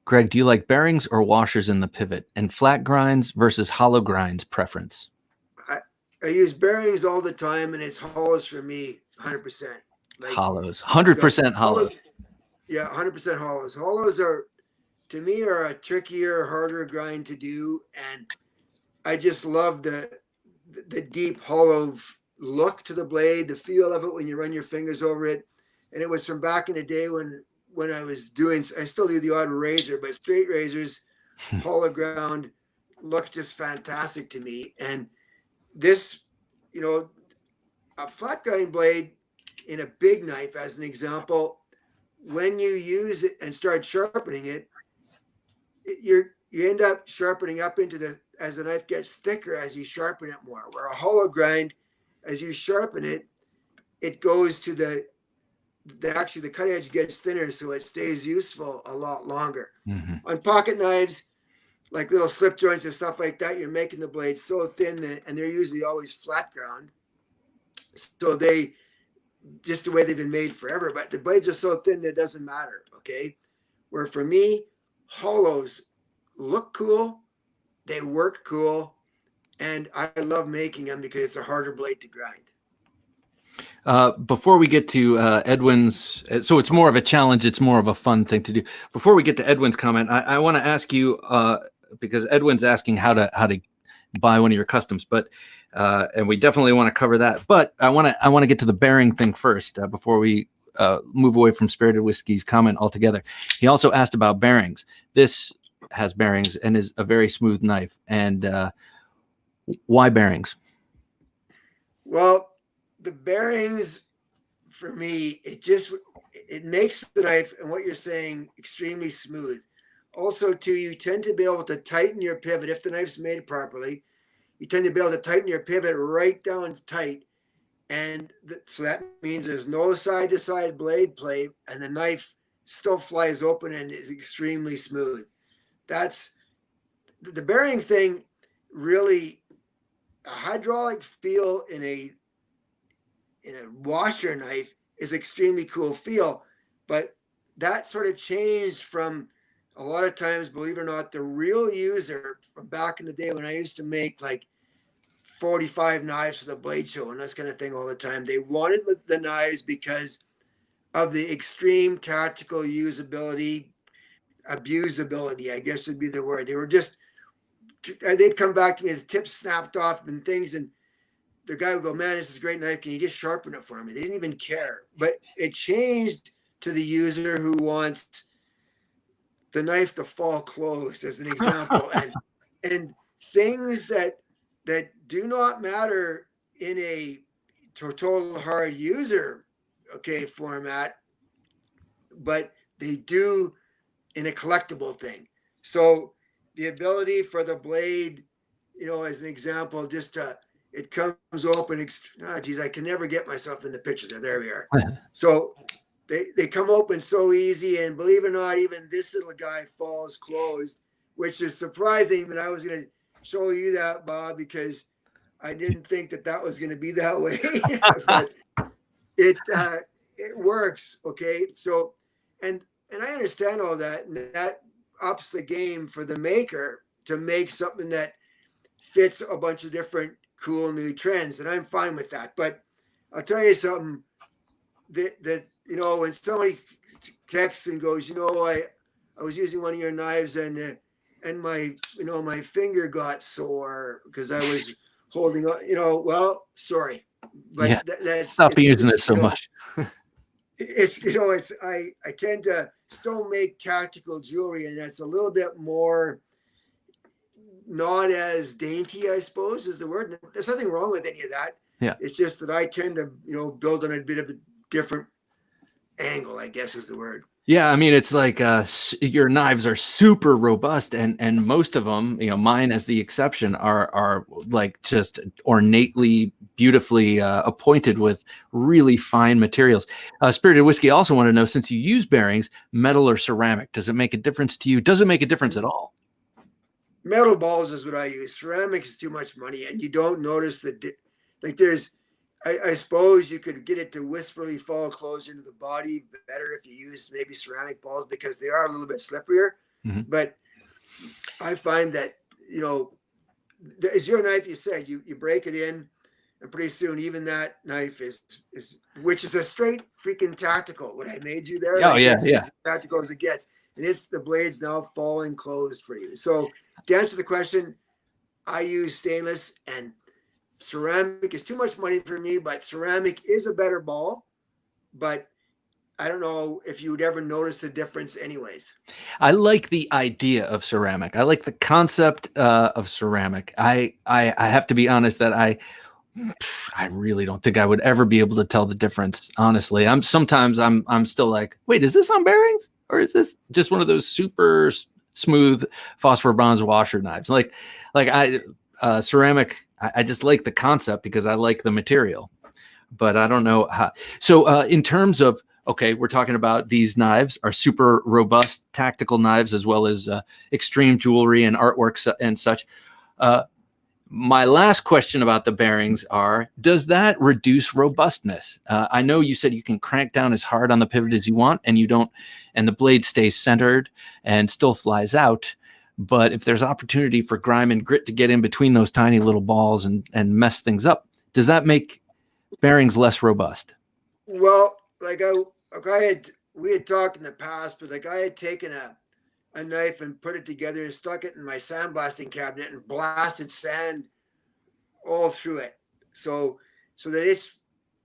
Greg, do you like bearings or washers in the pivot, and flat grinds versus hollow grinds preference? I use bearings all the time, and it's hollows for me, 100%. Like, hollows, 100% hollows. Yeah, 100% hollows. Hollows are, to me, are a trickier, harder grind to do, and I just love the deep hollow look to the blade, the feel of it when you run your fingers over it. And it was from back in the day when I still do the odd razor, but straight razors, hollow ground look just fantastic to me. And this, you know, a flat grind blade in a big knife, as an example, when you use it and start sharpening it, you end up sharpening up as the knife gets thicker as you sharpen it more. Where a hollow grind, as you sharpen it, it goes to the cut edge gets thinner, so it stays useful a lot longer. On pocket knives, like little slip joints and stuff like that, you're making the blade so thin and they're usually always flat ground. So they, just the way they've been made forever, but the blades are so thin that it doesn't matter, okay? Where for me, hollows look cool, they work cool, and I love making them because it's a harder blade to grind. Before we get to Edwin's, so it's more of a challenge, it's more of a fun thing to do. Before we get to Edwin's comment, I want to ask you, because Edwin's asking how to buy one of your customs, but and we definitely want to cover that. But I want to get to the bearing thing first before we move away from Spirited Whiskey's comment altogether. He also asked about bearings. This has bearings and is a very smooth knife. And why bearings? Well, the bearings, for me, it makes the knife and what you're saying extremely smooth. Also, too, you tend to be able to tighten your pivot if the knife's made properly. You tend to be able to tighten your pivot right down tight, and so that means there's no side-to-side blade play, and the knife still flies open and is extremely smooth. That's the bearing thing. Really, a hydraulic feel in a washer knife is extremely cool feel, but that sort of changed from a lot of times, believe it or not, the real user from back in the day when I used to make like 45 knives for the blade show and this kind of thing all the time, they wanted the knives because of the extreme tactical usability, abusability, I guess would be the word. They were just, they'd come back to me, the tips snapped off and things, and the guy would go, man, this is a great knife. Can you just sharpen it for me? They didn't even care. But it changed to the user who wants the knife to fall closed, as an example. and things that do not matter in a total hard user, okay, format, but they do in a collectible thing. So the ability for the blade, as an example, just to, it comes open. Geez, I can never get myself in the picture. There we are. So they come open so easy, and believe it or not, even this little guy falls closed, which is surprising. But I was going to show you that, Bob, because I didn't think that was going to be that way. But it works. Okay, so and I understand all that, and that ups the game for the maker to make something that fits a bunch of different cool new trends, and I'm fine with that. But I'll tell you something that when somebody texts and goes, I was using one of your knives and my my finger got sore because I was holding on, well, sorry, but Yeah. that's Stop using it so much. It's I tend to still make tactical jewelry, and that's a little bit more not as dainty, I suppose, is the word. There's nothing wrong with any of that. Yeah. It's just that I tend to, build on a bit of a different angle, I guess is the word. Yeah, I mean, it's like your knives are super robust, and most of them, mine as the exception, are like just ornately, beautifully appointed with really fine materials. Spirited Whiskey also want to know, since you use bearings, metal or ceramic, does it make a difference to you? Does it make a difference at all? Metal balls is what I use. Ceramic is too much money, and you don't notice like there's. I suppose you could get it to whisperly fall closer into the body better if you use maybe ceramic balls because they are a little bit slipperier. Mm-hmm. But I find that, as your knife, you said, you break it in, and pretty soon even that knife is which is a straight freaking tactical. What I made you there, oh yeah, it's as tactical as it gets, and it's the blade's now falling closed for you. So to answer the question, I use stainless, and ceramic is too much money for me, but ceramic is a better ball. But I don't know if you would ever notice a difference anyways. I like the idea of ceramic. I like the concept of ceramic. I have to be honest that I really don't think I would ever be able to tell the difference. Honestly, I'm still like, wait, is this on bearings or is this just one of those super smooth phosphor bronze washer knives? Like ceramic. I just like the concept because I like the material, but I don't know how. So in terms of, okay, we're talking about these knives are super robust tactical knives, as well as extreme jewelry and artwork and such. My last question about the bearings are, does that reduce robustness? I know you said you can crank down as hard on the pivot as you want, and the blade stays centered and still flies out. But if there's opportunity for grime and grit to get in between those tiny little balls and mess things up, does that make bearings less robust? Well, we had talked in the past, but I had taken a knife and put it together and stuck it in my sandblasting cabinet and blasted sand all through it. So that it's,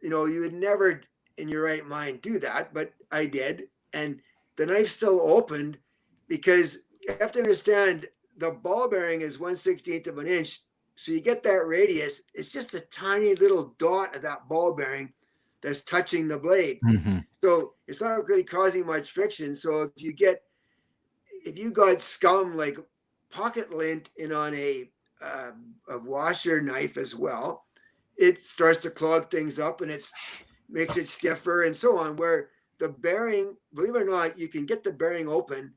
you would never in your right mind do that, but I did. And the knife still opened because you have to understand the ball bearing is 1/16 of an inch. So you get that radius. It's just a tiny little dot of that ball bearing that's touching the blade. Mm-hmm. So it's not really causing much friction. So if you got scum like pocket lint in on a washer knife as well, it starts to clog things up and makes it stiffer and so on, where the bearing, believe it or not, you can get the bearing open.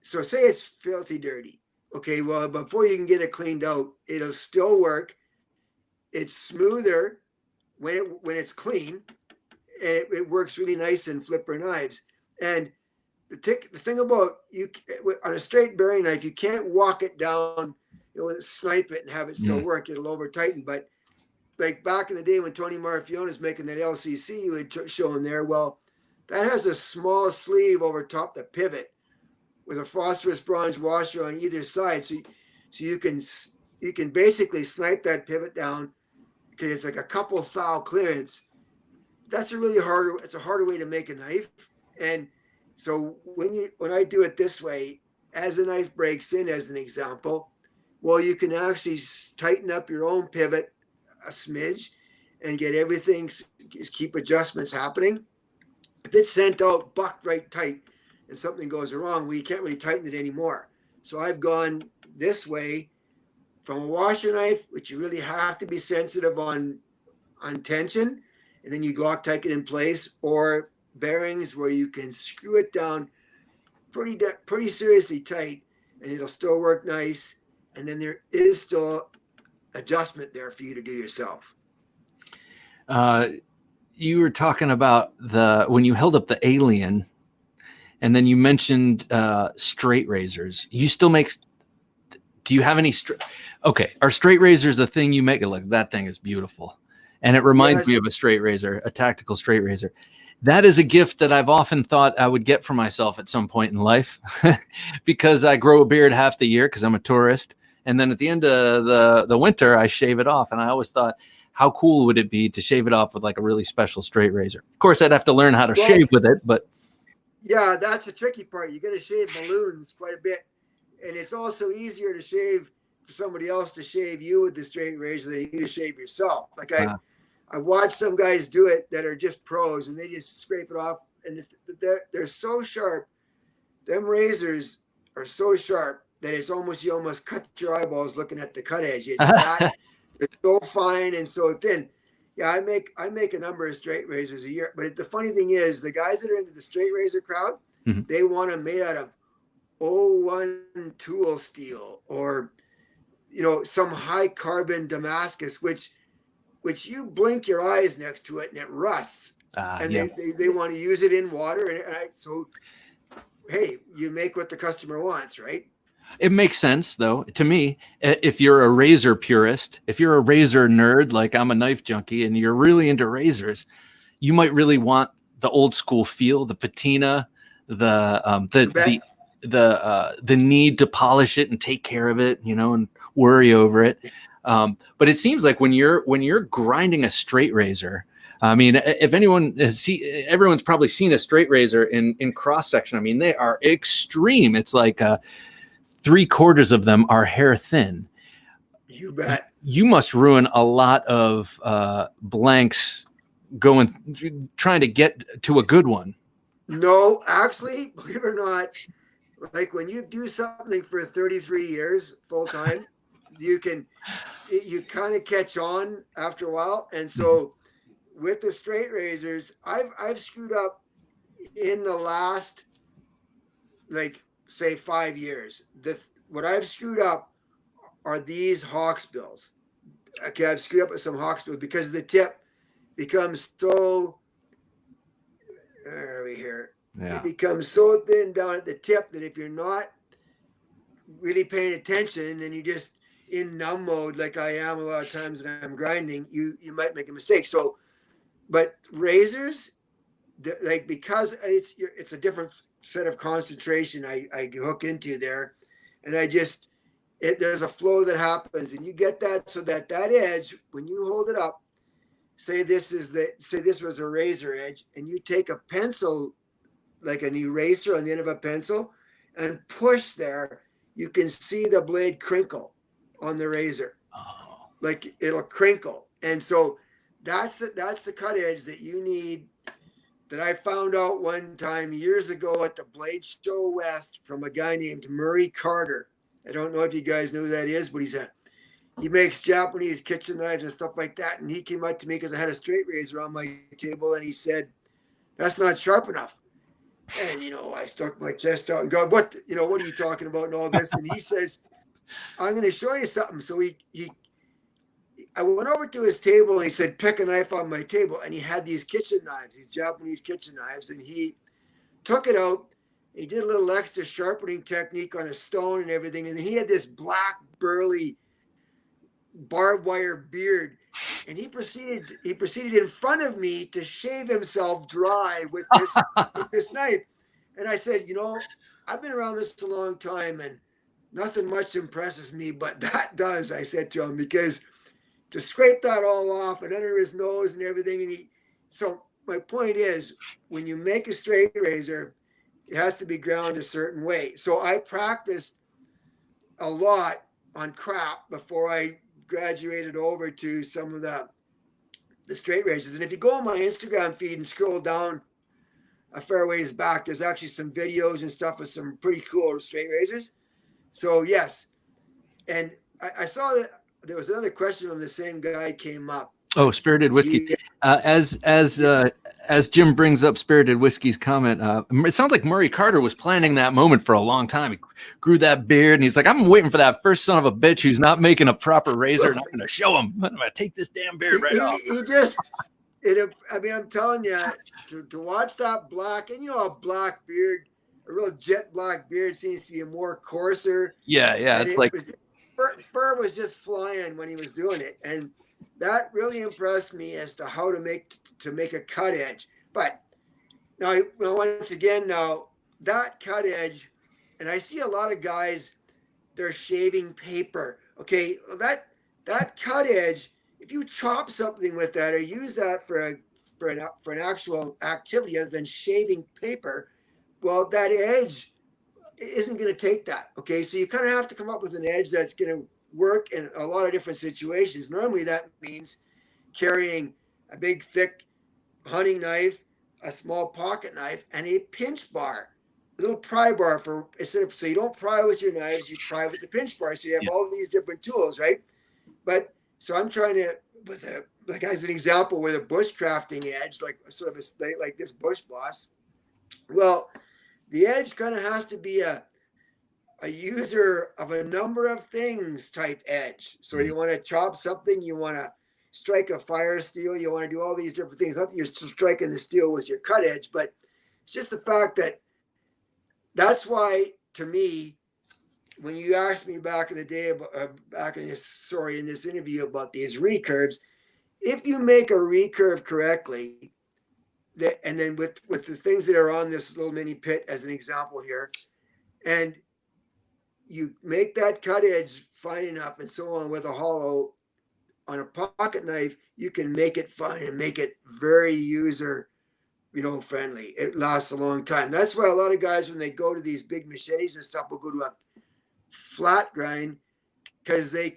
So say it's filthy dirty. Okay, well, before you can get it cleaned out, it'll still work. It's smoother when it's clean, and it works really nice in flipper knives. And the thing about you on a straight bearing knife, you can't walk it down, snipe it and have it still work. It'll over tighten. But like back in the day when Tony Marfione is making that LCC you had shown there, well, that has a small sleeve over top the pivot with a phosphorus bronze washer on either side. So you can basically snipe that pivot down because it's like a couple thou clearance. It's a harder way to make a knife. And so when I do it this way, as a knife breaks in, as an example, well, you can actually tighten up your own pivot a smidge and get everything, keep adjustments happening. If it's sent out bucked right tight and something goes wrong, we can't really tighten it anymore. So I've gone this way from a washer knife, which you really have to be sensitive on tension, and then you Loctite it in place, or bearings where you can screw it down pretty seriously tight and it'll still work nice. And then there is still adjustment there for you to do yourself. You were talking about when you held up the Alien, and then you mentioned straight razors. You still make? Do you have any straight? Okay, are straight razors the thing you make? Like that thing is beautiful, and it reminds me of a straight razor, a tactical straight razor. That is a gift that I've often thought I would get for myself at some point in life, because I grow a beard half the year because I'm a tourist, and then at the end of the winter I shave it off, and I always thought, how cool would it be to shave it off with like a really special straight razor? Of course, I'd have to learn how to shave with it, but yeah, that's the tricky part. You got to shave balloons quite a bit, and it's also easier to shave for somebody else to shave you with the straight razor than you to shave yourself. Like I watch some guys do it that are just pros, and they just scrape it off, and they're so sharp. Them razors are so sharp that you almost cut your eyeballs looking at the cut edge. It's that. It's so fine and so thin. Yeah, I make a number of straight razors a year. But the funny thing is, the guys that are into the straight razor crowd, they want them made out of 01 tool steel or some high carbon Damascus, which you blink your eyes next to it and it rusts. They want to use it in water. So hey, you make what the customer wants, right? It makes sense, though, to me. If you're a razor purist, if you're a razor nerd, like I'm a knife junkie, and you're really into razors, you might really want the old school feel, the patina, the need to polish it and take care of it, and worry over it. But it seems like when you're grinding a straight razor, I mean, if anyone everyone's probably seen a straight razor in cross section. I mean, they are extreme. It's like 3/4 of them are hair thin. You bet. You must ruin a lot of blanks trying to get to a good one. No, actually, believe it or not, like when you do something for 33 years full time, you kind of catch on after a while. And so with the straight razors, I've screwed up in the last, like, say 5 years. What I've screwed up are these hawksbills. Okay, I've screwed up with some hawksbills because the tip becomes so. Where are we here? Yeah. It becomes so thin down at the tip that if you're not really paying attention and you just in numb mode like I am a lot of times when I'm grinding, you might make a mistake. So, but razors, like, because it's a different set of concentration I hook into there, and there's a flow that happens, and you get that so that edge, when you hold it up, say this was a razor edge, and you take a pencil, like an eraser on the end of a pencil, and push there, you can see the blade crinkle on the razor. Oh. Like it'll crinkle. And so that's the cut edge that you need, that I found out one time years ago at the Blade Show West from a guy named Murray Carter. I don't know if you guys know who that is, but he makes Japanese kitchen knives and stuff like that. And he came up to me because I had a straight razor on my table, and he said, "That's not sharp enough." And I stuck my chest out and go, "What? What are you talking about?" and all this. And he says, "I'm going to show you something." So I went over to his table, and he said, "Pick a knife on my table." And he had these kitchen knives, these Japanese kitchen knives. And he took it out, He did a little extra sharpening technique on a stone and everything. And he had this black, burly, barbed wire beard. And he proceeded in front of me to shave himself dry with this knife. And I said, I've been around this a long time and nothing much impresses me, but that does, I said to him, because to scrape that all off and under his nose and everything. And so my point is, when you make a straight razor, it has to be ground a certain way. So I practiced a lot on crap before I graduated over to some of the straight razors. And if you go on my Instagram feed and scroll down a fair ways back, there's actually some videos and stuff with some pretty cool straight razors. So yes. And I saw that there was another question on the same guy came up. Oh, Spirited Whiskey. As Jim brings up Spirited Whiskey's comment, it sounds like Murray Carter was planning that moment for a long time. He grew that beard, and he's like, "I'm waiting for that first son of a bitch who's not making a proper razor, and I'm going to show him. I'm going to take this damn beard right off." I'm telling you, to watch that black, and a black beard, a real jet black beard seems to be a more coarser. Yeah, it's like fur was just flying when he was doing it, and that really impressed me as to how to make a cut edge. But now, once again, that cut edge, and I see a lot of guys, they're shaving paper. Okay, that cut edge, if you chop something with that or use that for an actual activity other than shaving paper, well, that edge isn't going to take that. Okay, so you kind of have to come up with an edge that's going to work in a lot of different situations. Normally that means carrying a big thick hunting knife, a small pocket knife, and a pinch bar, a little pry bar so you don't pry with your knives, you pry with the pinch bar. So you have all these different tools, right? But so I'm trying to, like as an example, with a bushcrafting edge, like sort of like this bush boss. Well, the edge kind of has to be a user of a number of things type edge. So you want to chop something, you want to strike a fire steel, you want to do all these different things. Not that you're striking the steel with your cut edge, but it's just the fact that that's why, to me, when you asked me back in the day, in this interview about these recurves, if you make a recurve correctly, and then with the things that are on this little mini pit as an example here, and you make that cut edge fine enough and so on with a hollow on a pocket knife, you can make it fine and make it very user, friendly. It lasts a long time. That's why a lot of guys, when they go to these big machetes and stuff, will go to a flat grind because it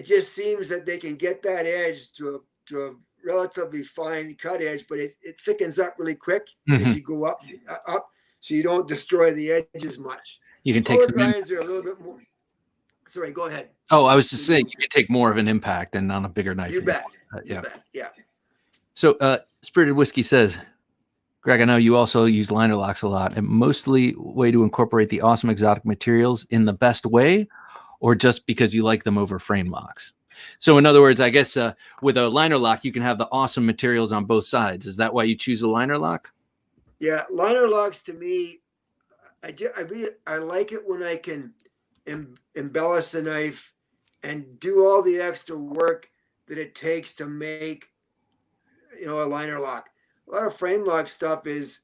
just seems that they can get that edge to a relatively fine cut edge, but it thickens up really quick as you go up, so you don't destroy the edge as much. You can take some grinds are a little bit more. Sorry, go ahead. Oh, I was just saying you can take more of an impact and on a bigger knife. You bet. Yeah. Yeah. So, Spirited Whiskey says, Greg, I know you also use liner locks a lot, and mostly way to incorporate the awesome exotic materials in the best way, or just because you like them over frame locks. So, in other words, I guess with a liner lock, you can have the awesome materials on both sides. Is that why you choose a liner lock? Yeah, liner locks to me, I like it when I can embellish a knife and do all the extra work that it takes to make, a liner lock. A lot of frame lock stuff is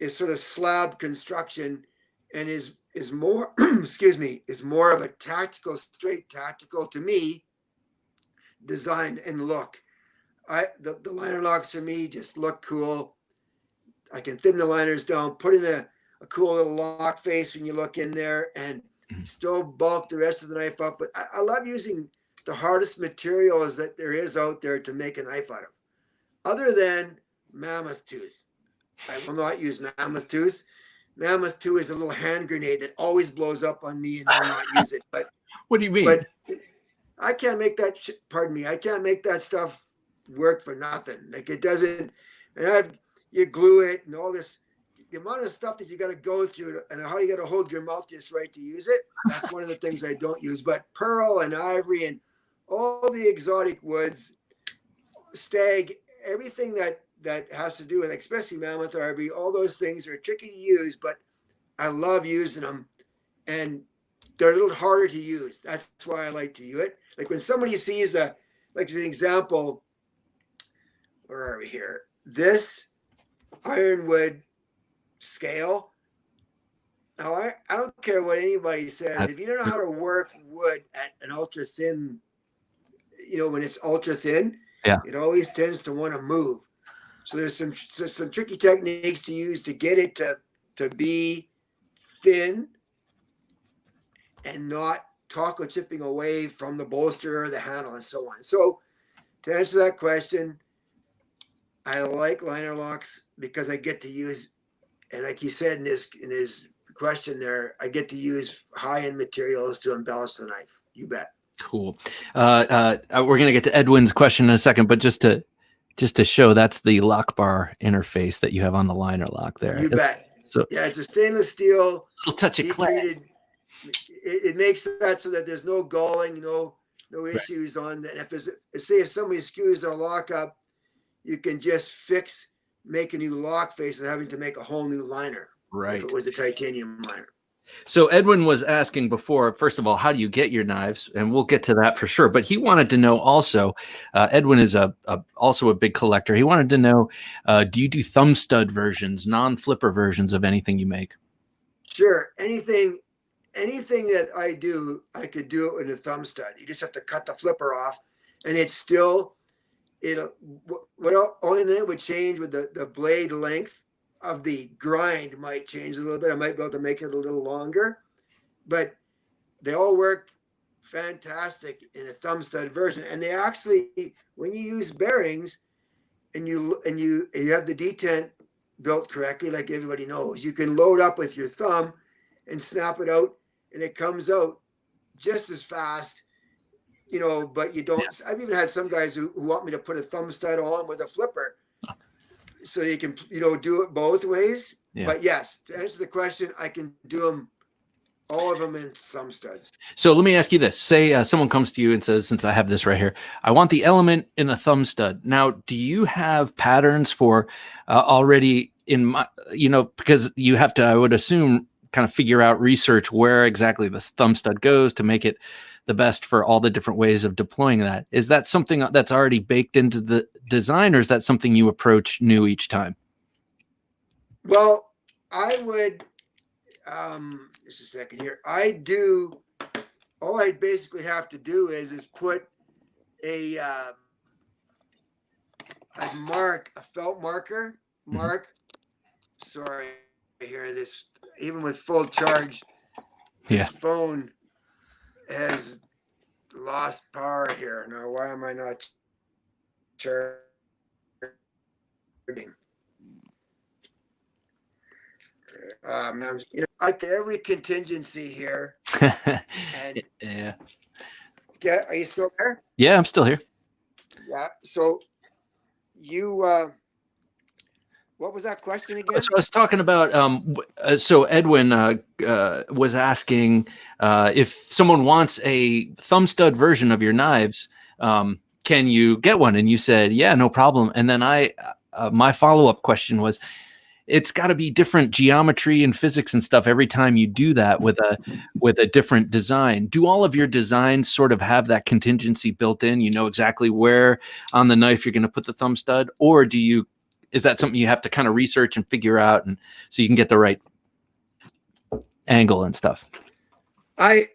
sort of slab construction and is more, is more of a straight tactical to me, design and look. The liner locks for me just look cool. I can thin the liners down, put in a cool little lock face when you look in there, and still bulk the rest of the knife up. But I love using the hardest materials that there is out there to make a knife out of, other than mammoth tooth. I will not use mammoth tooth. Mammoth tooth is a little hand grenade that always blows up on me, and I will not use it. But what do you mean? But I can't make that. I can't make that stuff work for nothing. Like it doesn't. And you glue it and all this. The amount of stuff that you got to go through and how you got to hold your mouth just right to use it. That's one of the things I don't use. But pearl and ivory and all the exotic woods, stag, everything that that has to do with, especially mammoth RB. All those things are tricky to use, but I love using them, and they're a little harder to use. That's why I like to use it. Like when somebody sees like as an example, where are we here? This ironwood scale. Now, I don't care what anybody says. If you don't know how to work wood at an ultra thin, when it's ultra thin, it always tends to want to move. So there's some tricky techniques to use to get it to be thin and not taco chipping away from the bolster or the handle and so on. So to answer that question, I like liner locks because I get to use, and like you said in his question there, I get to use high-end materials to embellish the knife. You bet. Cool. We're going to get to Edwin's question in a second, but just to show, that's the lock bar interface that you have on the liner lock there. You bet. So yeah, it's a stainless steel. Little touch of clay. It makes that so that there's no galling, no issues on that. If somebody screws their lock up, you can just make a new lock face without having to make a whole new liner. Right. If it was a titanium liner. So Edwin was asking before, first of all, how do you get your knives? And we'll get to that for sure. But he wanted to know also, Edwin is also a big collector. He wanted to know, do you do thumb stud versions, non-flipper versions of anything you make? Sure. Anything that I do, I could do it in a thumb stud. You just have to cut the flipper off, and it's still, only thing that would change with the blade length of the grind might change a little bit. I might be able to make it a little longer, but they all work fantastic in a thumb stud version. And they actually, when you use bearings and you have the detent built correctly, like everybody knows, you can load up with your thumb and snap it out, and it comes out just as fast, but you don't. Yeah. I've even had some guys who want me to put a thumb stud on with a flipper, so you can, do it both ways. Yeah. But yes, to answer the question, I can do them, all of them in thumb studs. So let me ask you this. Say someone comes to you and says, since I have this right here, I want the element in a thumb stud. Now, do you have patterns for already in my, because you have to, I would assume, kind of figure out, research where exactly the thumb stud goes to make it the best for all the different ways of deploying that. Is that something that's already baked into the design, or is that something you approach new each time? Well, I would, just a second here. All I basically have to do is put a felt marker, sorry, here, this, even with full charge, this phone has lost power here. Now, why am I not charging? I get every contingency here. And yeah. Are you still there? Yeah, I'm still here. Yeah. So you, what was that question again? So I was talking about, so Edwin was asking if someone wants a thumb stud version of your knives, can you get one? And you said, yeah, no problem. And then my follow-up question was, it's got to be different geometry and physics and stuff every time you do that with a different design. Do all of your designs sort of have that contingency built in? You know exactly where on the knife you're going to put the thumb stud, or is that something you have to kind of research and figure out, and so you can get the right angle and stuff? I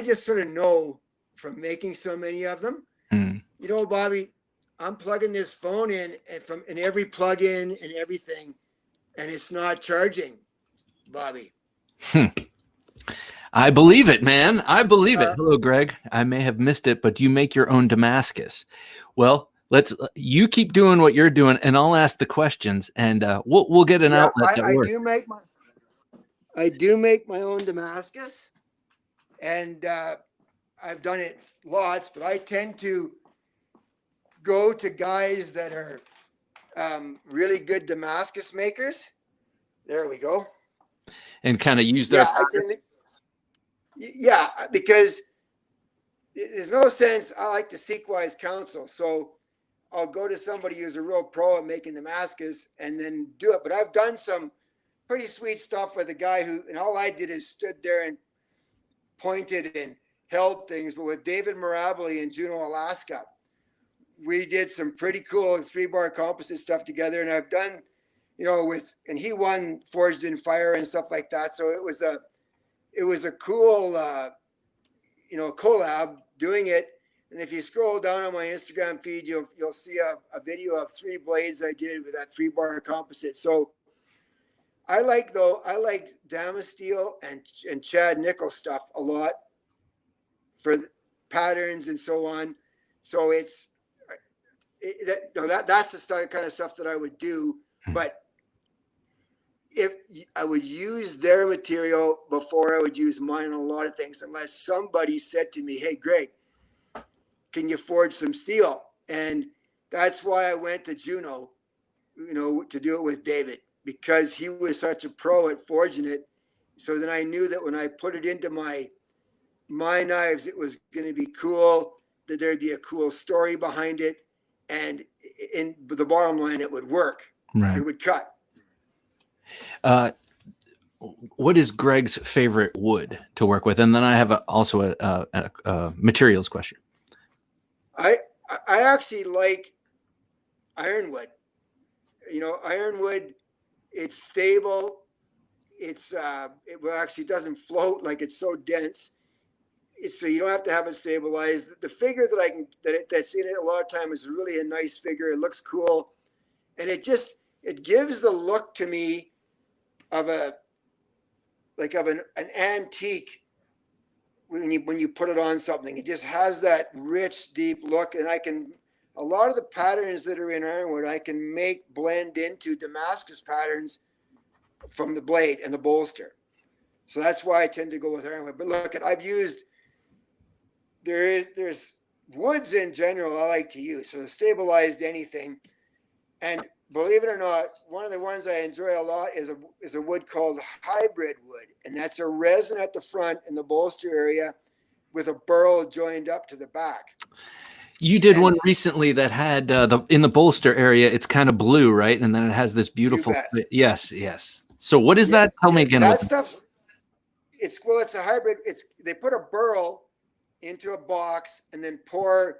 just sort of know from making so many of them. Bobby, I'm plugging this phone in and every plug-in and everything, and it's not charging, Bobby. I believe it, man. I believe it. Hello, Greg. I may have missed it, but do you make your own Damascus? Well, you keep doing what you're doing, and I'll ask the questions, and we'll get an outlet that works. I do make my own Damascus, and I've done it lots, but I tend to go to guys that are really good Damascus makers. There we go. And kind of use their... because there's no sense. I like to seek wise counsel. So I'll go to somebody who's a real pro at making Damascus and then do it. But I've done some pretty sweet stuff with a guy who, and all I did is stood there and pointed and held things. But with David Mirabile in Juneau, Alaska, we did some pretty cool 3-bar composite stuff together. And I've done, and he won Forged in Fire and stuff like that. So it was a cool, collab doing it. And if you scroll down on my Instagram feed, you'll see a video of 3 blades I did with that 3-bar composite. So I like Damasteel and Chad Nickel stuff a lot for patterns and so on. So that's the kind of stuff that I would do. But if I would use their material before I would use mine on a lot of things, unless somebody said to me, "Hey, Greg, can you forge some steel?" And that's why I went to Juneau, to do it with David, because he was such a pro at forging it. So then I knew that when I put it into my knives, it was going to be cool, that there'd be a cool story behind it. And in the bottom line, it would work. Right. It would cut. What is Greg's favorite wood to work with? And then I have also a materials question. I actually like ironwood. Ironwood, it's stable. It actually doesn't float, like it's so dense. So you don't have to have it stabilized. The figure that's in it a lot of time is really a nice figure. It looks cool, and it gives the look to me of an antique when you put it on something. It just has that rich, deep look, and a lot of the patterns that are in ironwood I can make blend into Damascus patterns from the blade and the bolster. So that's why I tend to go with ironwood. But look, I've used, there's woods in general I like to use, so stabilized anything. And believe it or not, one of the ones I enjoy a lot is a wood called hybrid wood, and that's a resin at the front in the bolster area with a burl joined up to the back. You did one recently that had in the bolster area. It's kind of blue, right? And then it has this beautiful. Yes. So what is that? Tell me again. That stuff. It's a hybrid. They put a burl into a box and then pour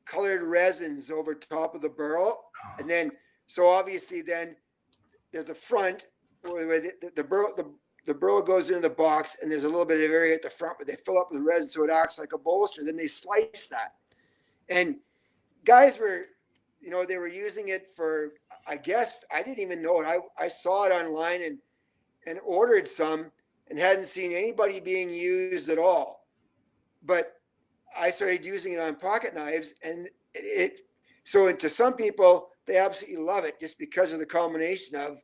colored resins over top of the burl, and then so obviously then there's a front where the burl goes into the box, and there's a little bit of area at the front where they fill up with resin so it acts like a bolster. Then they slice that. And guys were, they were using it for, I guess, I didn't even know it. I saw it online and ordered some and hadn't seen anybody being used at all. But I started using it on pocket knives, and so to some people, they absolutely love it just because of the combination of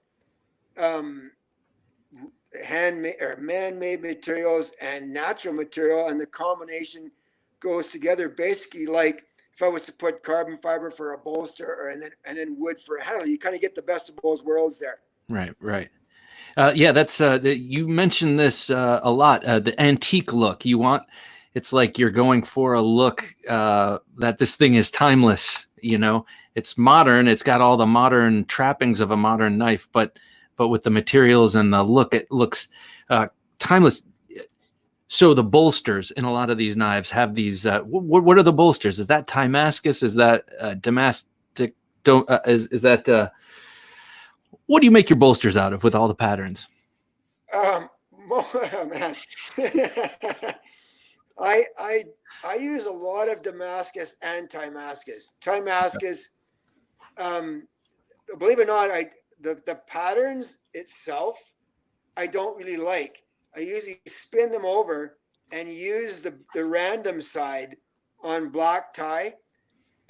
handmade or man-made materials and natural material, and the combination goes together basically like if I was to put carbon fiber for a bolster and then wood for a handle. You kind of get the best of both worlds there. Right. Yeah, that's you mentioned this a lot. The antique look. It's like you're going for a look that this thing is timeless. It's modern. It's got all the modern trappings of a modern knife, but with the materials and the look, it looks timeless. So the bolsters in a lot of these knives have these. What are the bolsters? Is that Damascus? Is that Damascus? Is that? What do you make your bolsters out of with all the patterns? Man, I use a lot of Damascus and Damascus. Damascus, believe it or not, the patterns itself I don't really like. I usually spin them over and use the random side on black tie,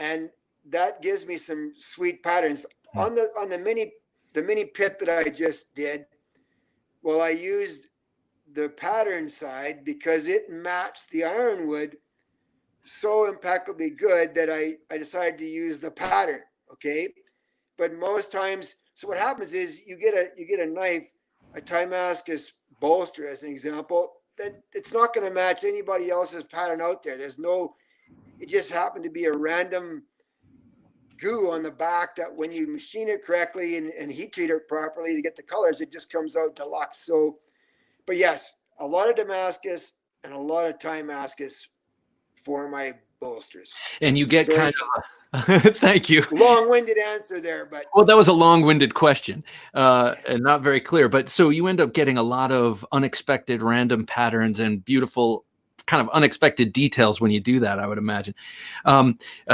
and that gives me some sweet patterns. On the mini pit that I just did, well, I used the pattern side because it matched the ironwood so impeccably good that I decided to use the pattern. Okay, but most times, so what happens is you get a knife, a Damascus bolster as an example, that it's not going to match anybody else's pattern out there. It just happened to be a random goo on the back that when you machine it correctly and heat treat it properly to get the colors, it just comes out deluxe. So, but yes, a lot of Damascus and a lot of Timascus for my bolsters. And you get So kind of thank you. Long-winded answer there, but Well, that was a long-winded question and not very clear. But so you end up getting a lot of unexpected random patterns and beautiful kind of unexpected details when you do that, I would imagine.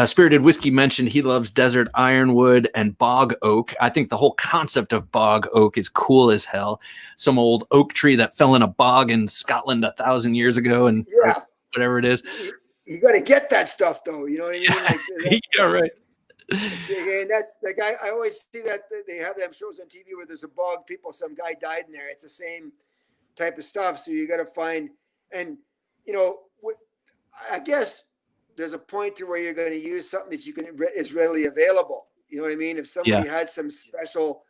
Spirited Whiskey mentioned he loves desert ironwood and bog oak. I think the whole concept of bog oak is cool as hell. Some old oak tree that fell in a bog in Scotland 1,000 years ago, and yeah, whatever it is. you got to get that stuff though. You know what I mean? Like, Yeah, right. And that's like I always see that they have them shows on TV where there's a bog, some guy died in there. It's the same type of stuff. So you got to find, and you know, I guess there's a point to where you're going to use something that is readily available. You know what I mean? If somebody had some special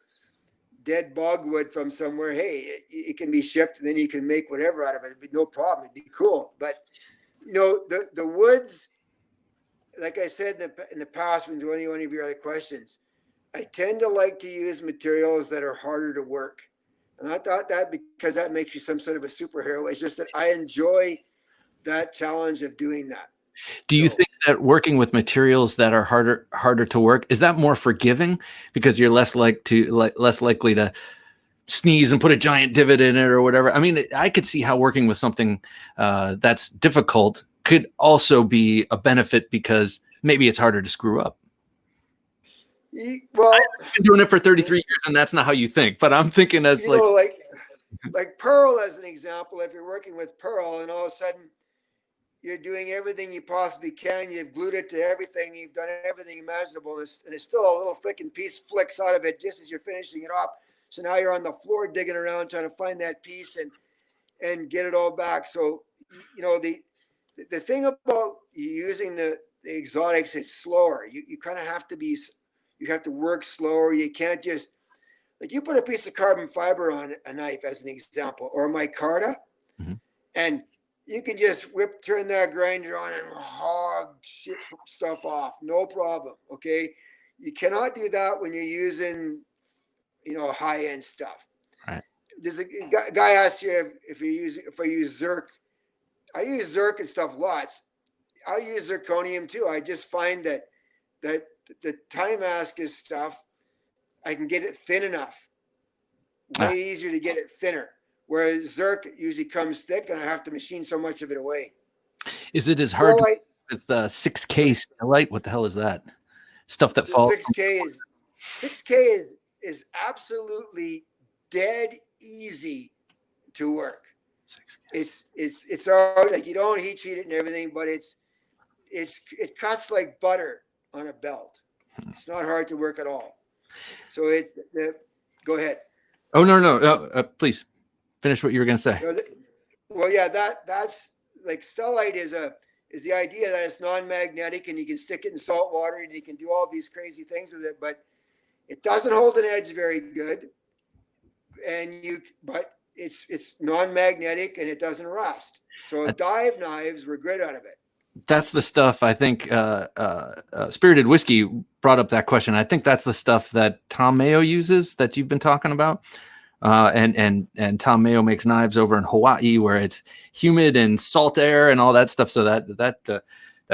dead bogwood from somewhere, hey, it can be shipped, and then you can make whatever out of it. It'd be no problem. It'd be cool. But you know, the woods, like I said in the past, when doing one of your other questions, I tend to like to use materials that are harder to work. And I thought that because that makes you some sort of a superhero. It's just that I enjoy that challenge of doing that. Do you think that working with materials that are harder to work, is that more forgiving because you're less likely to sneeze and put a giant divot in it or whatever? I mean, I could see how working with something that's difficult could also be a benefit because maybe it's harder to screw up. Well, I've been doing it for 33 years, and that's not how you think. But I'm thinking as like pearl as an example. If you're working with pearl, and all of a sudden you're doing everything you possibly can, you've glued it to everything, you've done everything imaginable, and it's still a little freaking piece flicks out of it just as you're finishing it off. So now you're on the floor digging around trying to find that piece and get it all back. So you know the thing about using the exotics, it's slower. You kind of have to you have to work slower. You can't just, like, you put a piece of carbon fiber on a knife as an example, or a micarta, and you can just turn that grinder on and hog shit stuff off. No problem. Okay. You cannot do that when you're using, you know, high end stuff. Right. There's a guy asked you if I use Zirc. I use Zirc and stuff lots. I use zirconium too. I just find that the Timascus stuff, I can get it thin enough. Way easier to get it thinner. Whereas Zirc usually comes thick, and I have to machine so much of it away. Is it as hard with 6K light? What the hell is that? Stuff that falls. 6K is absolutely dead easy to work. 6K. It's all like, you don't heat treat it and everything, but it cuts like butter on a belt. It's not hard to work at all. So go ahead. Oh, no. Please finish what you were going to say. Well, yeah, that's like stellite is the idea that it's non-magnetic and you can stick it in salt water and you can do all these crazy things with it, but it doesn't hold an edge very good. But it's non-magnetic and it doesn't rust. So dive knives were good out of it. That's the stuff I think Spirited Whiskey brought up that question. I think that's the stuff that Tom Mayo uses that you've been talking about. And Tom Mayo makes knives over in Hawaii where it's humid and salt air and all that stuff. So that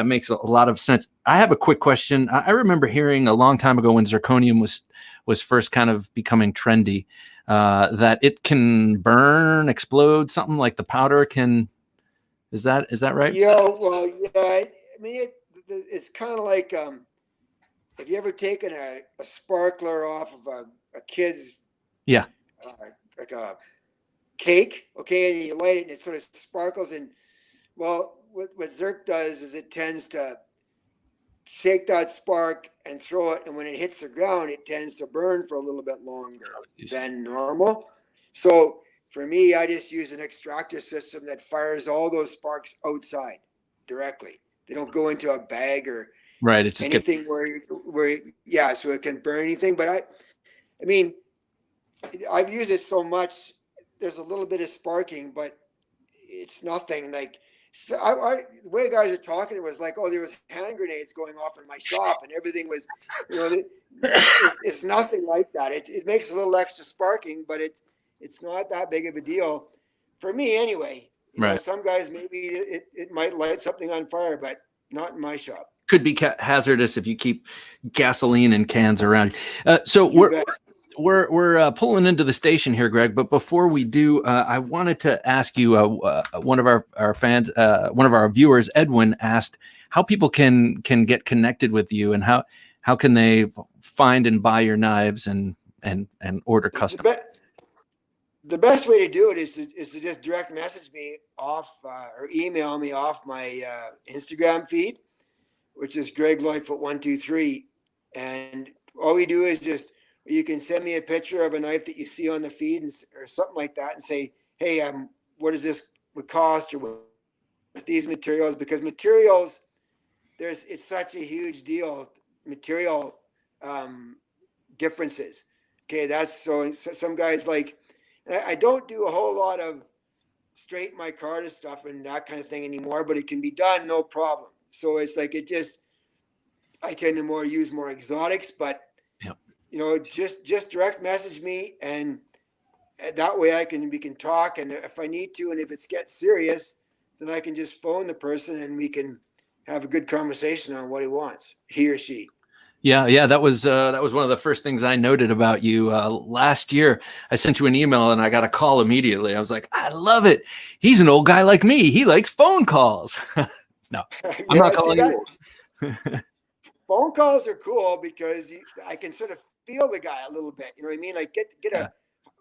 makes a lot of sense. I have a quick question. I remember hearing a long time ago when zirconium was first kind of becoming trendy, that it can burn, explode, something like the powder can. Is that right? Yeah, well, yeah. I mean, it's kind of like, have you ever taken a sparkler off of a kid's, like a cake, okay, and you light it and it sort of sparkles, and well, what Zirc does is it tends to take that spark and throw it, and when it hits the ground, it tends to burn for a little bit longer than normal. So for me, I just use an extractor system that fires all those sparks outside directly. They don't go into a bag or it's just anything where so it can burn anything. But I mean, I've used it so much. There's a little bit of sparking, but it's nothing. Like So the way guys are talking, it was like, oh, there was hand grenades going off in my shop, and everything was, it's nothing like that. It makes a little extra sparking, but it's not that big of a deal for me anyway. Right. Some guys maybe it might light something on fire, but not in my shop. Could be hazardous if you keep gasoline in cans around. So we're pulling into the station here, Greg. But before we do, I wanted to ask you. One of our fans, one of our viewers, Edwin, asked how people can get connected with you, and how can they find and buy your knives and order custom. The best way to do it is to just direct message me off or email me off my Instagram feed, which is Greg Lightfoot 123, and all we do is you can send me a picture of a knife that you see on the feed or something like that, and say, hey, what does this would cost, or with these materials, because materials, it's such a huge deal. Material differences. Okay, that's so some guys like. I don't do a whole lot of straight micarta stuff and that kind of thing anymore, but it can be done, no problem. So it's like I tend to use more exotics, but just direct message me, and that way we can talk, and if I need to, and if it's gets serious, then I can just phone the person and we can have a good conversation on what he wants, he or she. Yeah, that was one of the first things I noted about you last year. I sent you an email and I got a call immediately. I was like, I love it. He's an old guy like me. He likes phone calls. No, I'm not calling you. Phone calls are cool because I can sort of feel the guy a little bit. You know what I mean? Like get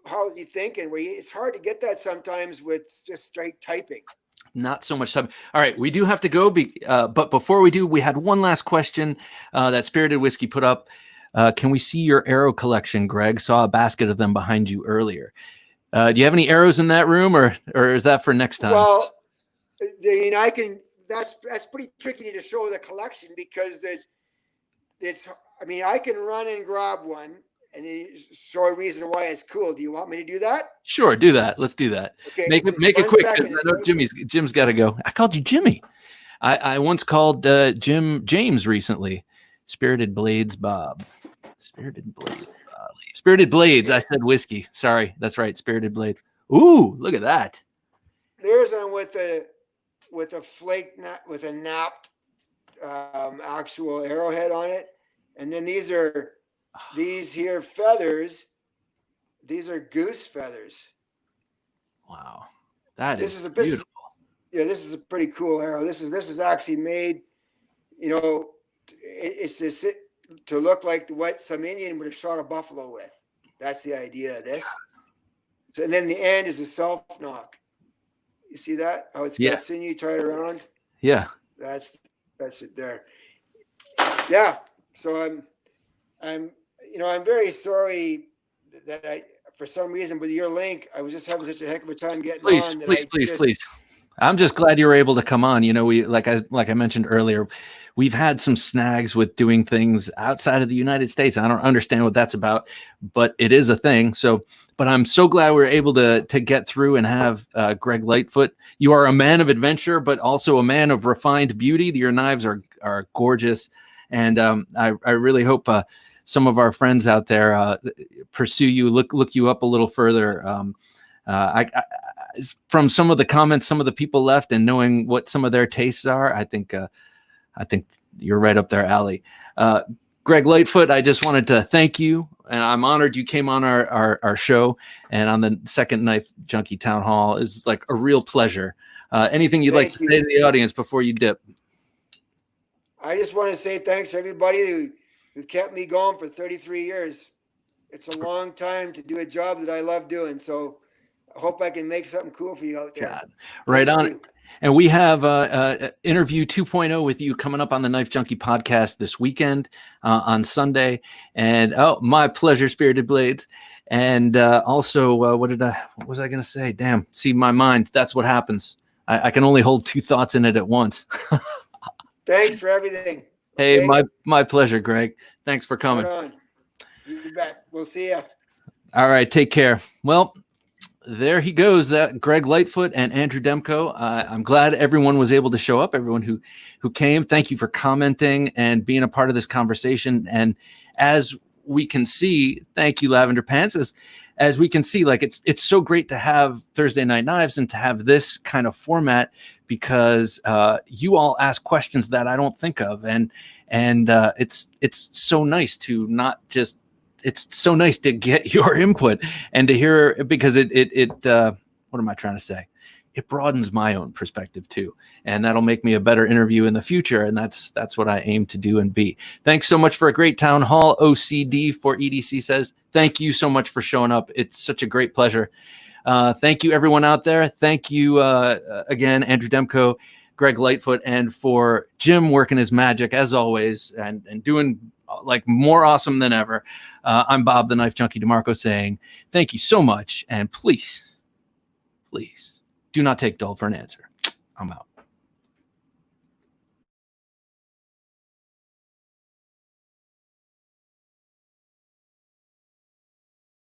how is he thinking? It's hard to get that sometimes with just straight typing. Not so much time. All right, we do have to go. But before we do, we had one last question that Spirited Whiskey put up. Can we see your arrow collection, Greg? Saw a basket of them behind you earlier. Do you have any arrows in that room, or is that for next time? Well, I can. That's pretty tricky to show the collection because I can run and grab one and show a reason why it's cool. Do you want me to do that? Sure, do that. Let's do that. Okay, make it quick. I know Jim's got to go. I called you Jimmy. I once called Jim James recently. Spirited Blades Bob. Spirited Blades. I said whiskey. Sorry, that's right. Spirited Blade. Ooh, look at that. There's one with a flake with a napped actual arrowhead on it, and then these here feathers. These are goose feathers. Wow, this is beautiful. Yeah, this is a pretty cool arrow. This is actually made. It's just to look like what some Indian would have shot a buffalo with. That's the idea of this. So, and then the end is a self knock. You see that? How it's got sinew tied around. Yeah, that's it there. Yeah. So I'm very sorry that for some reason with your link, I was just having such a heck of a time getting on. Please. I'm just glad you were able to come on. We like I mentioned earlier, we've had some snags with doing things outside of the United States. I don't understand what that's about, but it is a thing. So, but I'm so glad we were able to get through and have Greg Lightfoot. You are a man of adventure, but also a man of refined beauty. Your knives are gorgeous, and I really hope some of our friends out there pursue you, look you up a little further. From some of the comments some of the people left and knowing what some of their tastes are, I think you're right up their alley. Greg Lightfoot, I just wanted to thank you, and I'm honored you came on our show and on the second Knife Junkie Town Hall. Is like a real pleasure. Anything you'd like to say to the audience before you dip? I just want to say thanks to everybody who kept me going for 33 years. It's a long time to do a job that I love doing. So I hope I can make something cool for you out there. God. Right on. And we have interview 2.0 with you coming up on the Knife Junkie podcast this weekend on Sunday. And my pleasure, Spirited Blades. And also, what was I going to say? Damn, see my mind. That's what happens. I can only hold two thoughts in it at once. Thanks for everything. Hey, my pleasure, Greg. Thanks for coming. Right on. You bet. We'll see ya. All right, take care. Well, there he goes, that Greg Lightfoot and Andrew Demko. I'm glad everyone was able to show up, everyone who came. Thank you for commenting and being a part of this conversation. And as we can see, thank you, Lavender Pants, as we can see, like it's so great to have Thursday Night Knives and to have this kind of format, because you all ask questions that I don't think of, and it's so nice to not just, it's so nice to get your input and to hear, because it what am I trying to say? It broadens my own perspective too, and that'll make me a better interview in the future. And that's what I aim to do and be. Thanks so much for a great town hall. OCD for EDC says, thank you so much for showing up. It's such a great pleasure. Thank you, everyone out there. Thank you again, Andrew Demko, Greg Lightfoot, and for Jim working his magic as always and doing like more awesome than ever. I'm Bob the Knife Junkie DeMarco saying thank you so much, and please do not take dull for an answer. I'm out.